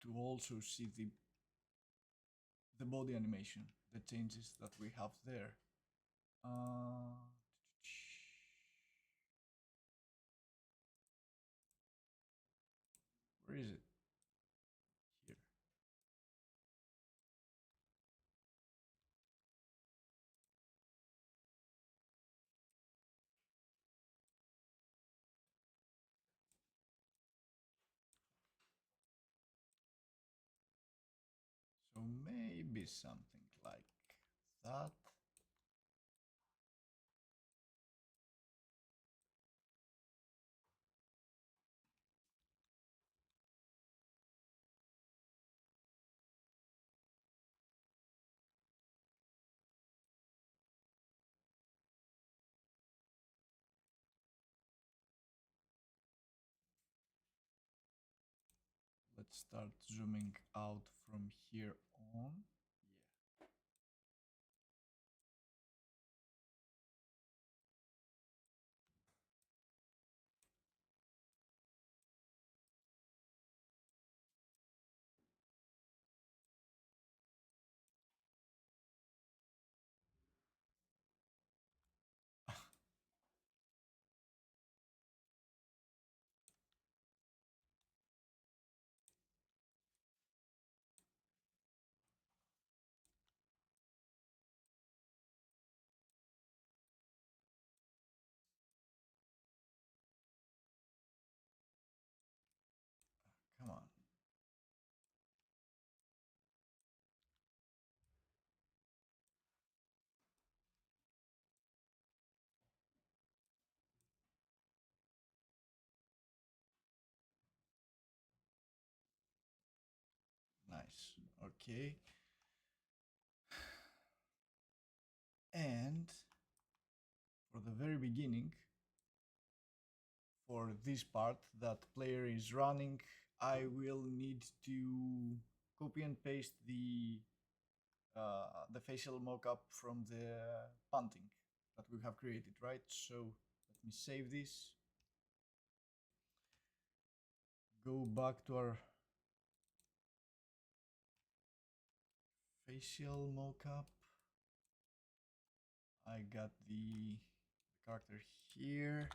to also see the body animation, the changes that we have there. Where is it? Here. So maybe something like that. Let's start zooming out from here on. Yeah. Come on. Nice. Okay. And for the very beginning, for this part that player is running, I will need to copy and paste the facial mockup from the punting that we have created, right? So let me save this. Go back to our facial mockup. I got the character here.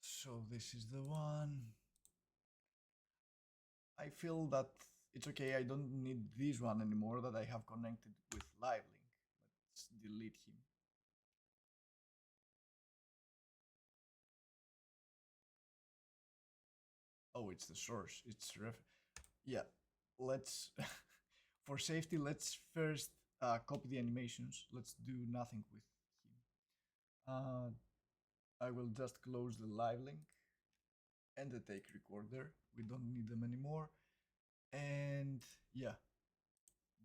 So this is the one. I feel that it's okay. I don't need this one anymore that I have connected with LiveLink. Let's delete him. Oh, it's the source. It's yeah. Let's for safety. Let's first copy the animations. Let's do nothing with him. I will just close the live link and the take recorder. We don't need them anymore. And yeah,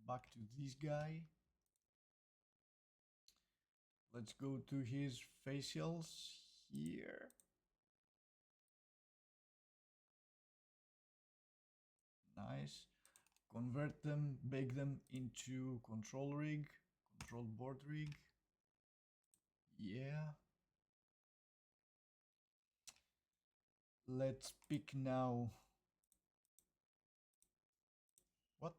back to this guy. Let's go to his facials here. Nice. Convert them, bake them into control rig, control board rig. Yeah. Let's pick now. What?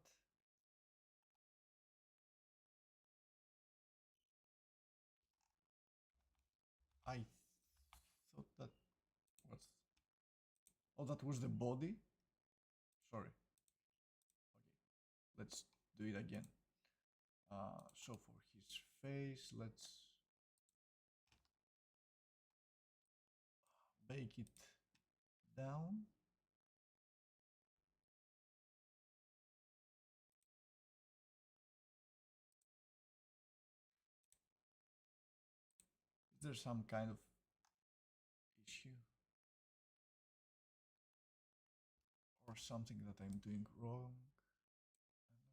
I thought that was. Oh, that was the body? Sorry. Okay. Let's do it again. So for his face, let's bake it down. Is there some kind of issue? Or something that I'm doing wrong? I'm not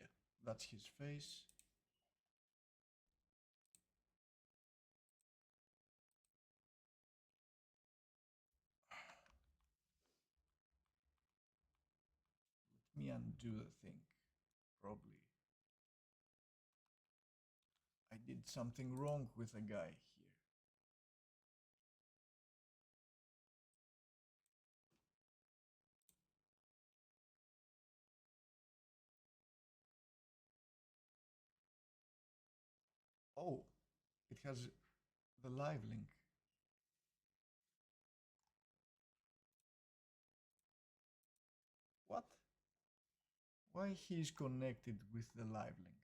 sure. Yeah, that's his face. Let me undo the thing. Probably I did something wrong with a guy here. Oh, it has the live link. What? Why he's connected with the live link?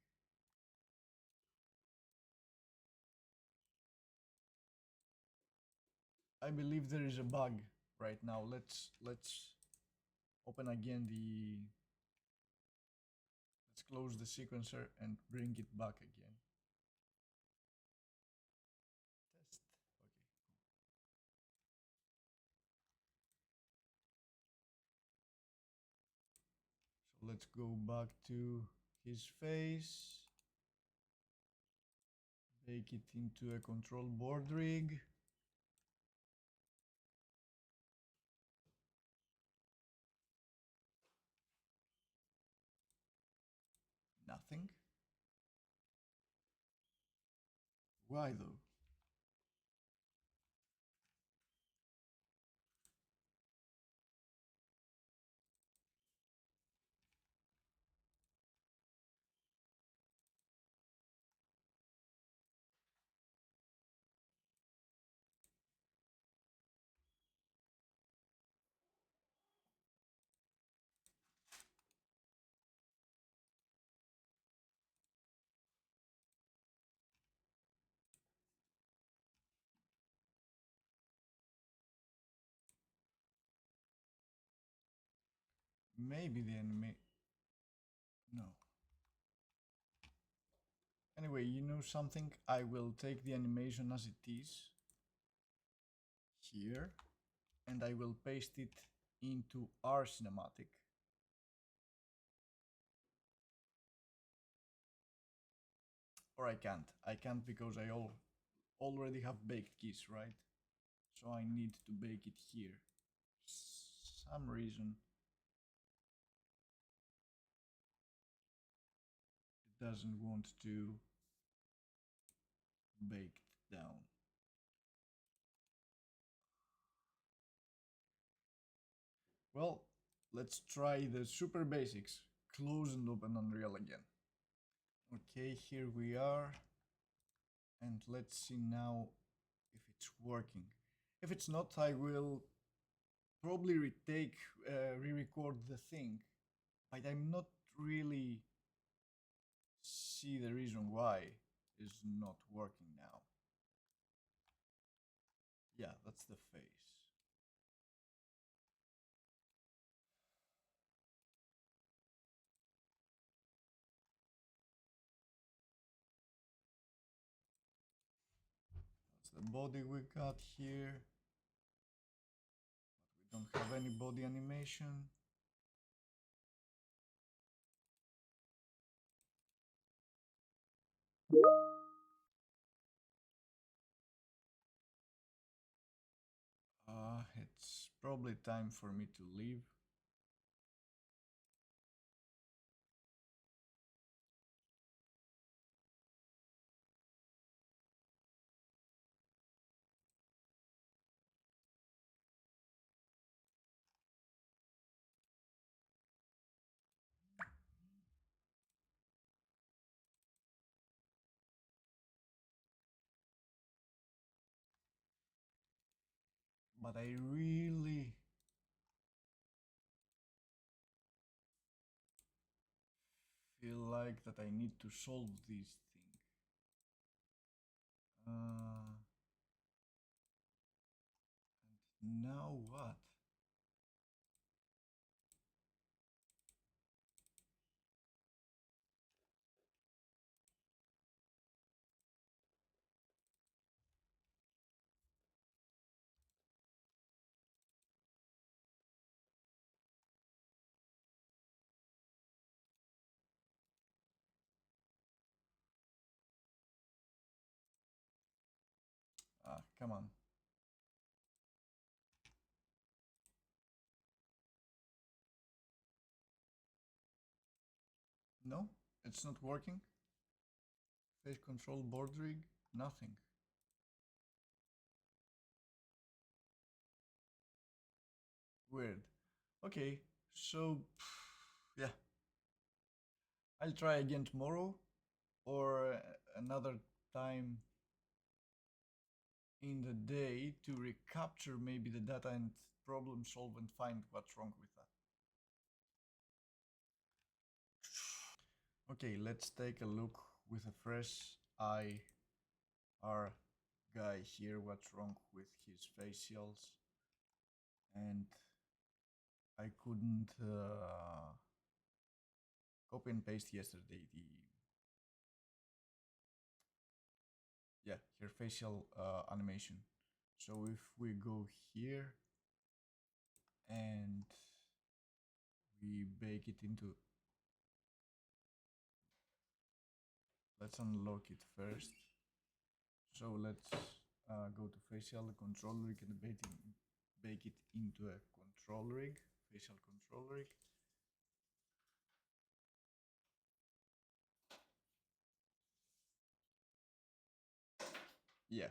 I believe there is a bug. right now. Let's open again let's close the sequencer and bring it back again. Test. Okay. So let's go back to his face. Take it into a control board rig. Nothing. Why though? Maybe the anime. No. Anyway, you know something? I will take the animation as it is here and I will paste it into our cinematic. Or I can't. I can't because I already have baked keys, right? So I need to bake it here. Some reason it doesn't want to bake it down. Well, let's try the super basics. Close and open Unreal again. Okay, here we are. And let's see now if it's working. If it's not, I will probably re-record the thing. But I'm not really see the reason why it's not working now. Yeah, that's the face. That's the body we got here. But we don't have any body animation. It's probably time for me to leave. But I really feel like that I need to solve this thing. And now what? Come on. No, it's not working. Face control board rig, nothing. Weird. Okay, so yeah. I'll try again tomorrow or another time in the day to recapture maybe the data and problem solve and find what's wrong with that. Okay, let's take a look with a fresh eye our guy here, what's wrong with his facials and I couldn't copy and paste yesterday her facial animation. So if we go here and we bake it into, let's unlock it first. So let's go to facial control rig and bake it into a control rig, facial control rig. Yeah,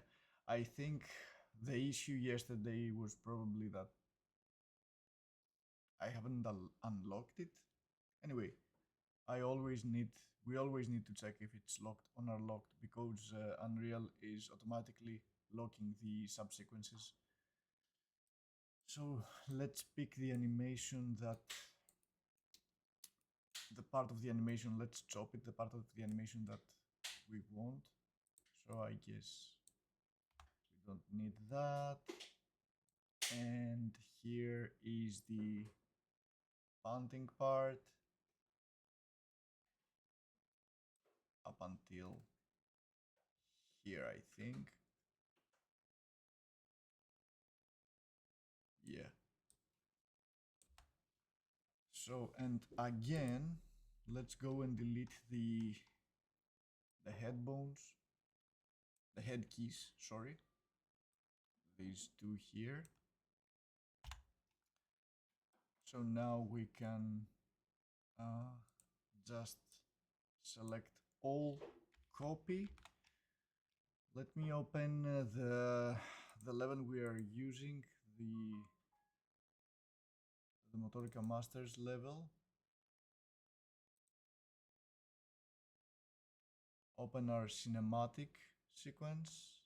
I think the issue yesterday was probably that I haven't unlocked it. Anyway, we always need to check if it's locked or unlocked, because Unreal is automatically locking the subsequences. So let's pick the animation that let's chop it, the part of the animation that we want. So I guess we don't need that. And here is the punting part up until here, I think. Yeah. So, and again, let's go and delete the head bones, the head keys, sorry. These two here. So now we can just select all, copy. Let me open the level we are using, the MotoricaMasters level. Open our cinematic sequence,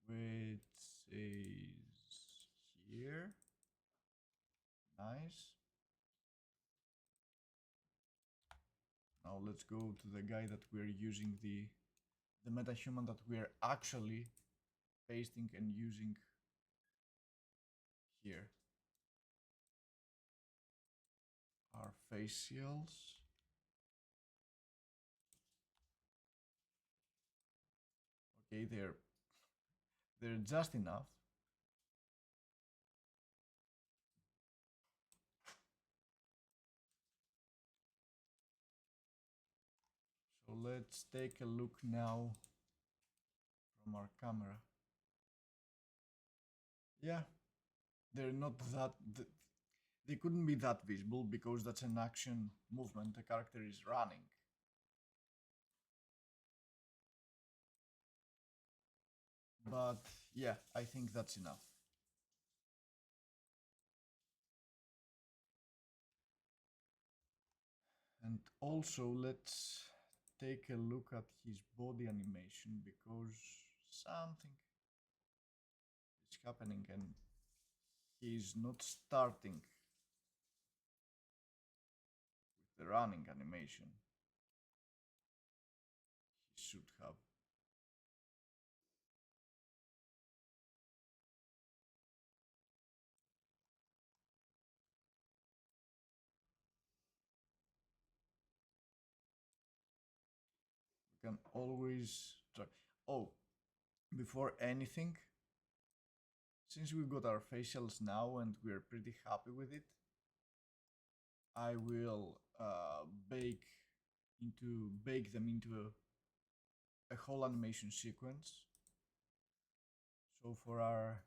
which is here. Nice. Now let's go to the guy that we're using, the metahuman that we're actually pasting and using here. Our facials. Okay, they're just enough. So let's take a look now from our camera. Yeah, they're not that, they couldn't be that visible because that's an action movement, the character is running. But yeah, I think that's enough. And also let's take a look at his body animation, because something is happening and he's not starting with the running animation. He should have. We can always try. Oh, before anything, since we've got our facials now and we're pretty happy with it, I will bake them into a whole animation sequence. So for our,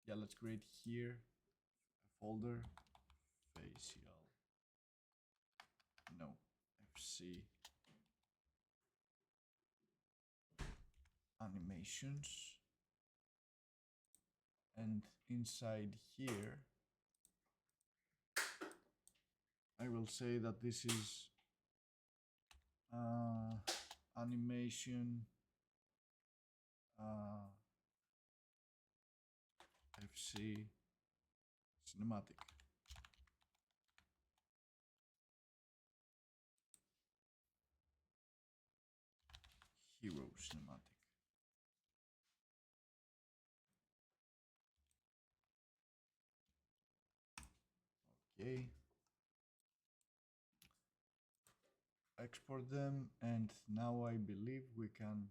let's create here a folder, facial, no, FC animations, and inside here I will say that this is animation FC cinematic. Hero cinematic. Okay. Export them, and now I believe we can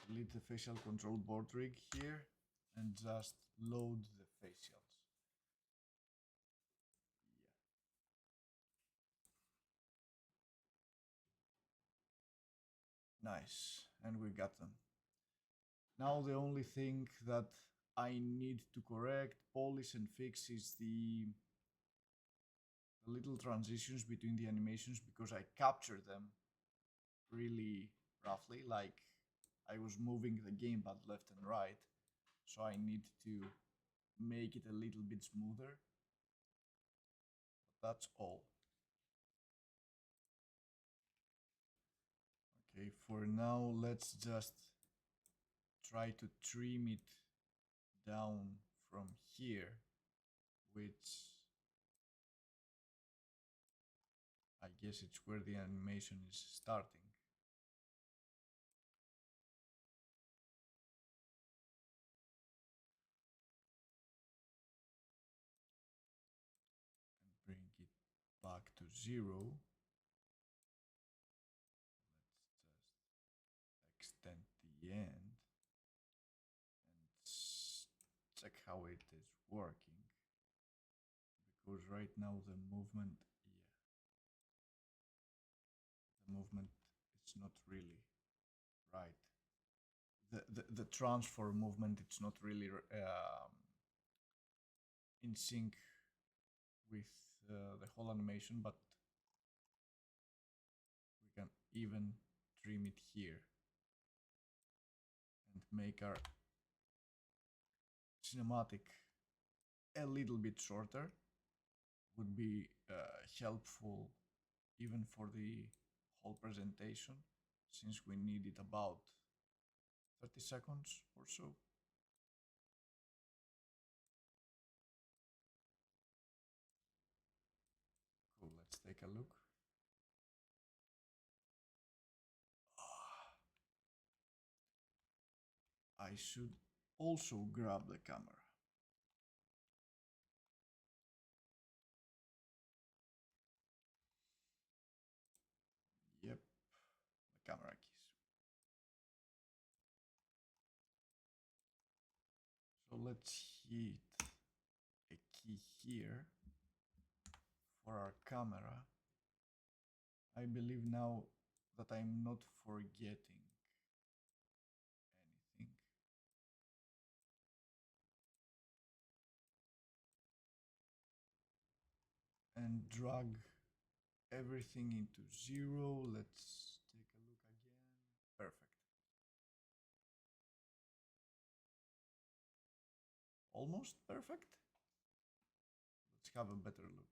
delete the facial control board rig here and just load the facials. Yeah. Nice, and we got them. Now the only thing that I need to correct, polish and fix is the little transitions between the animations, because I captured them really roughly, like I was moving the gamepad left and right, so I need to make it a little bit smoother. But that's all. Okay, for now let's just try to trim it down from here, which I guess it's where the animation is starting. And bring it back to 0. Let's just extend the end and check how it is working, because right now the movement is not really right. The transfer movement, it's not really in sync with the whole animation, but we can even trim it here and make our cinematic a little bit shorter. Would be helpful even for the whole presentation, since we need it about 30 seconds or so. Cool, let's take a look. I should also grab the camera. Yep, the camera keys. So let's hit a key here for our camera. I believe now that I'm not forgetting anything. And drag everything into 0. Let's take a look again. Perfect. Almost perfect. Let's have a better look.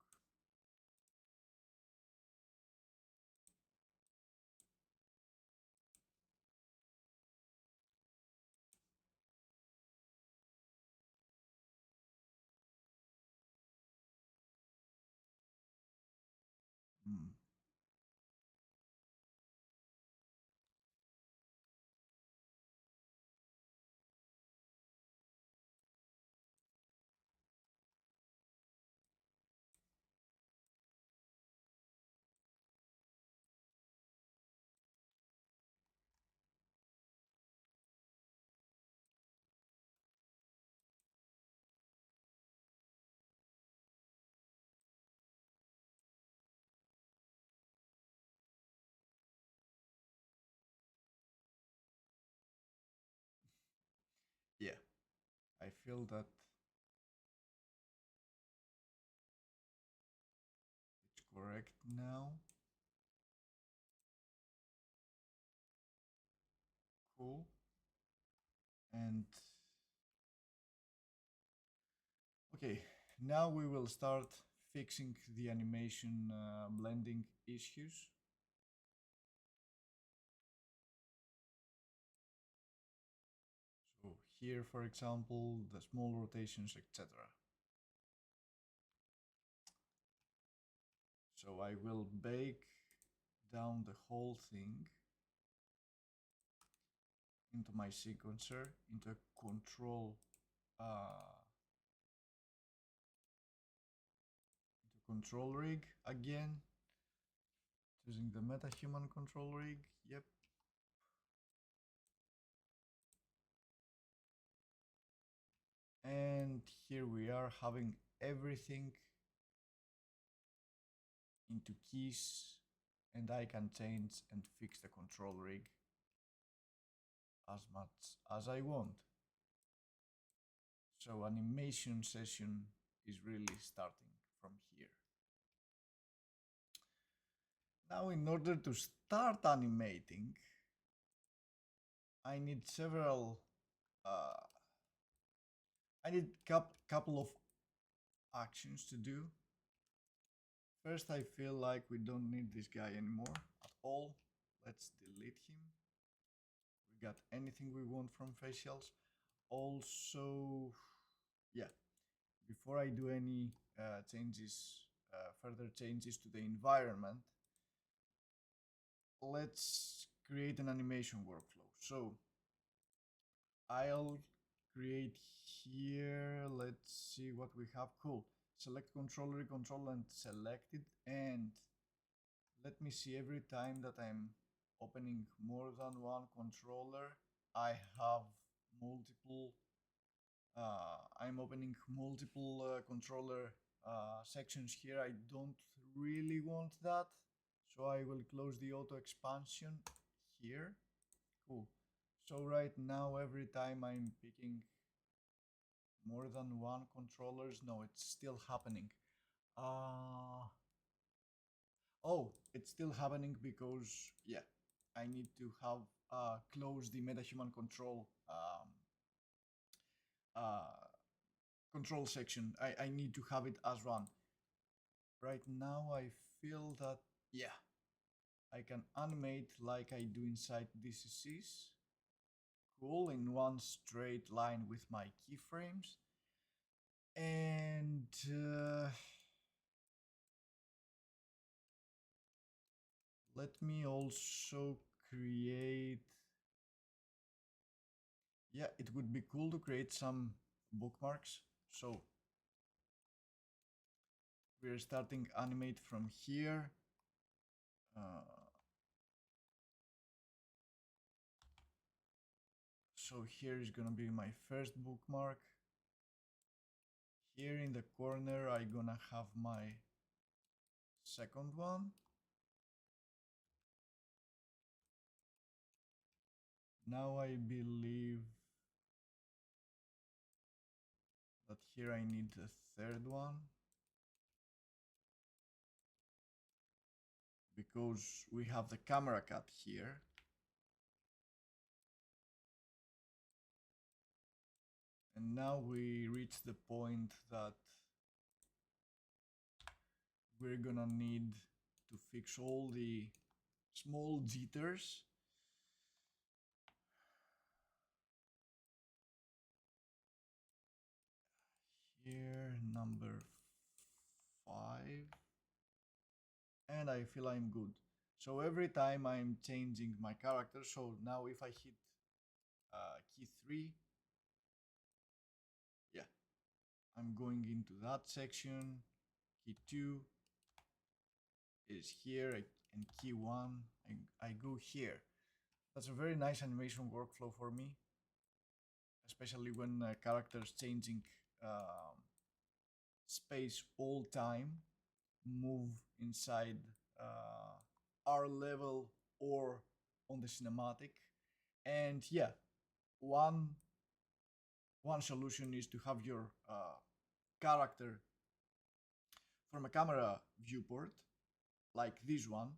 Yeah, I feel that it's correct now. Cool. And okay, now we will start fixing the animation blending issues. So here, for example, the small rotations, etc. So I will bake down the whole thing into my sequencer, into a control control rig again, using the MetaHuman control rig. Yep. And here we are having everything into keys, and I can change and fix the control rig as much as I want. So animation session is really starting from here. Now, in order to start animating, I need several I need couple of actions to do. First, I feel like we don't need this guy anymore at all. Let's delete him. We got anything we want from facials. Also, yeah, before I do any further changes to the environment, let's create an animation workflow. So I'll create here, let's see what we have. Cool. Select controller, control and select it, and let me see, every time that I'm opening more than one controller, I have multiple I'm opening multiple controller sections here. I don't really want that, so I will close the auto expansion here. Cool. So right now, every time I'm picking more than one controllers, no, it's still happening. Oh, it's still happening because, yeah, I need to have close the MetaHuman control section. I need to have it as run. Right now, I feel that, yeah, I can animate like I do inside DCCs. Cool, in one straight line with my keyframes. And let me also create, yeah, it would be cool to create some bookmarks. So we're starting animate from here. So here is gonna be my first bookmark. Here in the corner, I'm gonna have my second one. Now I believe that here I need a third one, because we have the camera cut here. And now we reach the point that we're gonna need to fix all the small jitters. Here, number 5. And I feel I'm good. So every time I'm changing my character, so now if I hit key 3, yeah, I'm going into that section. Key 2 is here, and key 1, I go here. That's a very nice animation workflow for me, especially when characters changing space all time, move inside our level or on the cinematic. And yeah, one solution is to have your character from a camera viewport like this one,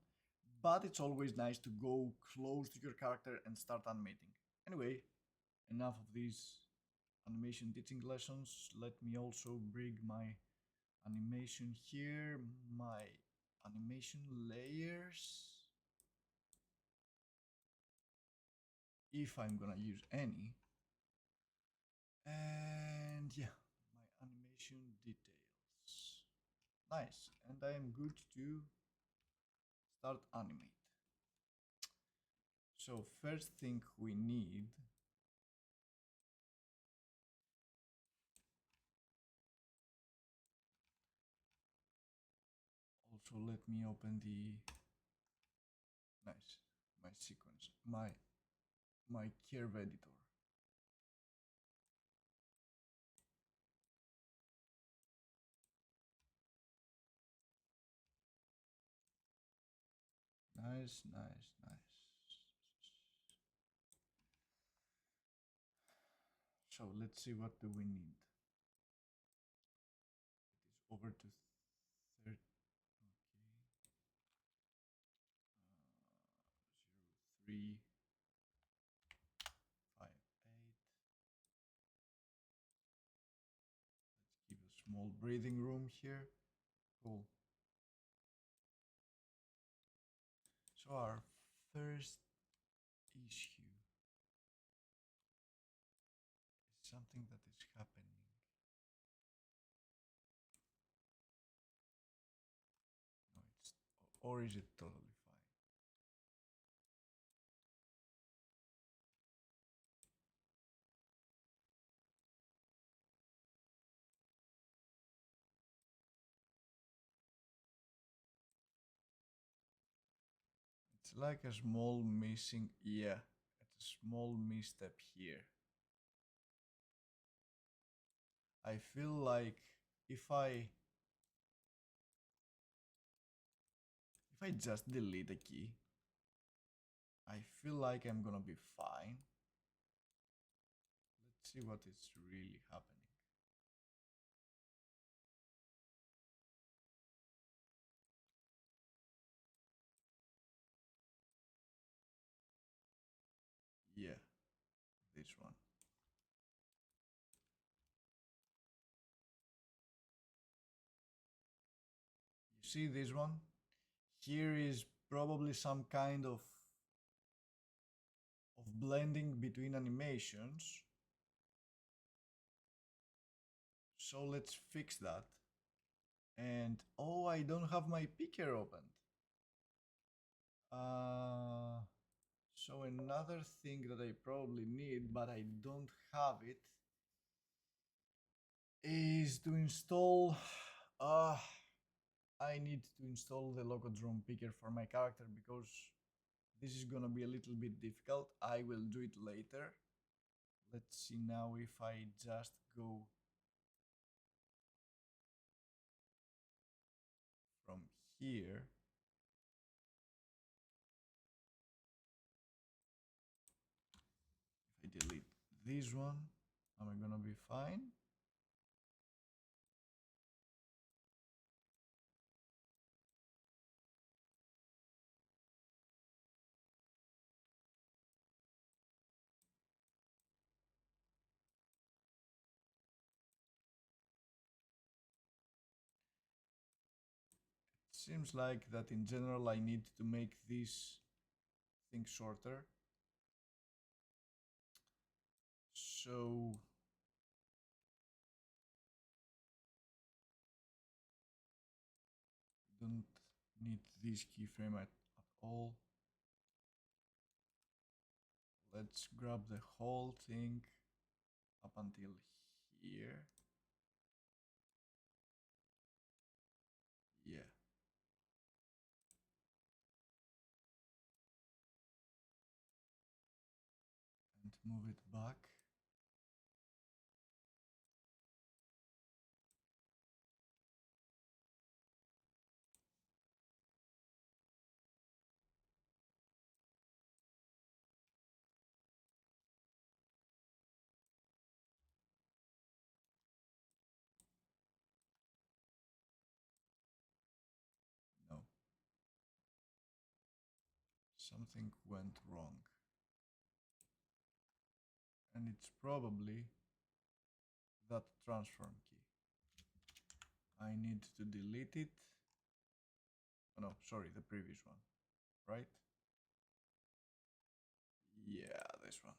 but it's always nice to go close to your character and start animating. Anyway, enough of these animation teaching lessons. Let me also bring my animation here, my animation layers, if I'm gonna use any. And yeah, my animation details. Nice, and I am good to start animate. So first thing we need So let me open the nice my sequence, my curve editor. Nice, nice, nice. So let's see, what do we need? It is over to 30. Okay. 0, 3, 5, 8. Let's give a small breathing room here. Cool. So our first issue is something that is happening. No, it's, or is it totally fine? It's like a small missing, yeah, it's a small misstep here. I feel like if I just delete a key, I feel like I'm gonna be fine. Let's see what is really happening. Yeah, this one. You see this one? Here is probably some kind of blending between animations. So let's fix that. And oh, I don't have my picker opened. So another thing that I probably need, but I don't have it, is to install. I need to install the logo drum picker for my character because this is gonna be a little bit difficult. I will do it later. Let's see now if I just go from here. If I delete this one, am I gonna be fine? It seems like that in general I need to make this thing shorter. So don't need this keyframe at all. Let's grab the whole thing up until here. Yeah. And move it back. No. Something went wrong. And it's probably that transform key. I need to delete it. Oh, no, sorry, the previous one, right? Yeah, this one.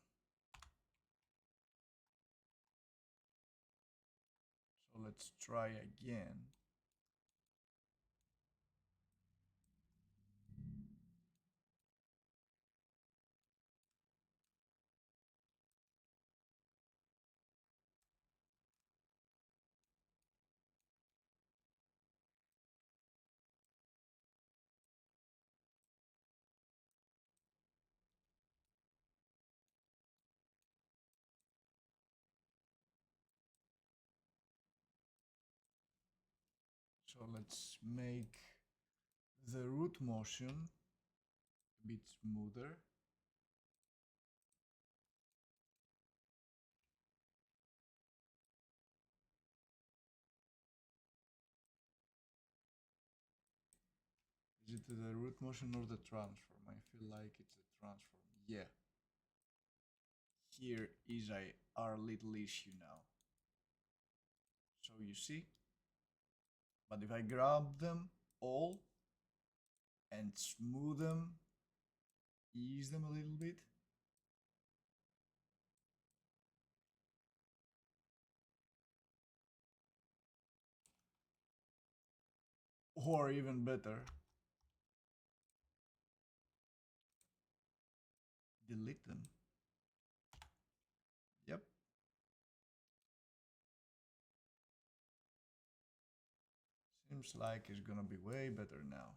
So let's try again. So let's make the root motion a bit smoother. Is it the root motion or the transform? I feel like it's the transform. Yeah. Here is our little issue now. So you see, but if I grab them all and smooth them, ease them a little bit, or even better, delete them. Yep. Seems like it's gonna be way better now.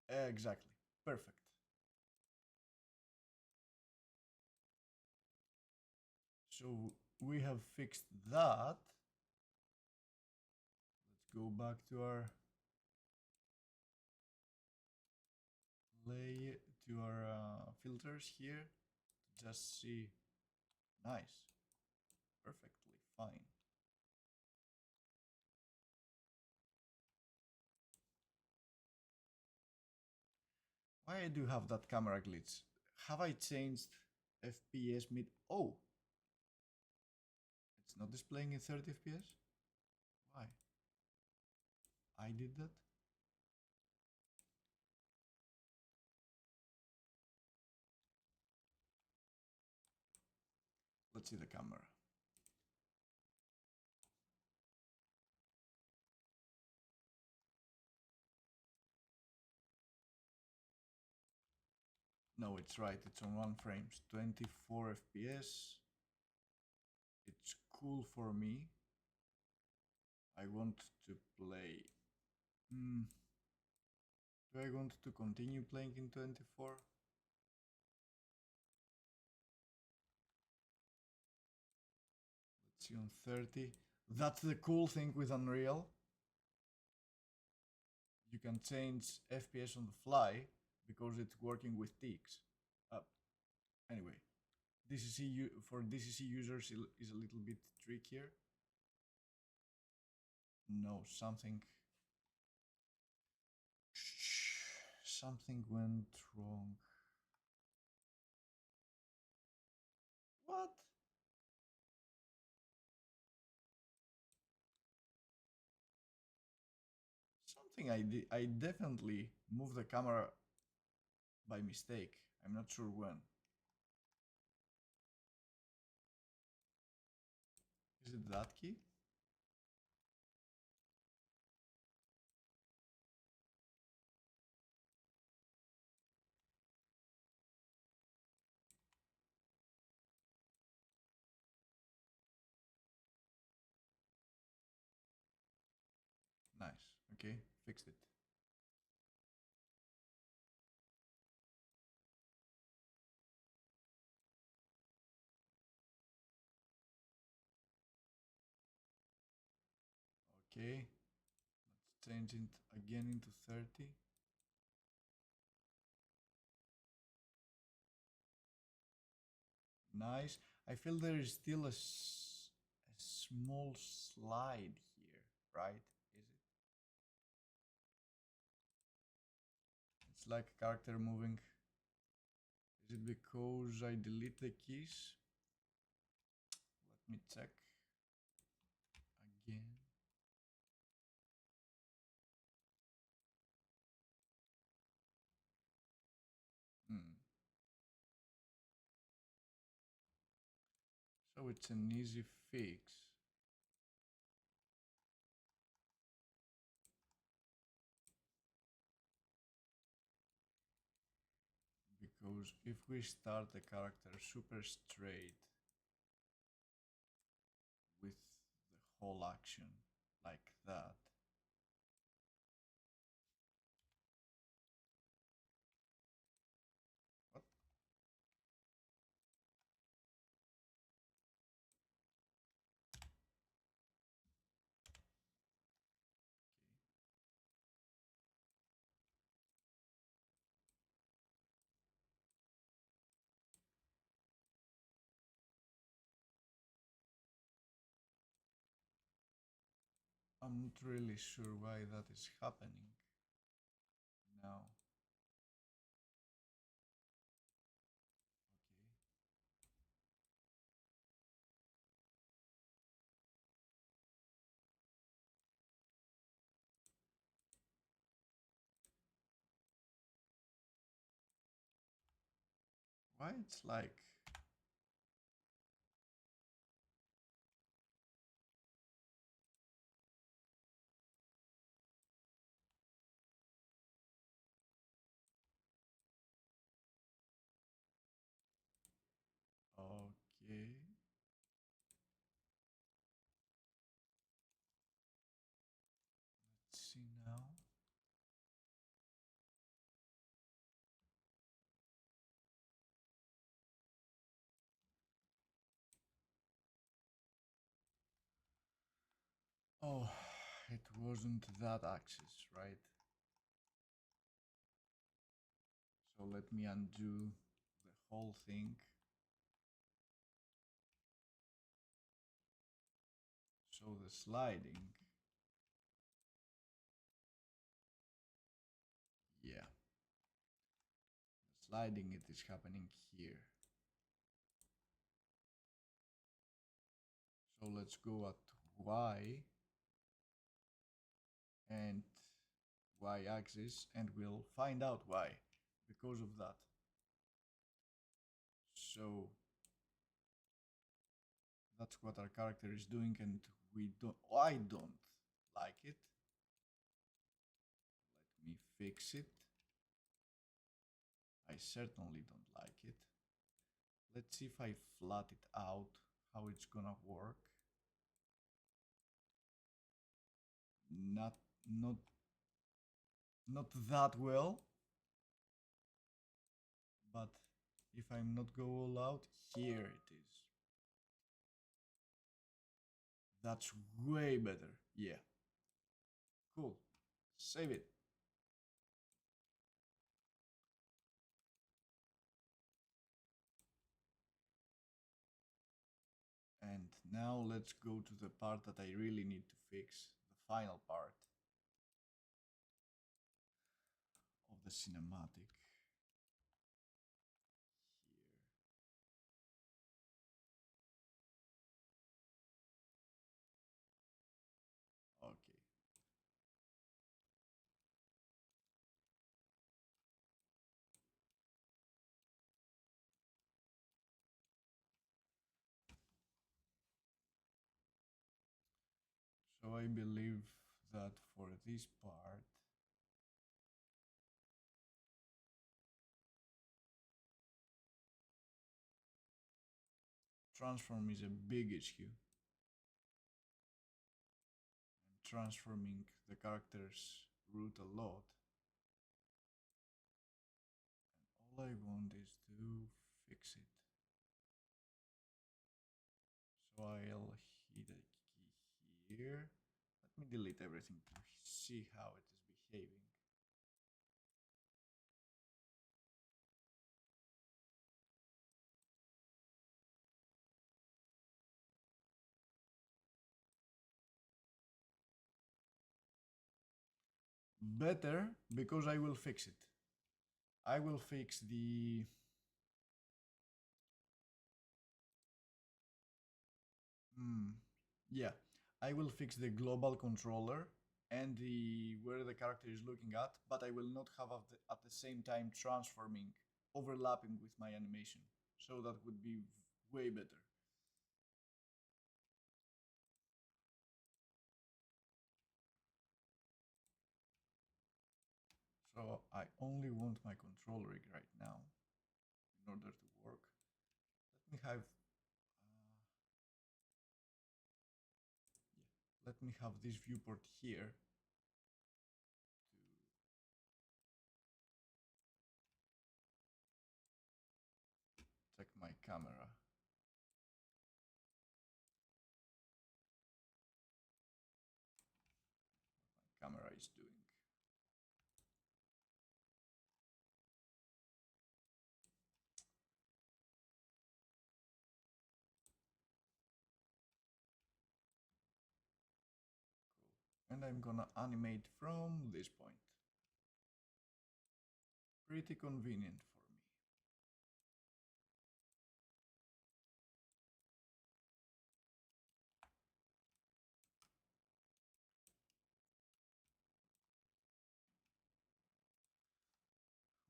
Exactly. Perfect. So we have fixed that. Let's go back to our filters here to just see. Nice. Perfectly fine. Why I do have that camera glitch? Have I changed FPS mid? Oh, it's not displaying in 30 FPS? Why? I did that? Let's see the camera. No, it's right. It's on 1 frames, 24 FPS. It's cool for me. I want to play. Do I want to continue playing in 24? Let's see on 30. That's the cool thing with Unreal. You can change FPS on the fly because it's working with ticks. Anyway, for DCC users is a little bit trickier. No, something went wrong. What? Something I definitely moved the camera by mistake. I'm not sure when. Is it that key? Nice. Okay, fixed it. Okay, let's change it again into 30. Nice. I feel there is still a small slide here, right? Is it? It's like a character moving. Is it because I delete the keys? Let me check again. So it's an easy fix. Because if we start the character super straight with the whole action like that, what? I'm not really sure why that is happening now. Why it's like okay. Let's see now. Oh, it wasn't that axis, right? So let me undo the whole thing. So the sliding, yeah, the sliding, it is happening here. So let's go at Y and Y axis and we'll find out why because of that. So that's what our character is doing and I don't like it. Let me fix it. I certainly don't like it. Let's see if I flat it out, how it's gonna work. Not that well, but if I'm not go all out, here it is. That's way better. Yeah. Cool. Save it. And now let's go to the part that I really need to fix, the final part of the cinematic. Here. Okay. So I believe that for this part, transform is a big issue. And transforming the character's route a lot. And all I want is to fix it. So I'll hit a key here. Let me delete everything to see how it is behaving. Better, because I will fix it. I will fix the yeah, I will fix the global controller and the where the character is looking at, but I will not have at the same time transforming, overlapping with my animation. So that would be way better. So I only want my control rig right now in order to work. Let me have this viewport here to check my camera. What my camera is doing. And I'm gonna animate from this point. Pretty convenient for me.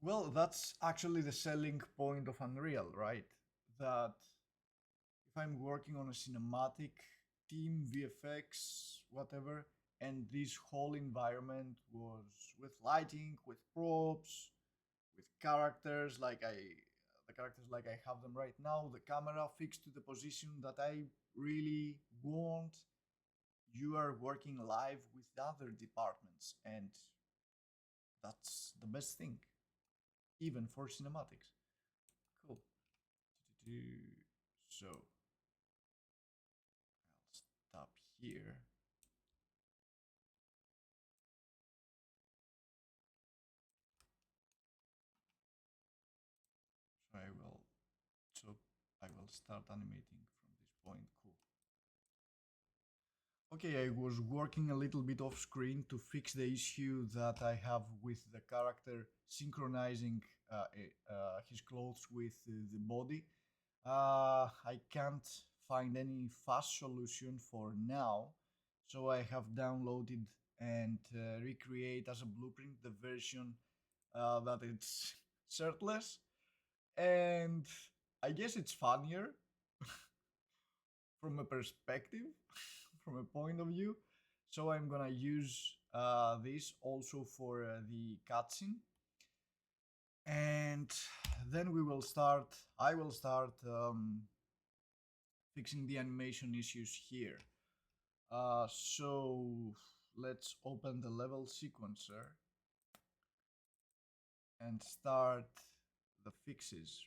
Well, that's actually the selling point of Unreal, right? That if I'm working on a cinematic team, VFX, whatever, and this whole environment was with lighting, with props, with characters the characters like I have them right now, the camera fixed to the position that I really want. You are working live with other departments, and that's the best thing, even for cinematics. Cool. So I'll stop here. So I will start animating from this point. Cool. Okay, I was working a little bit off screen to fix the issue that I have with the character synchronizing his clothes with the body. I can't find any fast solution for now, so I have downloaded and recreate as a blueprint the version that it's shirtless, and I guess it's funnier from a perspective, from a point of view. So I'm gonna use this also for the cutscene, and then we will start. I will start fixing the animation issues here. So let's open the level sequencer and start the fixes.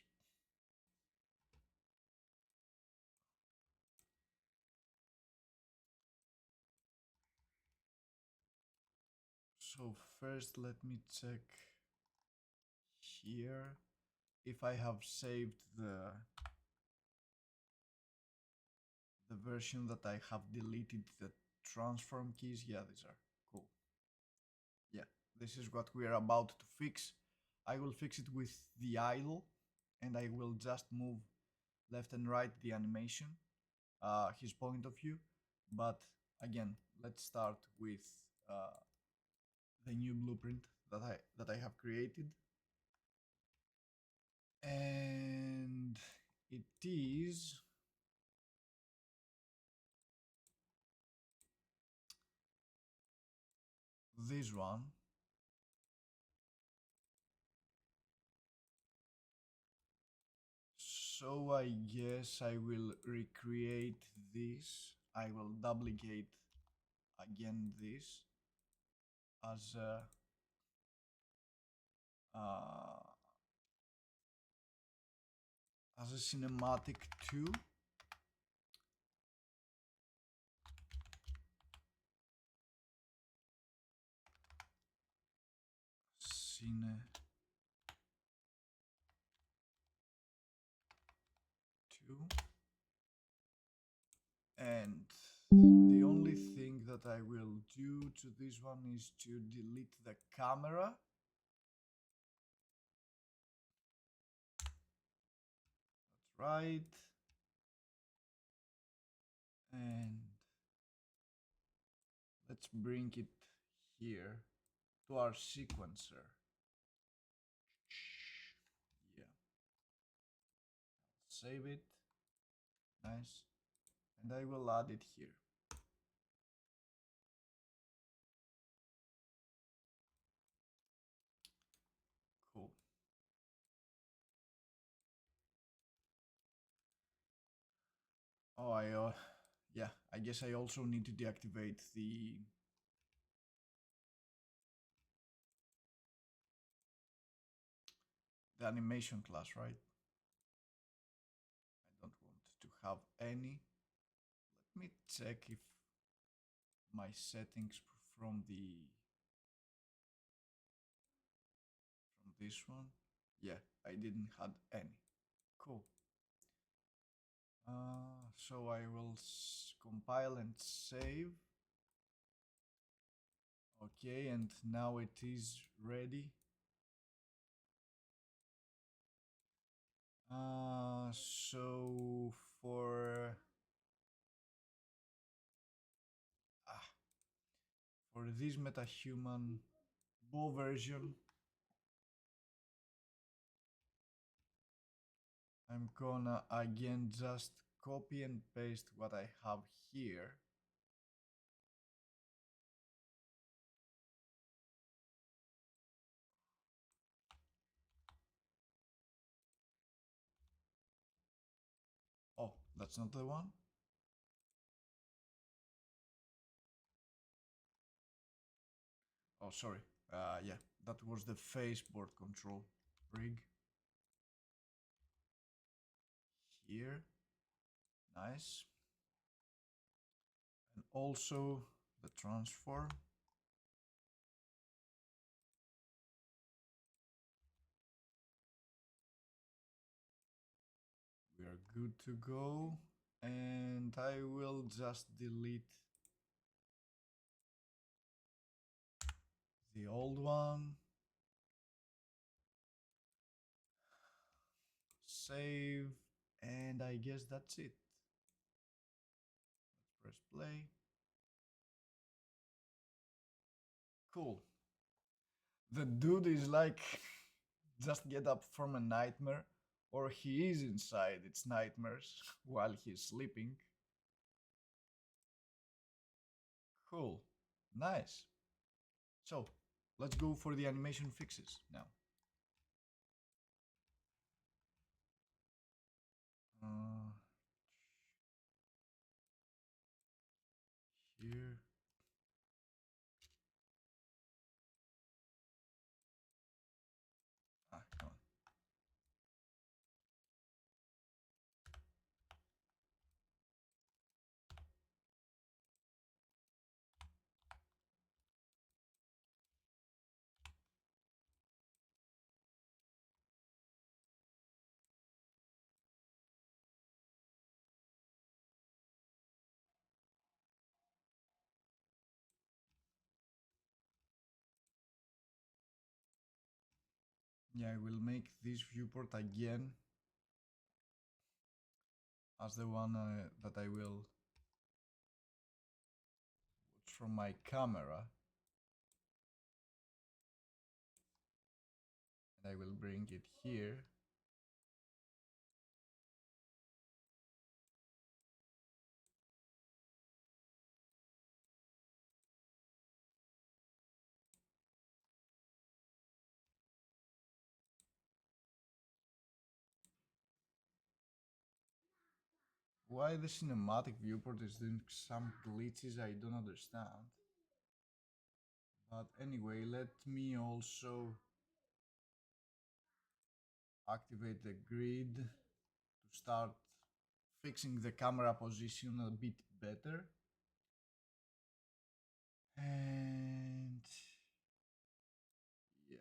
So first let me check here if I have saved the version that I have deleted the transform keys. Yeah, these are cool. Yeah, this is what we are about to fix. I will fix it with the idle, and I will just move left and right the animation, his point of view. But again, let's start with the new blueprint that I have created, and it is this one. So I guess I will recreate this. I will duplicate again this as uh, as a cinematic 2. Cine 2. And the only thing that I will do to this one is to delete the camera. That's right. And let's bring it here to our sequencer. Yeah. Save it. Nice. And I will add it here. Cool. Oh, yeah, I guess I also need to deactivate the animation class, right? I don't want to have any. Let me check if my settings from this one. Yeah, I didn't had any. Cool. So I will compile and save. Okay, and now it is ready. So for this metahuman bow version, I'm gonna again just copy and paste what I have here. Oh, that's not the one. Oh, sorry. Yeah, that was the faceboard control rig. Here. Nice. And also the transform. We are good to go. And I will just delete the old one. Save. And I guess that's it. Let's press play. Cool. The dude is like just get up from a nightmare, or he is inside its nightmares while he's sleeping. Cool. Nice. So, let's go for the animation fixes now. Here. Come on. Yeah, I will make this viewport again as the one that I will watch from my camera. And I will bring it here. Why the cinematic viewport is doing some glitches I don't understand. But anyway, let me also activate the grid to start fixing the camera position a bit better. And yeah.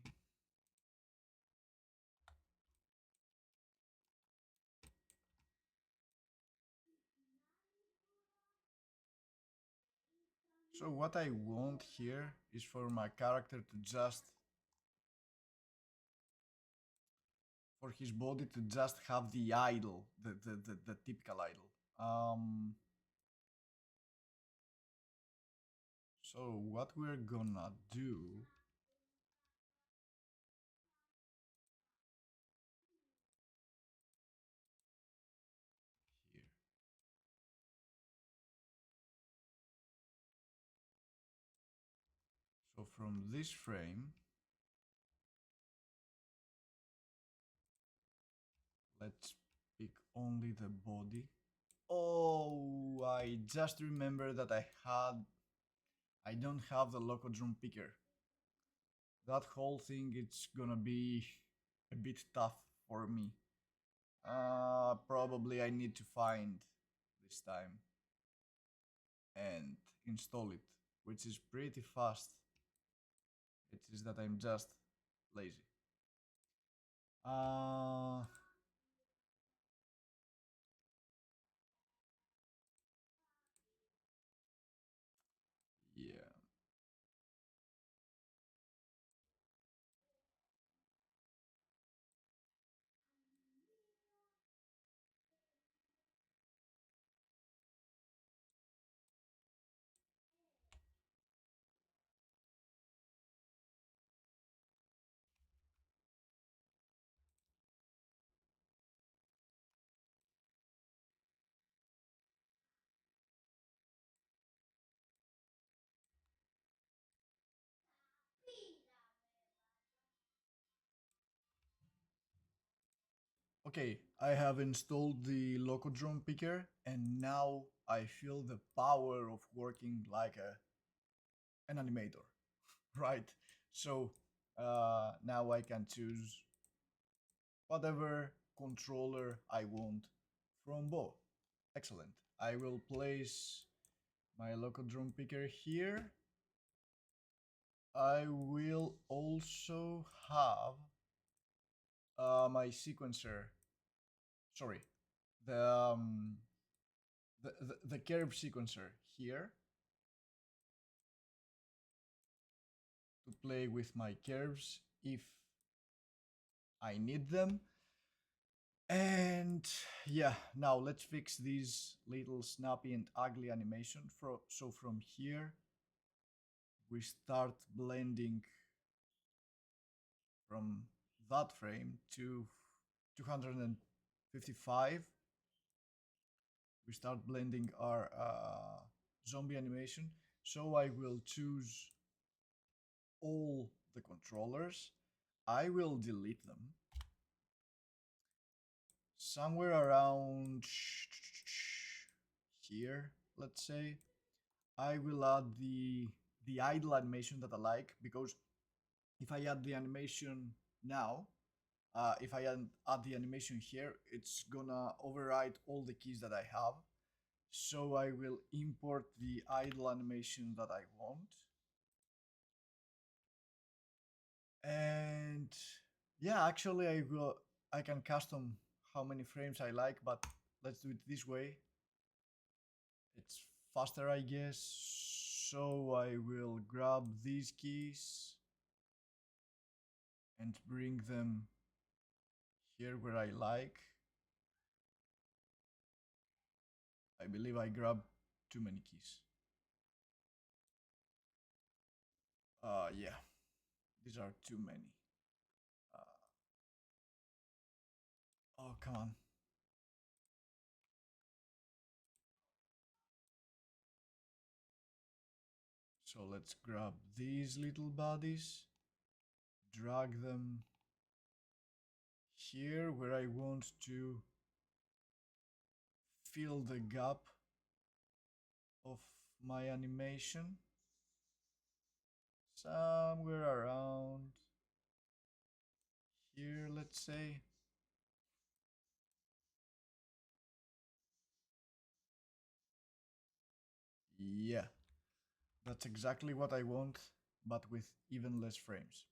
Okay. So what I want here is for my character to just, for his body to just have the idle, the typical idle. So what we're gonna do here. So from this frame, Let's pick only the body. Oh, I just remember that I don't have the loco drum picker. That whole thing, it's gonna be a bit tough for me. Probably I need to find this time and install it, which is pretty fast. It is that I'm just lazy. Yeah. Okay, I have installed the loco drum picker, and now I feel the power of working like an animator, right? So now I can choose whatever controller I want from both. Excellent. I will place my local drum picker here. I will also have my sequencer. Sorry, the, um, the curve sequencer here to play with my curves if I need them. And yeah, now let's fix these little snappy and ugly animation. So from here, we start blending from that frame to 255. We start blending our zombie animation. So I will choose all the controllers. I will delete them. Somewhere around here, let's say, I will add the idle animation that I like, because if I add the animation now, if I add the animation here, it's gonna override all the keys that I have. So I will import the idle animation that I want. And yeah, actually I can custom how many frames I like, but let's do it this way. It's faster, I guess. So I will grab these keys and bring them here where I like. I believe I grabbed too many keys. Yeah, these are too many. Oh, come on. So let's grab these little bodies, drag them here where I want to fill the gap of my animation. Somewhere around here, let's say. Yeah, that's exactly what I want, but with even less frames.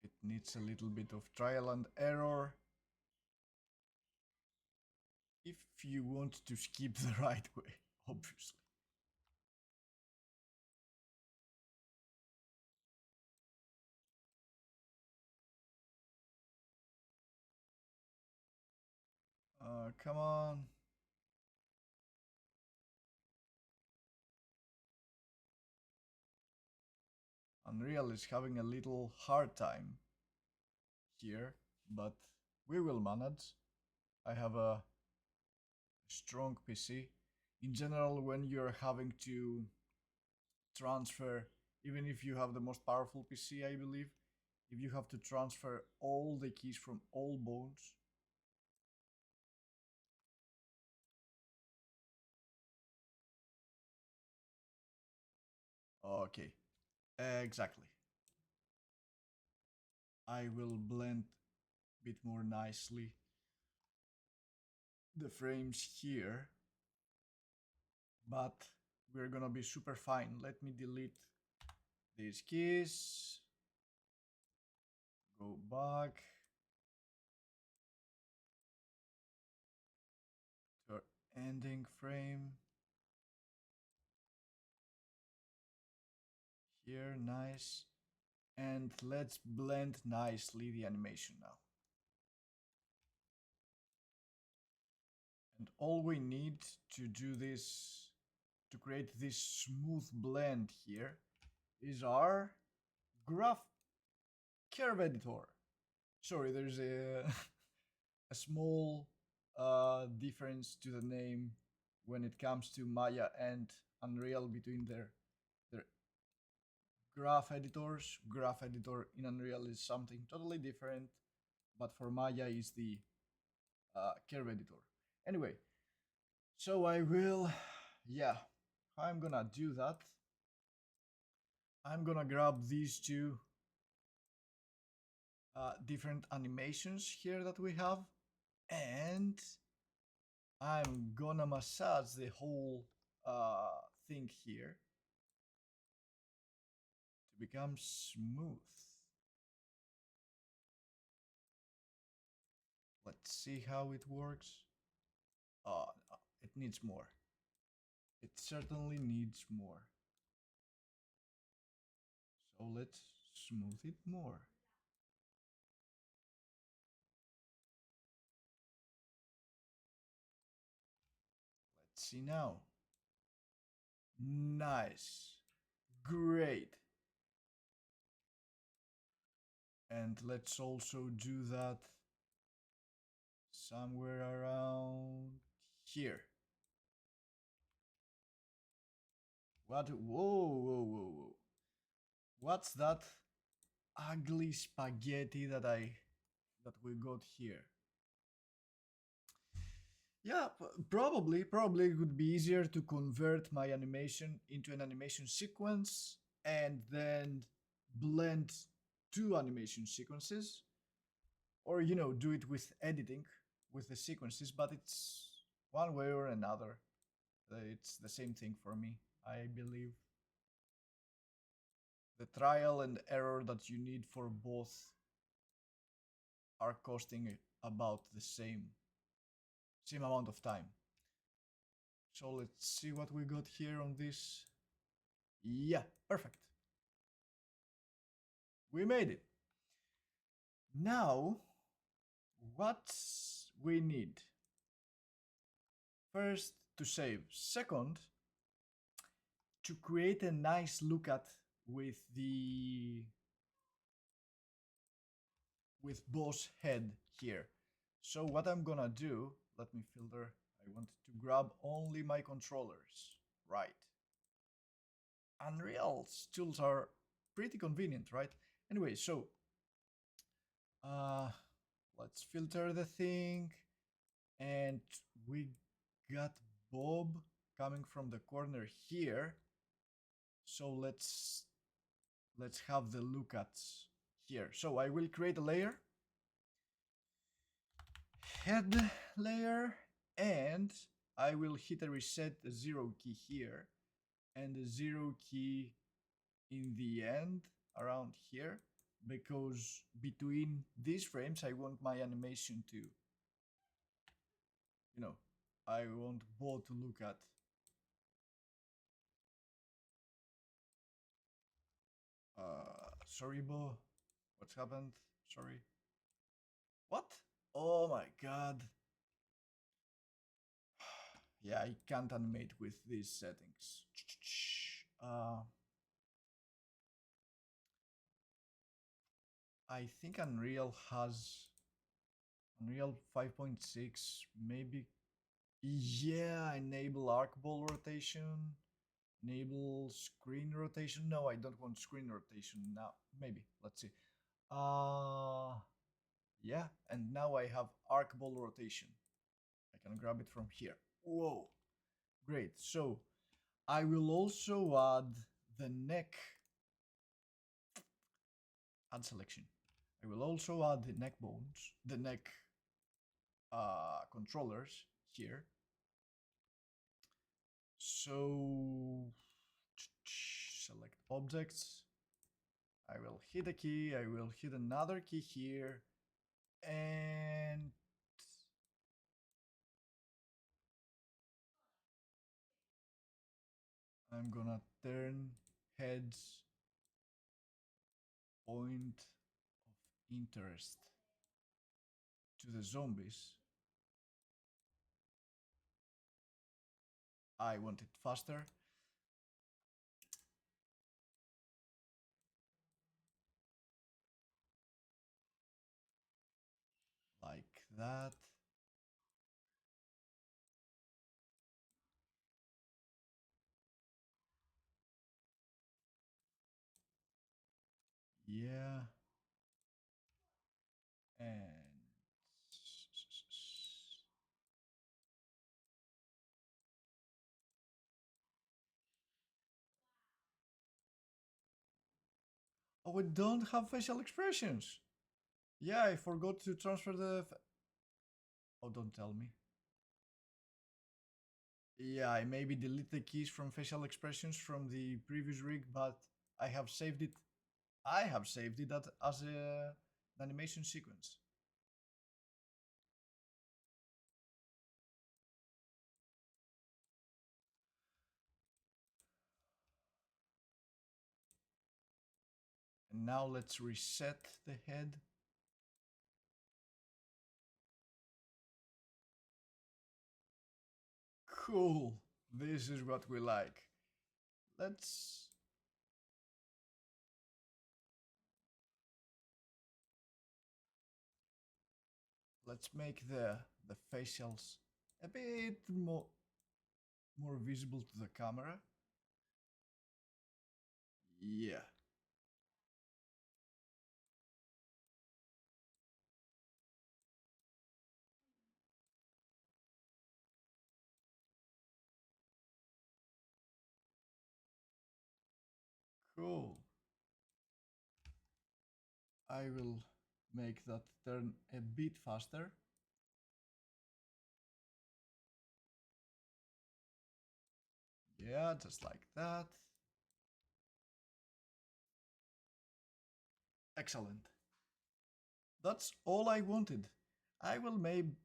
It needs a little bit of trial and error if you want to skip the right way, obviously. Come on. Unreal is having a little hard time here, but we will manage. I have a strong PC. In general, when you're having to transfer, even if you have the most powerful PC, I believe, if you have to transfer all the keys from all bones. Okay, exactly. I will blend a bit more nicely the frames here, but we're gonna be super fine. Let me delete these keys, go back to our ending frame. Here, nice. And let's blend nicely the animation now. And all we need to do this, to create this smooth blend here, is our graph curve editor. Sorry, there's a, a small difference to the name when it comes to Maya and Unreal between their graph editors. Graph editor in Unreal is something totally different, but for Maya is the curve editor. Anyway, so I will, yeah, I'm gonna do that. I'm gonna grab these two different animations here that we have, and I'm gonna massage the whole thing here to become smooth. Let's see how it works. Oh, it needs more. It certainly needs more. So let's smooth it more. Let's see now. Nice. Great. And let's also do that somewhere around here. What? Whoa, whoa, whoa, whoa. What's that ugly spaghetti that we got here? Yeah, probably it would be easier to convert my animation into an animation sequence and then blend two animation sequences, or do it with editing with the sequences, but it's one way or another. It's the same thing for me, I believe. The trial and error that you need for both are costing about the same amount of time. So let's see what we got here on this. Yeah, perfect. We made it. Now, what we need? First, to save. Second, to create a nice look at with boss head here. So what I'm gonna do, let me filter. I want to grab only my controllers. Right. Unreal's tools are pretty convenient, right? Anyway, so let's filter the thing, and we got Bob coming from the corner here. So let's have the look at here. So I will create a layer, head layer, and I will hit a reset the 0 key here and the 0 key in the end around here, because between these frames I want my animation to, I want both to look at. Sorry, Bo, what's happened? Sorry. What? Oh my god. Yeah, I can't animate with these settings. I think Unreal 5.6 maybe. Yeah, enable arc ball rotation. Enable screen rotation. No, I don't want screen rotation now. Maybe, let's see. Yeah, and now I have arc ball rotation. I can grab it from here. Whoa, great. So I will also add the neck, add selection. I will also add the neck bones, the neck controllers here. So select objects. I will hit a key. I will hit another key here. And I'm gonna turn heads point of interest to the zombies. I want it faster. Like that. Yeah. And oh, we don't have facial expressions. Yeah, I forgot to transfer the. Oh, don't tell me. Yeah, I maybe delete the keys from facial expressions from the previous rig, but I have saved it. I have saved it as an animation sequence. And now let's reset the head. Cool. This is what we like. Let's make the facials a bit more visible to the camera. Yeah. Cool. I will make that turn a bit faster. Yeah, just like that. Excellent. That's all I wanted. I will maybe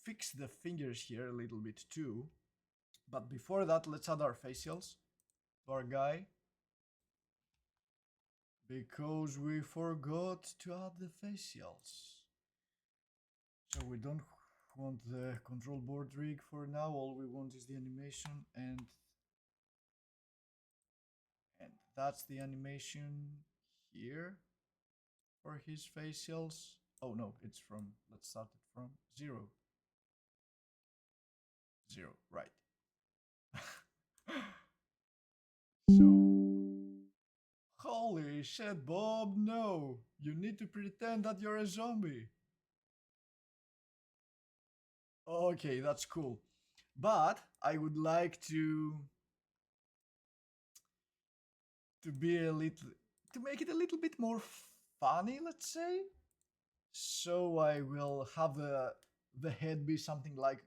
fix the fingers here a little bit too. But before that, let's add our facials to our guy. Because we forgot to add the facials. So we don't want the control board rig for now. All we want is the animation, and that's the animation here for his facials. Oh no, it's from, let's start it from 0. 0, right. So, holy shit, Bob, no. You need to pretend that you're a zombie. Okay, that's cool. But I would like to be a little, to make it a little bit more funny, let's say. So I will have the head be something like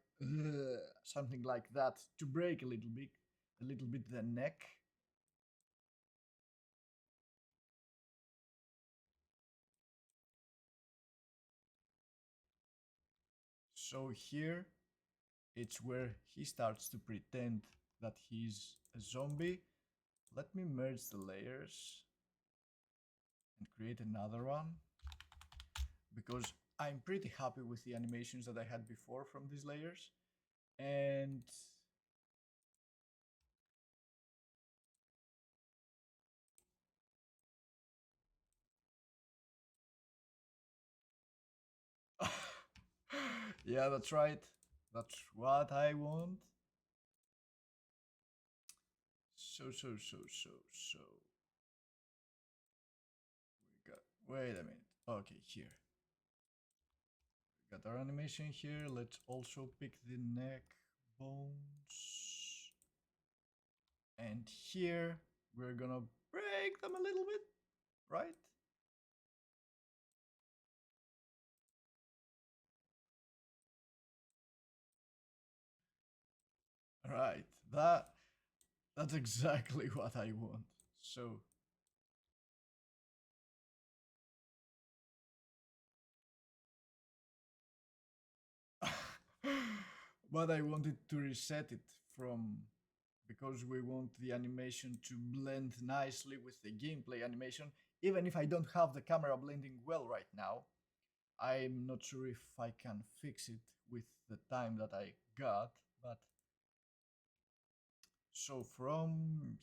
something like that to break a little bit the neck. So here it's where he starts to pretend that he's a zombie. Let me merge the layers and create another one, because I'm pretty happy with the animations that I had before from these layers. And yeah, that's right. That's what I want. So. We got, wait a minute. Okay, here. We got our animation here. Let's also pick the neck bones. And here we're gonna break them a little bit, right? Right, that's exactly what I want. So but I wanted to reset it from, because we want the animation to blend nicely with the gameplay animation. Even if I don't have the camera blending well right now, I'm not sure if I can fix it with the time that I got, but so from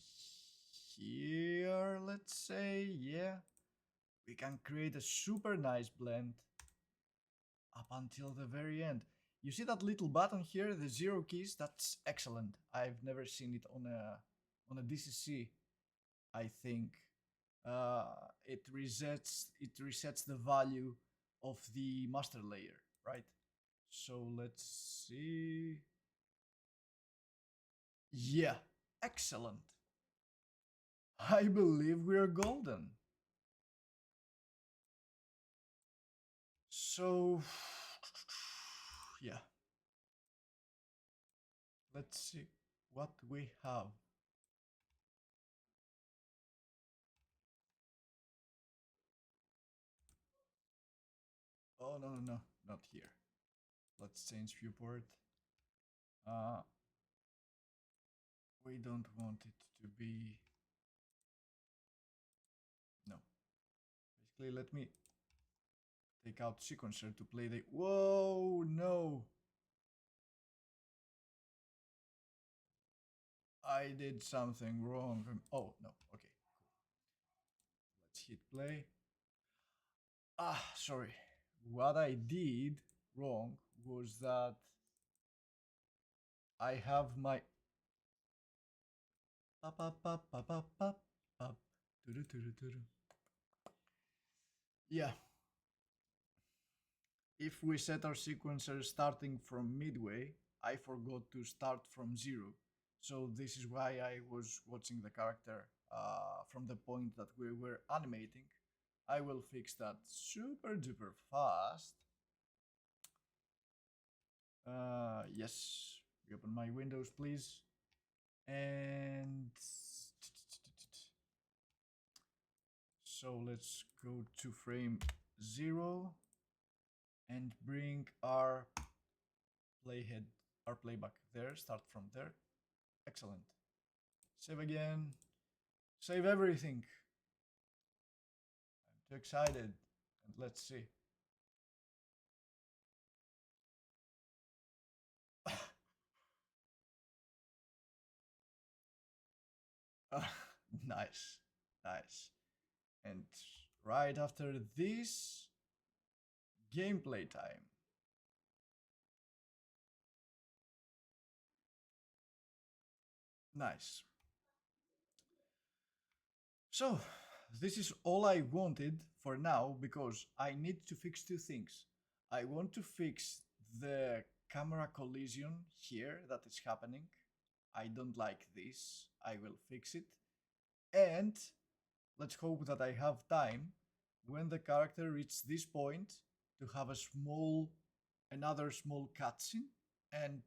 here, let's say, yeah, we can create a super nice blend up until the very end. You see that little button here, the 0 keys? That's excellent. I've never seen it on a DCC, I think. It resets the value of the master layer, right? So let's see. Yeah, excellent. I believe we are golden. So, yeah. Let's see what we have. Oh, no, not here. Let's change viewport. We don't want it to be... No. Basically, let me take out sequencer to play the... Whoa, no! I did something wrong. Oh, no, okay. Let's hit play. Ah, sorry. What I did wrong was that I have my... Yeah. If we set our sequencer starting from midway, I forgot to start from 0. So this is why I was watching the character from the point that we were animating. I will fix that super duper fast. Yes, reopen my windows, please. And so let's go to frame 0 and bring our playhead, our playback there, start from there. Excellent. Save again. Save everything. I'm too excited. And let's see. Nice. Nice. And right after this, gameplay time. Nice. So, this is all I wanted for now, because I need to fix two things. I want to fix the camera collision here that is happening. I don't like this. I will fix it. And let's hope that I have time when the character reaches this point to have another small cutscene and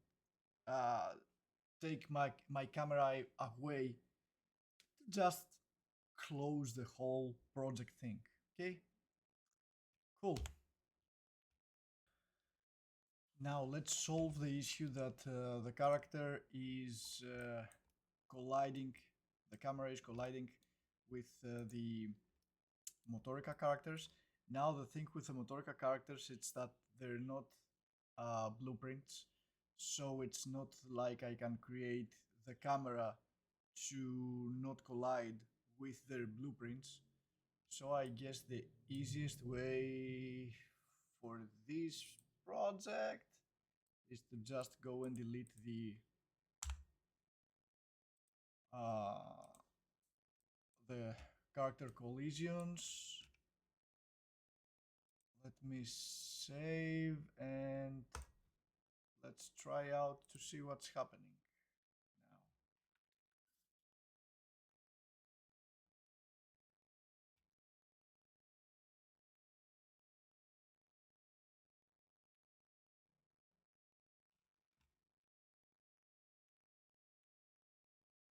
take my camera away to just close the whole project thing. Okay? Cool. Now let's solve the issue that the character is colliding, the camera is colliding with the Motorica characters. Now the thing with the Motorica characters, it's that they're not blueprints, so it's not like I can create the camera to not collide with their blueprints. So I guess the easiest way for this project is to just go and delete the character collisions. Let me save and let's try out to see what's happening now.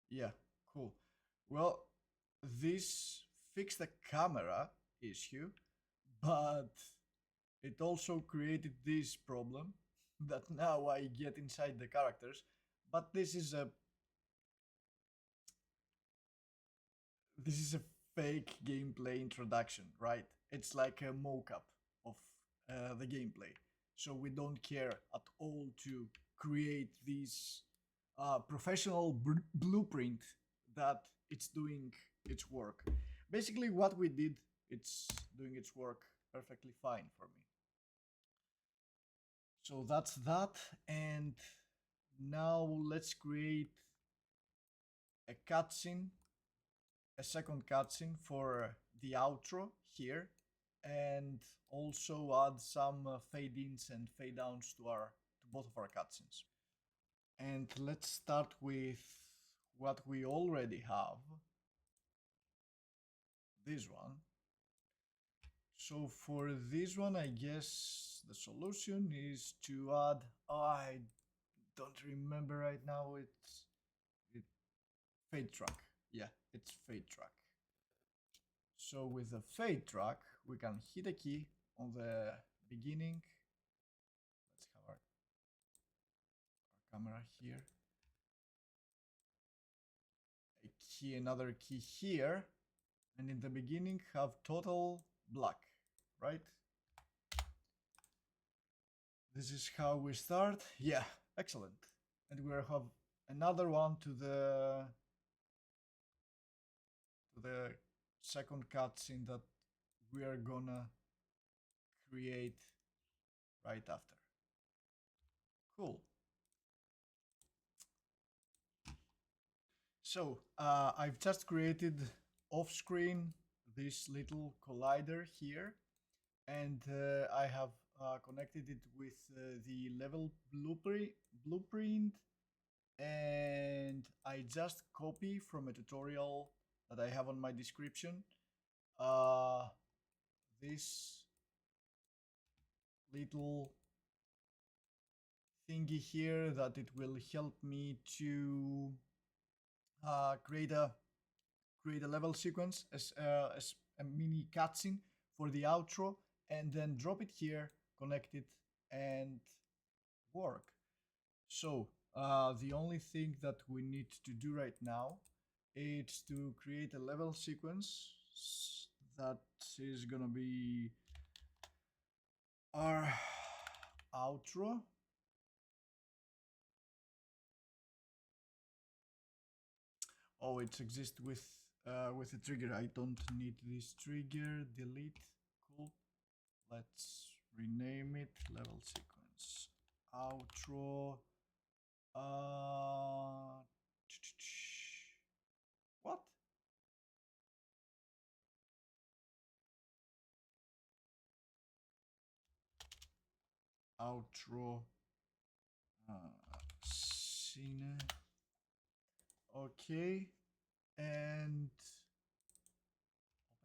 Yeah, cool. Well, this fixed the camera issue, but it also created this problem that now I get inside the characters. But this is a fake gameplay introduction, right? It's like a mock-up of the gameplay. So we don't care at all to create this professional blueprint that it's doing its work. Basically, what we did, it's doing its work perfectly fine for me. So that's that. And now let's create a cutscene, a second cutscene for the outro here, and also add some fade-ins and fade-downs to both of our cutscenes. And let's start with what we already have, this one. So for this one, I guess the solution is to add, I don't remember right now, it's fade track. Yeah, it's fade track. So with the fade track, we can hit a key on the beginning. Let's have our camera here. A key, another key here, and in the beginning have total black, right? This is how we start. Yeah, excellent. And we have another one to the second cutscene that we are gonna create right after. Cool. So I've just created off screen this little collider here, and I have connected it with the level blueprint, and I just copy from a tutorial that I have on my description this little thingy here that it will help me to create a level sequence as a mini cutscene for the outro, and then drop it here, connect it, and work. So the only thing that we need to do right now is to create a level sequence that is gonna be our outro. Oh, it exists with a trigger. I don't need this trigger. Delete. Cool. Let's rename it. Level sequence. Outro. What? Outro. Scene. Okay. And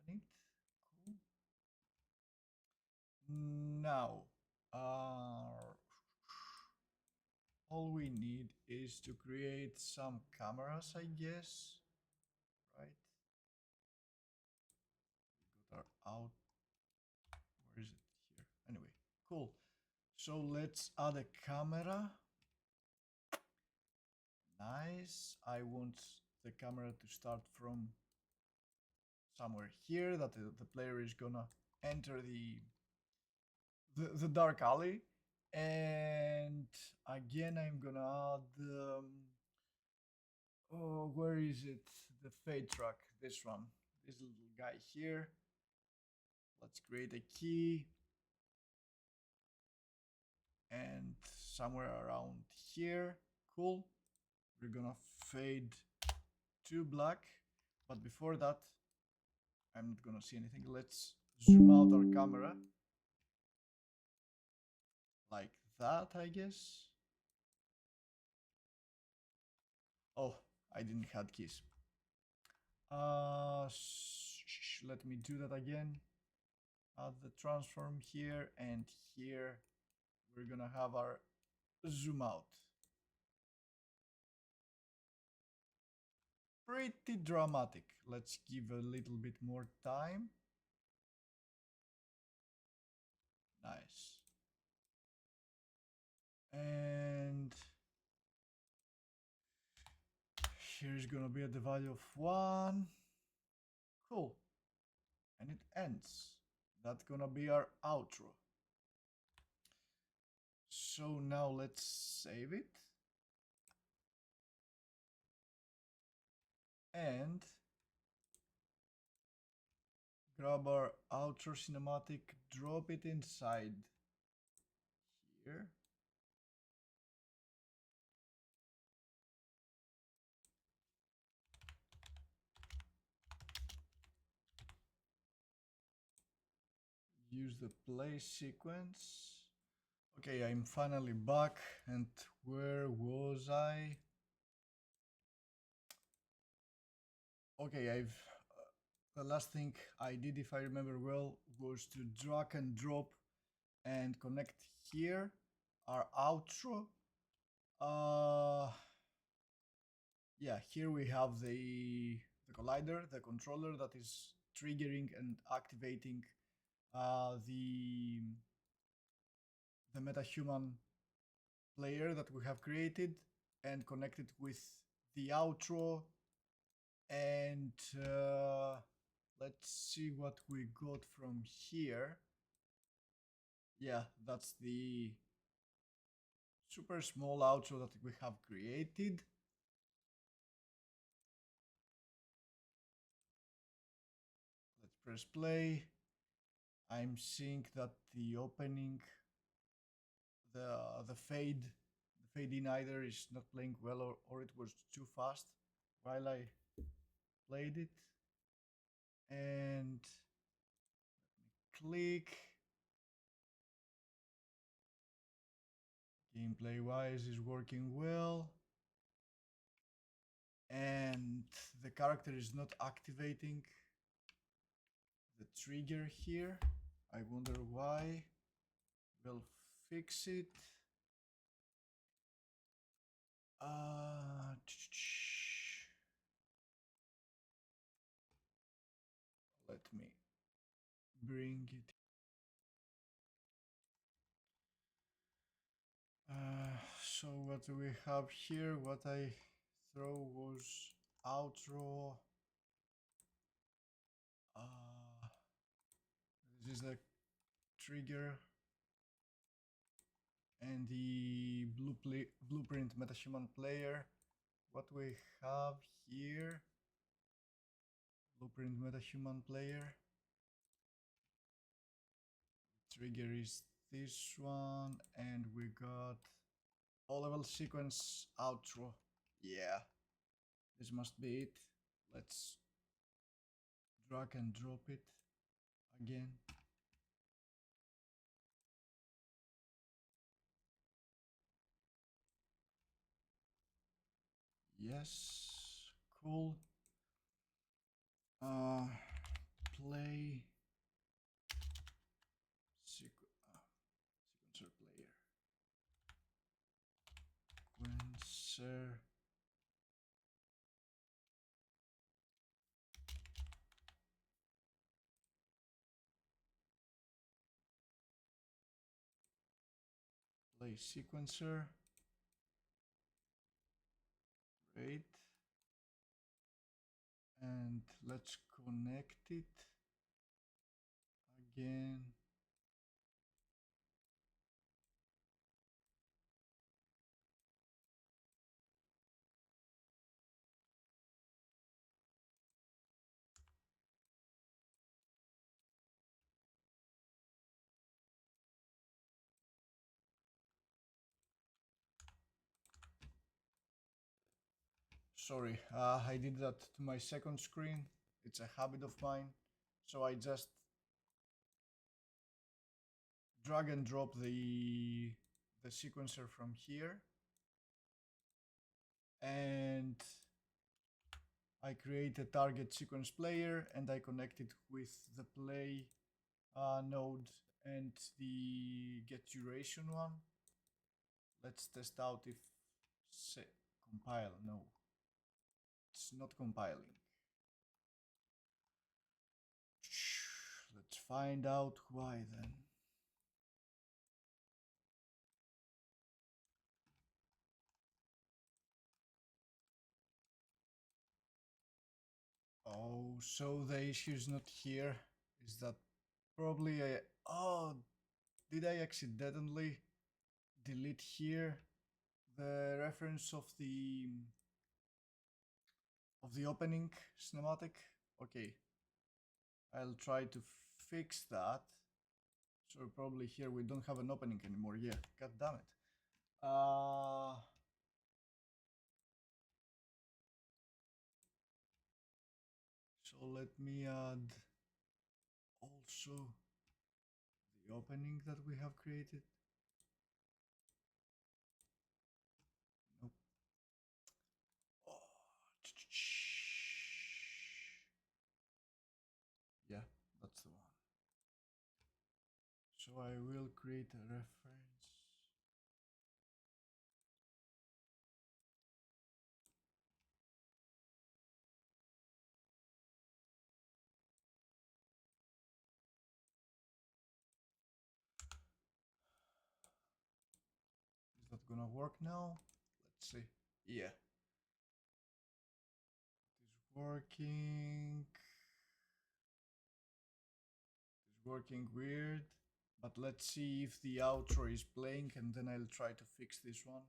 open it. Cool. Now, all we need is to create some cameras, I guess, right? We got our out. Where is it? Here. Anyway, cool. So let's add a camera. Nice. I want the camera to start from somewhere here that the player is gonna enter the dark alley, and again I'm gonna add oh, where is it, the fade track, this one, this little guy here. Let's create a key, and somewhere around here. Cool. We're gonna fade to black, but before that I'm not gonna see anything. Let's zoom out our camera like that, I guess. Oh, I didn't have keys. Let me do that again. Add the transform here, and here we're gonna have our zoom out. Pretty dramatic. Let's give a little bit more time. Nice. And here's gonna be the value of 1. Cool. And it ends. That's gonna be our outro. So now let's save it. And grab our outro cinematic, drop it inside here. Use the play sequence. Okay, I'm finally back, and where was I? Okay, the last thing I did, if I remember well, was to drag and drop and connect here our outro. Yeah, here we have the collider, the controller that is triggering and activating the MetaHuman player that we have created and connected with the outro. And let's see what we got from here. Yeah, that's the super small outro that we have created. Let's press play. I'm seeing that the opening, the fade in either is not playing well, or it was too fast while I played it. And click. Gameplay wise is working well. And the character is not activating the trigger here. I wonder why. We'll fix it. Let me bring it. So what do we have here? What I throw was outro. This is the trigger and the blueprint MetaHuman player. What we have here, blueprint MetaHuman player. Trigger is this one, and we got all level sequence outro. Yeah, this must be it. Let's drag and drop it again. Yes, cool. Play sequencer player. Sequencer. Play sequencer. Great. And let's connect it again. Sorry, I did that to my second screen. It's a habit of mine. So I just drag and drop the sequencer from here, and I create a target sequence player, and I connect it with the play node and the get duration one. Let's test out if compile. No, it's not compiling. Let's find out why then. Oh, so the issue is not here. Is that probably a... Oh, did I accidentally delete here the reference of the opening cinematic? Okay, I'll try to fix that. So probably here we don't have an opening anymore. Yeah, god damn it. So let me add also the opening that we have created. Nope. Oh. Yeah, that's the one. So I will create a reference. Is that gonna work now? Let's see. Yeah. It is working. It's working weird. But let's see if the outro is playing, and then I'll try to fix this one.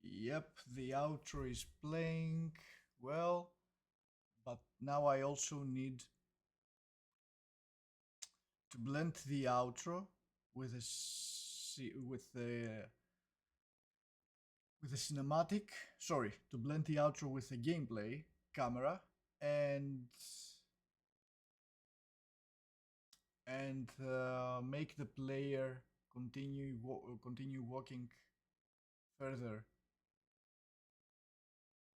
Yep, the outro is playing well, but now I also need to blend the outro with the cinematic. Sorry, to blend the outro with the gameplay camera and make the player continue walking further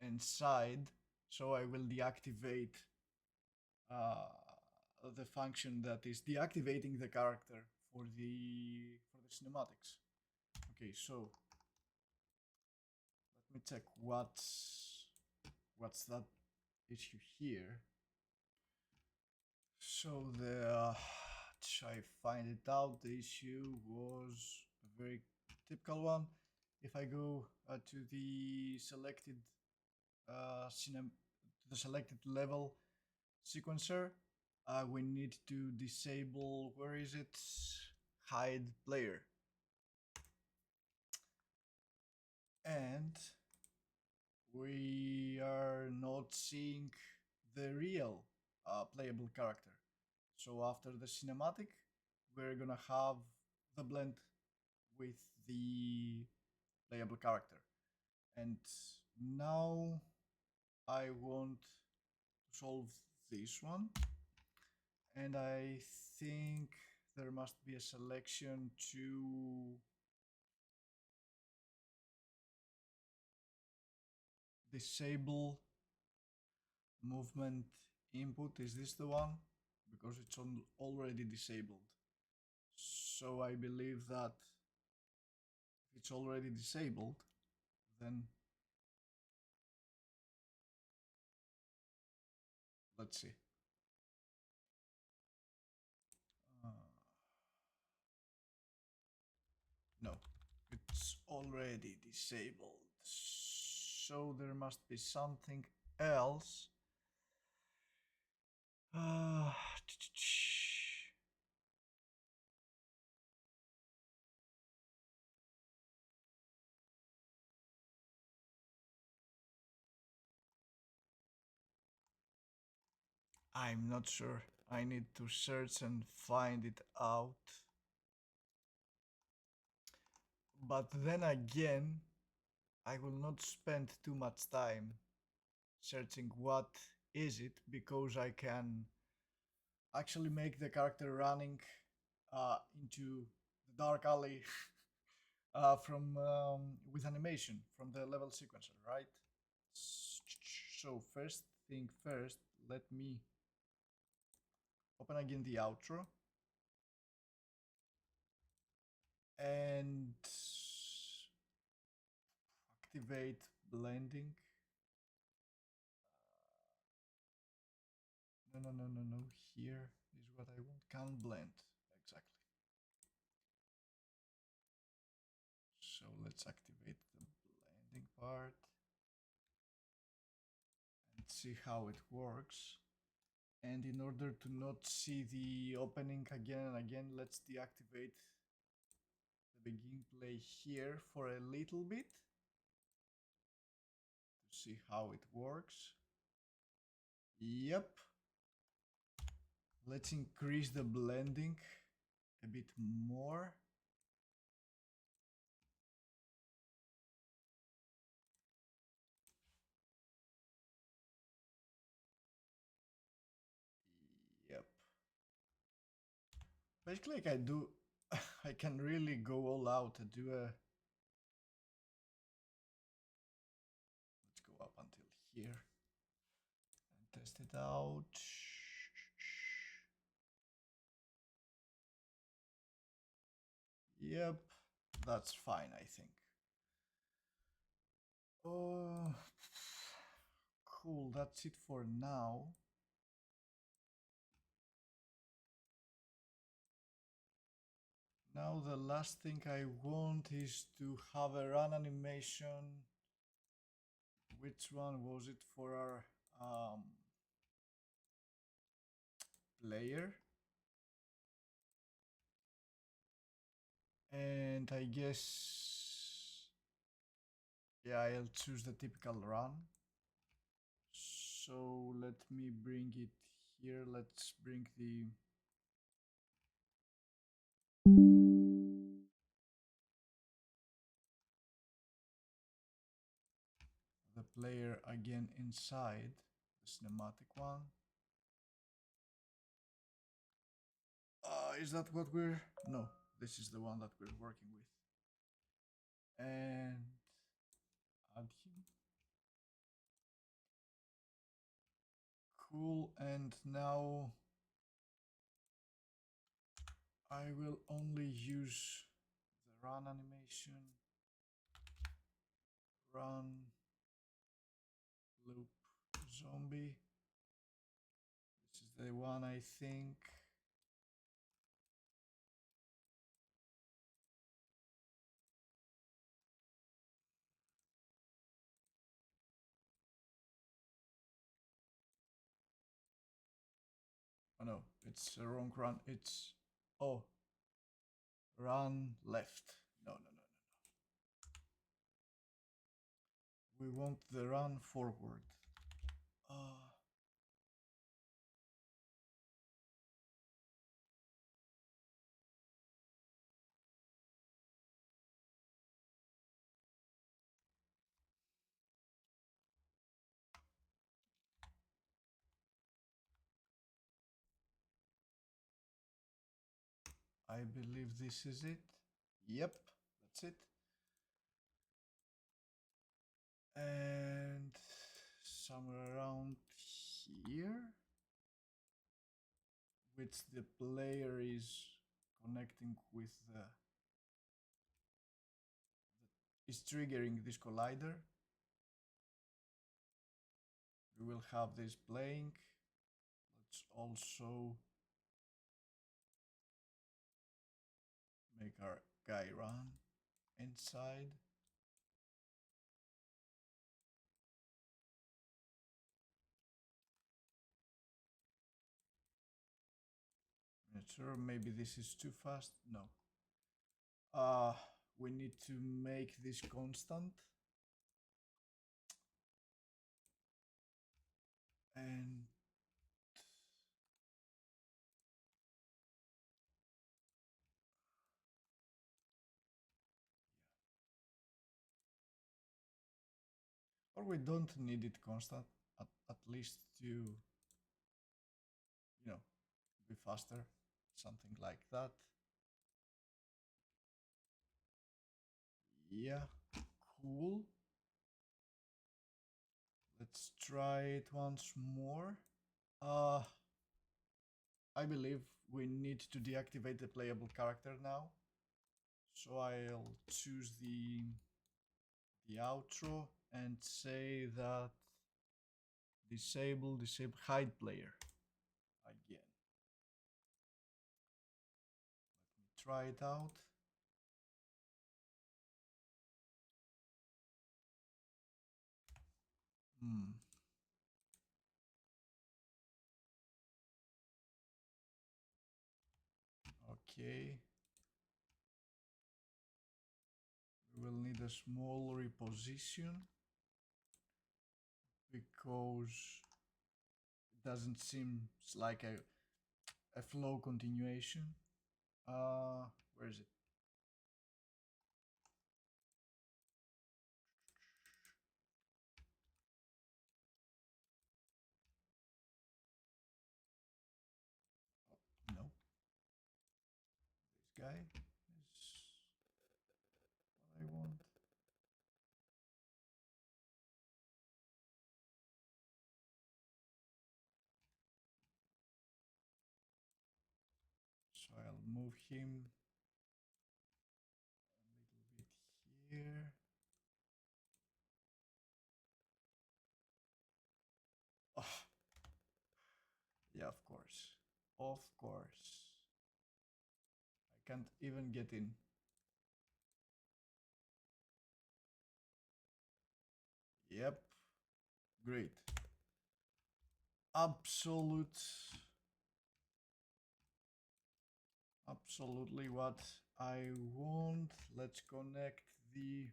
inside. So I will deactivate the function that is deactivating the character for the cinematics. Okay, so let me check what's that issue here. So I find it out. The issue was a very typical one. If I go to the selected level sequencer, we need to disable, where is it? Hide player. And we are not seeing the real playable character. So after the cinematic, we're gonna have the blend with the playable character. And now I want to solve this one. And I think there must be a selection to disable movement input. Is this the one? Because it's already disabled. So I believe that if it's already disabled, then let's see. No, it's already disabled. So there must be something else. I'm not sure. I need to search and find it out. But then again, I will not spend too much time searching what is it, because I can actually make the character running into the dark alley from with animation from the level sequencer, right? So first thing first, let me open again the outro and activate blending. No. Here is what I want. Can blend. Exactly. So let's activate the blending part and see how it works. And in order to not see the opening again and again, let's deactivate the begin play here for a little bit to see how it works. Yep. Let's increase the blending a bit more. Yep. Basically, like I do, I can really go all out and do a. Let's go up until here and test it out. Yep, that's fine, I think. Oh, cool. That's it for now. Now the last thing I want is to have a run animation. Which one was it for our player? And I guess, yeah, I'll choose the typical run. So let me bring it here. Let's bring the player again inside the cinematic one. Is that what we're... No, this is the one that we're working with. And add him. Cool, and now I will only use the run animation. Run loop zombie. This is the one, I think. Oh no, it's a wrong run. It's, oh, run left. No. We want the run forward. I believe this is it. Yep, that's it. And somewhere around here, which the player is connecting with is triggering this collider. We will have this playing. Let's also make our guy run inside. Not sure, maybe this is too fast. No. We need to make this constant. And or we don't need it constant, at least to, be faster, something like that. Yeah, cool. Let's try it once more. I believe we need to deactivate the playable character now. So I'll choose the outro and say that disable hide player again. Let me try it out. Okay. We will need a small reposition because it doesn't seem like a flow continuation. Where is it? Oh, no. This guy is what I want. So I'll move him a little bit here. Oh, yeah, of course. Of course. I can't even get in. Yep. Great. Absolutely what I want. Let's connect the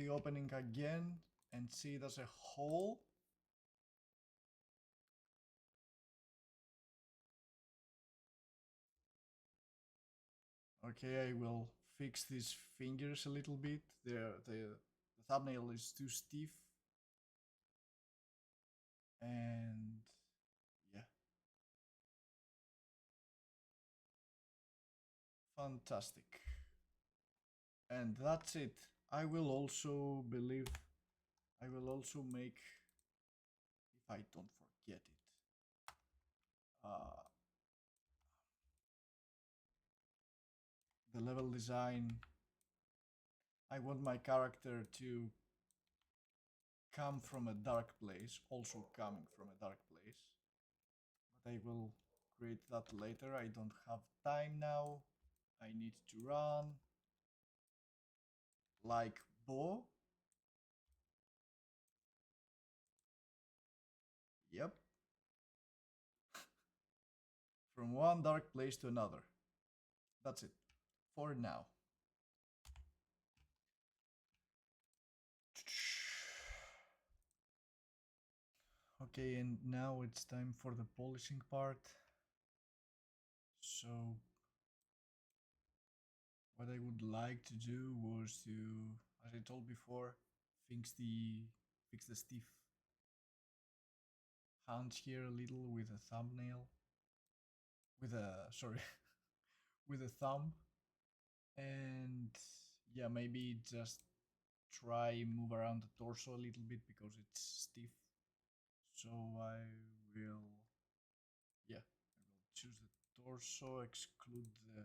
opening again and see it as a whole. Okay, I will fix these fingers a little bit. The thumbnail is too stiff. And yeah. Fantastic. And that's it. I will also make, if I don't forget it, the level design. I want my character to come from a dark place, also coming from a dark place. But I will create that later. I don't have time now. I need to run like Bo. Yep. From one dark place to another. That's it for now. Okay, and now it's time for the polishing part. So what I would like to do was to, as I told before, fix the stiff hands here a little with a thumbnail, with a with a thumb, and yeah, maybe just try move around the torso a little bit because it's stiff. So I will, yeah, I will choose the torso, exclude the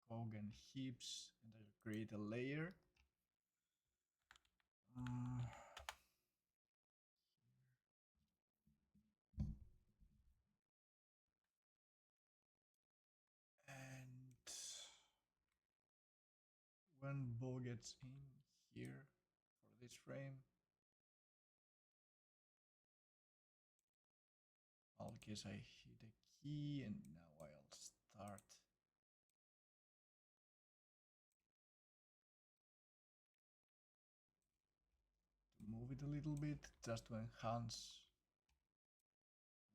cog and hips, and I'll create a layer. And when Bo gets in here for this frame, I'll guess I hit a key, and now I'll start. To move it a little bit, just to enhance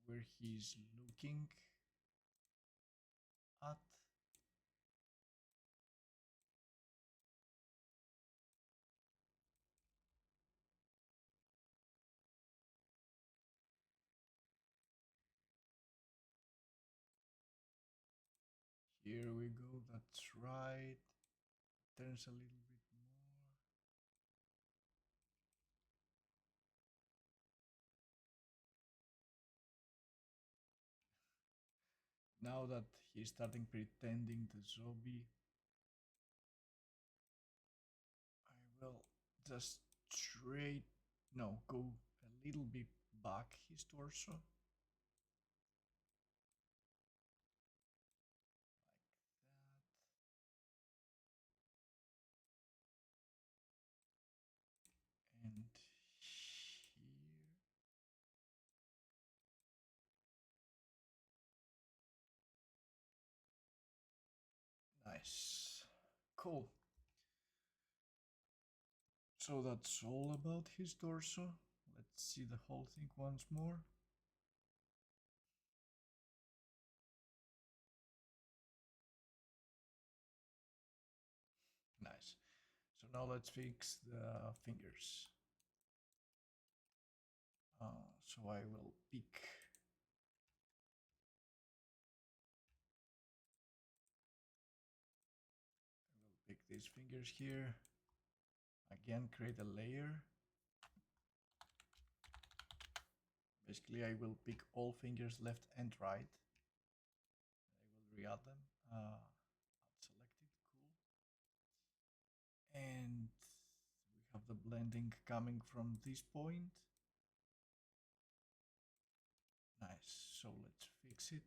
where he's looking at. Here we go, that's right. Turns a little bit more. Now that he's starting pretending to zombie, I will just go a little bit back his torso. And here. Nice. Cool. So that's all about his torso. Let's see the whole thing once more. Nice. So now let's fix the fingers. So I will pick these fingers here. Again, create a layer. Basically, I will pick all fingers left and right. I will re-add them. Add selected, cool. And we have the blending coming from this point. Nice, so let's fix it.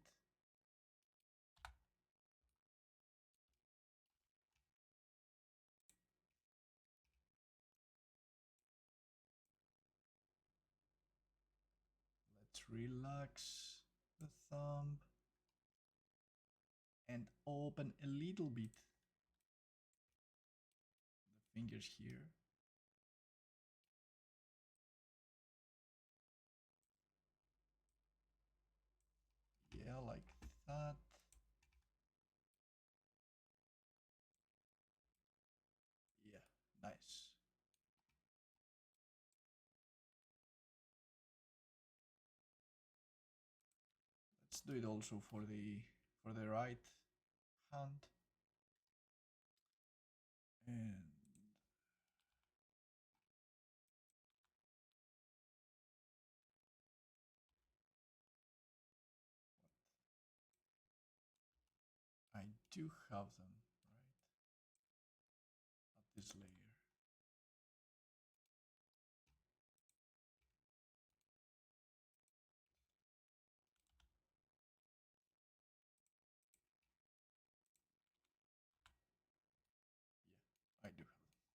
Let's relax the thumb and open a little bit the fingers here. Yeah, like that. Yeah, nice. Let's do it also for the right hand. And I do have them, right? At this layer. Yeah, I do have them.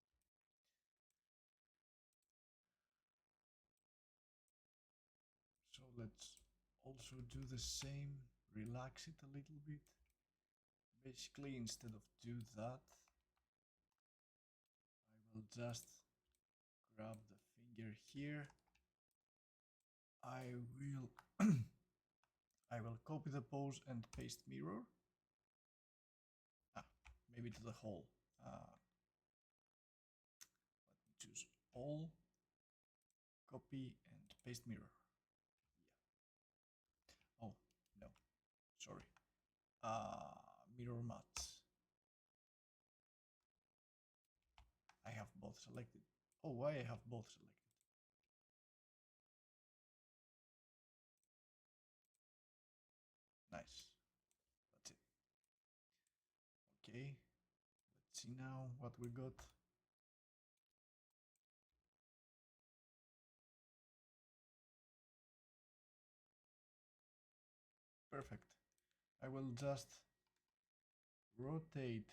So let's also do the same, relax it a little bit. Basically, instead of do that, I will just grab the finger here. I will I will copy the pose and paste mirror. Maybe to the whole. Let me choose all, copy and paste mirror. Yeah. Oh no, sorry. Mirror matte. I have both selected. Oh, why I have both selected? Nice. That's it. Okay. Let's see now what we got. Perfect. I will just rotate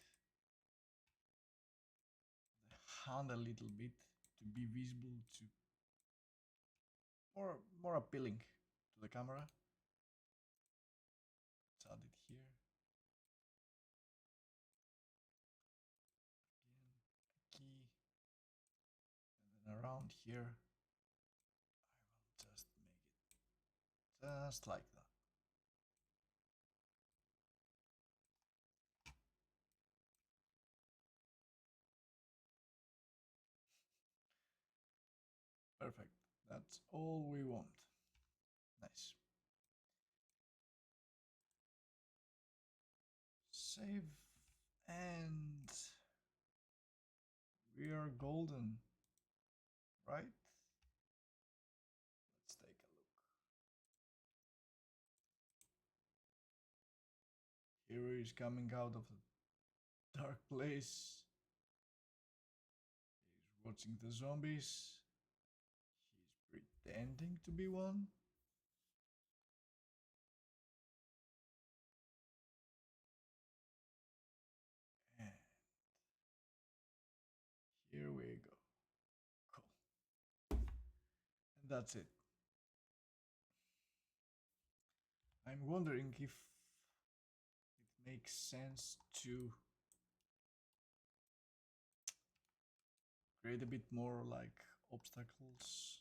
the hand a little bit to be visible, to more appealing to the camera. Let's add it here. Again, a key. And then around here, I will just make it just like that. Perfect. That's all we want. Nice. save, and we are golden, right? Let's take a look. Hero is coming out of a dark place. He's watching the zombies. He's pretending to be one. And here we go. Cool. And that's it. I'm wondering if it makes sense to create a bit more like obstacles.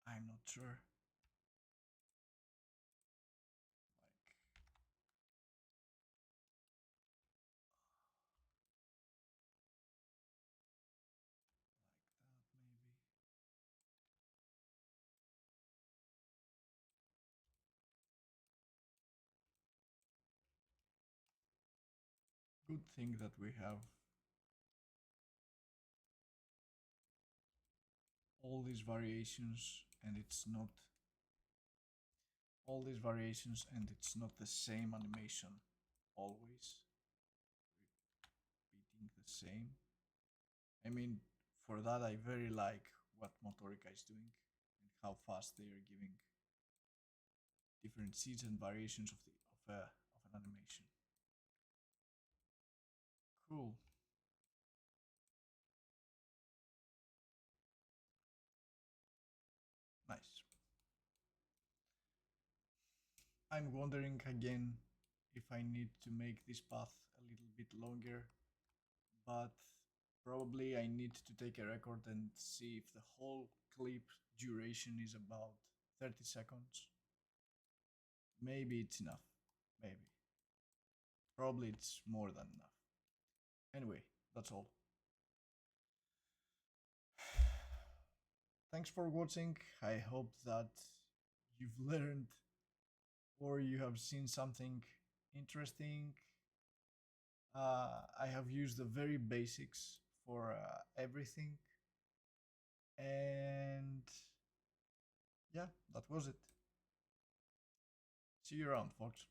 I'm not sure. Good thing that we have all these variations and it's not the same animation always repeating the same. I mean, for that I very like what Motorica is doing and how fast they are giving different seeds and variations of an animation. Cool. Nice. I'm wondering again if I need to make this path a little bit longer, but probably I need to take a record and see if the whole clip duration is about 30 seconds. Maybe it's enough. Maybe. Probably it's more than enough. Anyway, that's all. Thanks for watching. I hope that you've learned or you have seen something interesting. I have used the very basics for everything. And yeah, that was it. See you around, folks.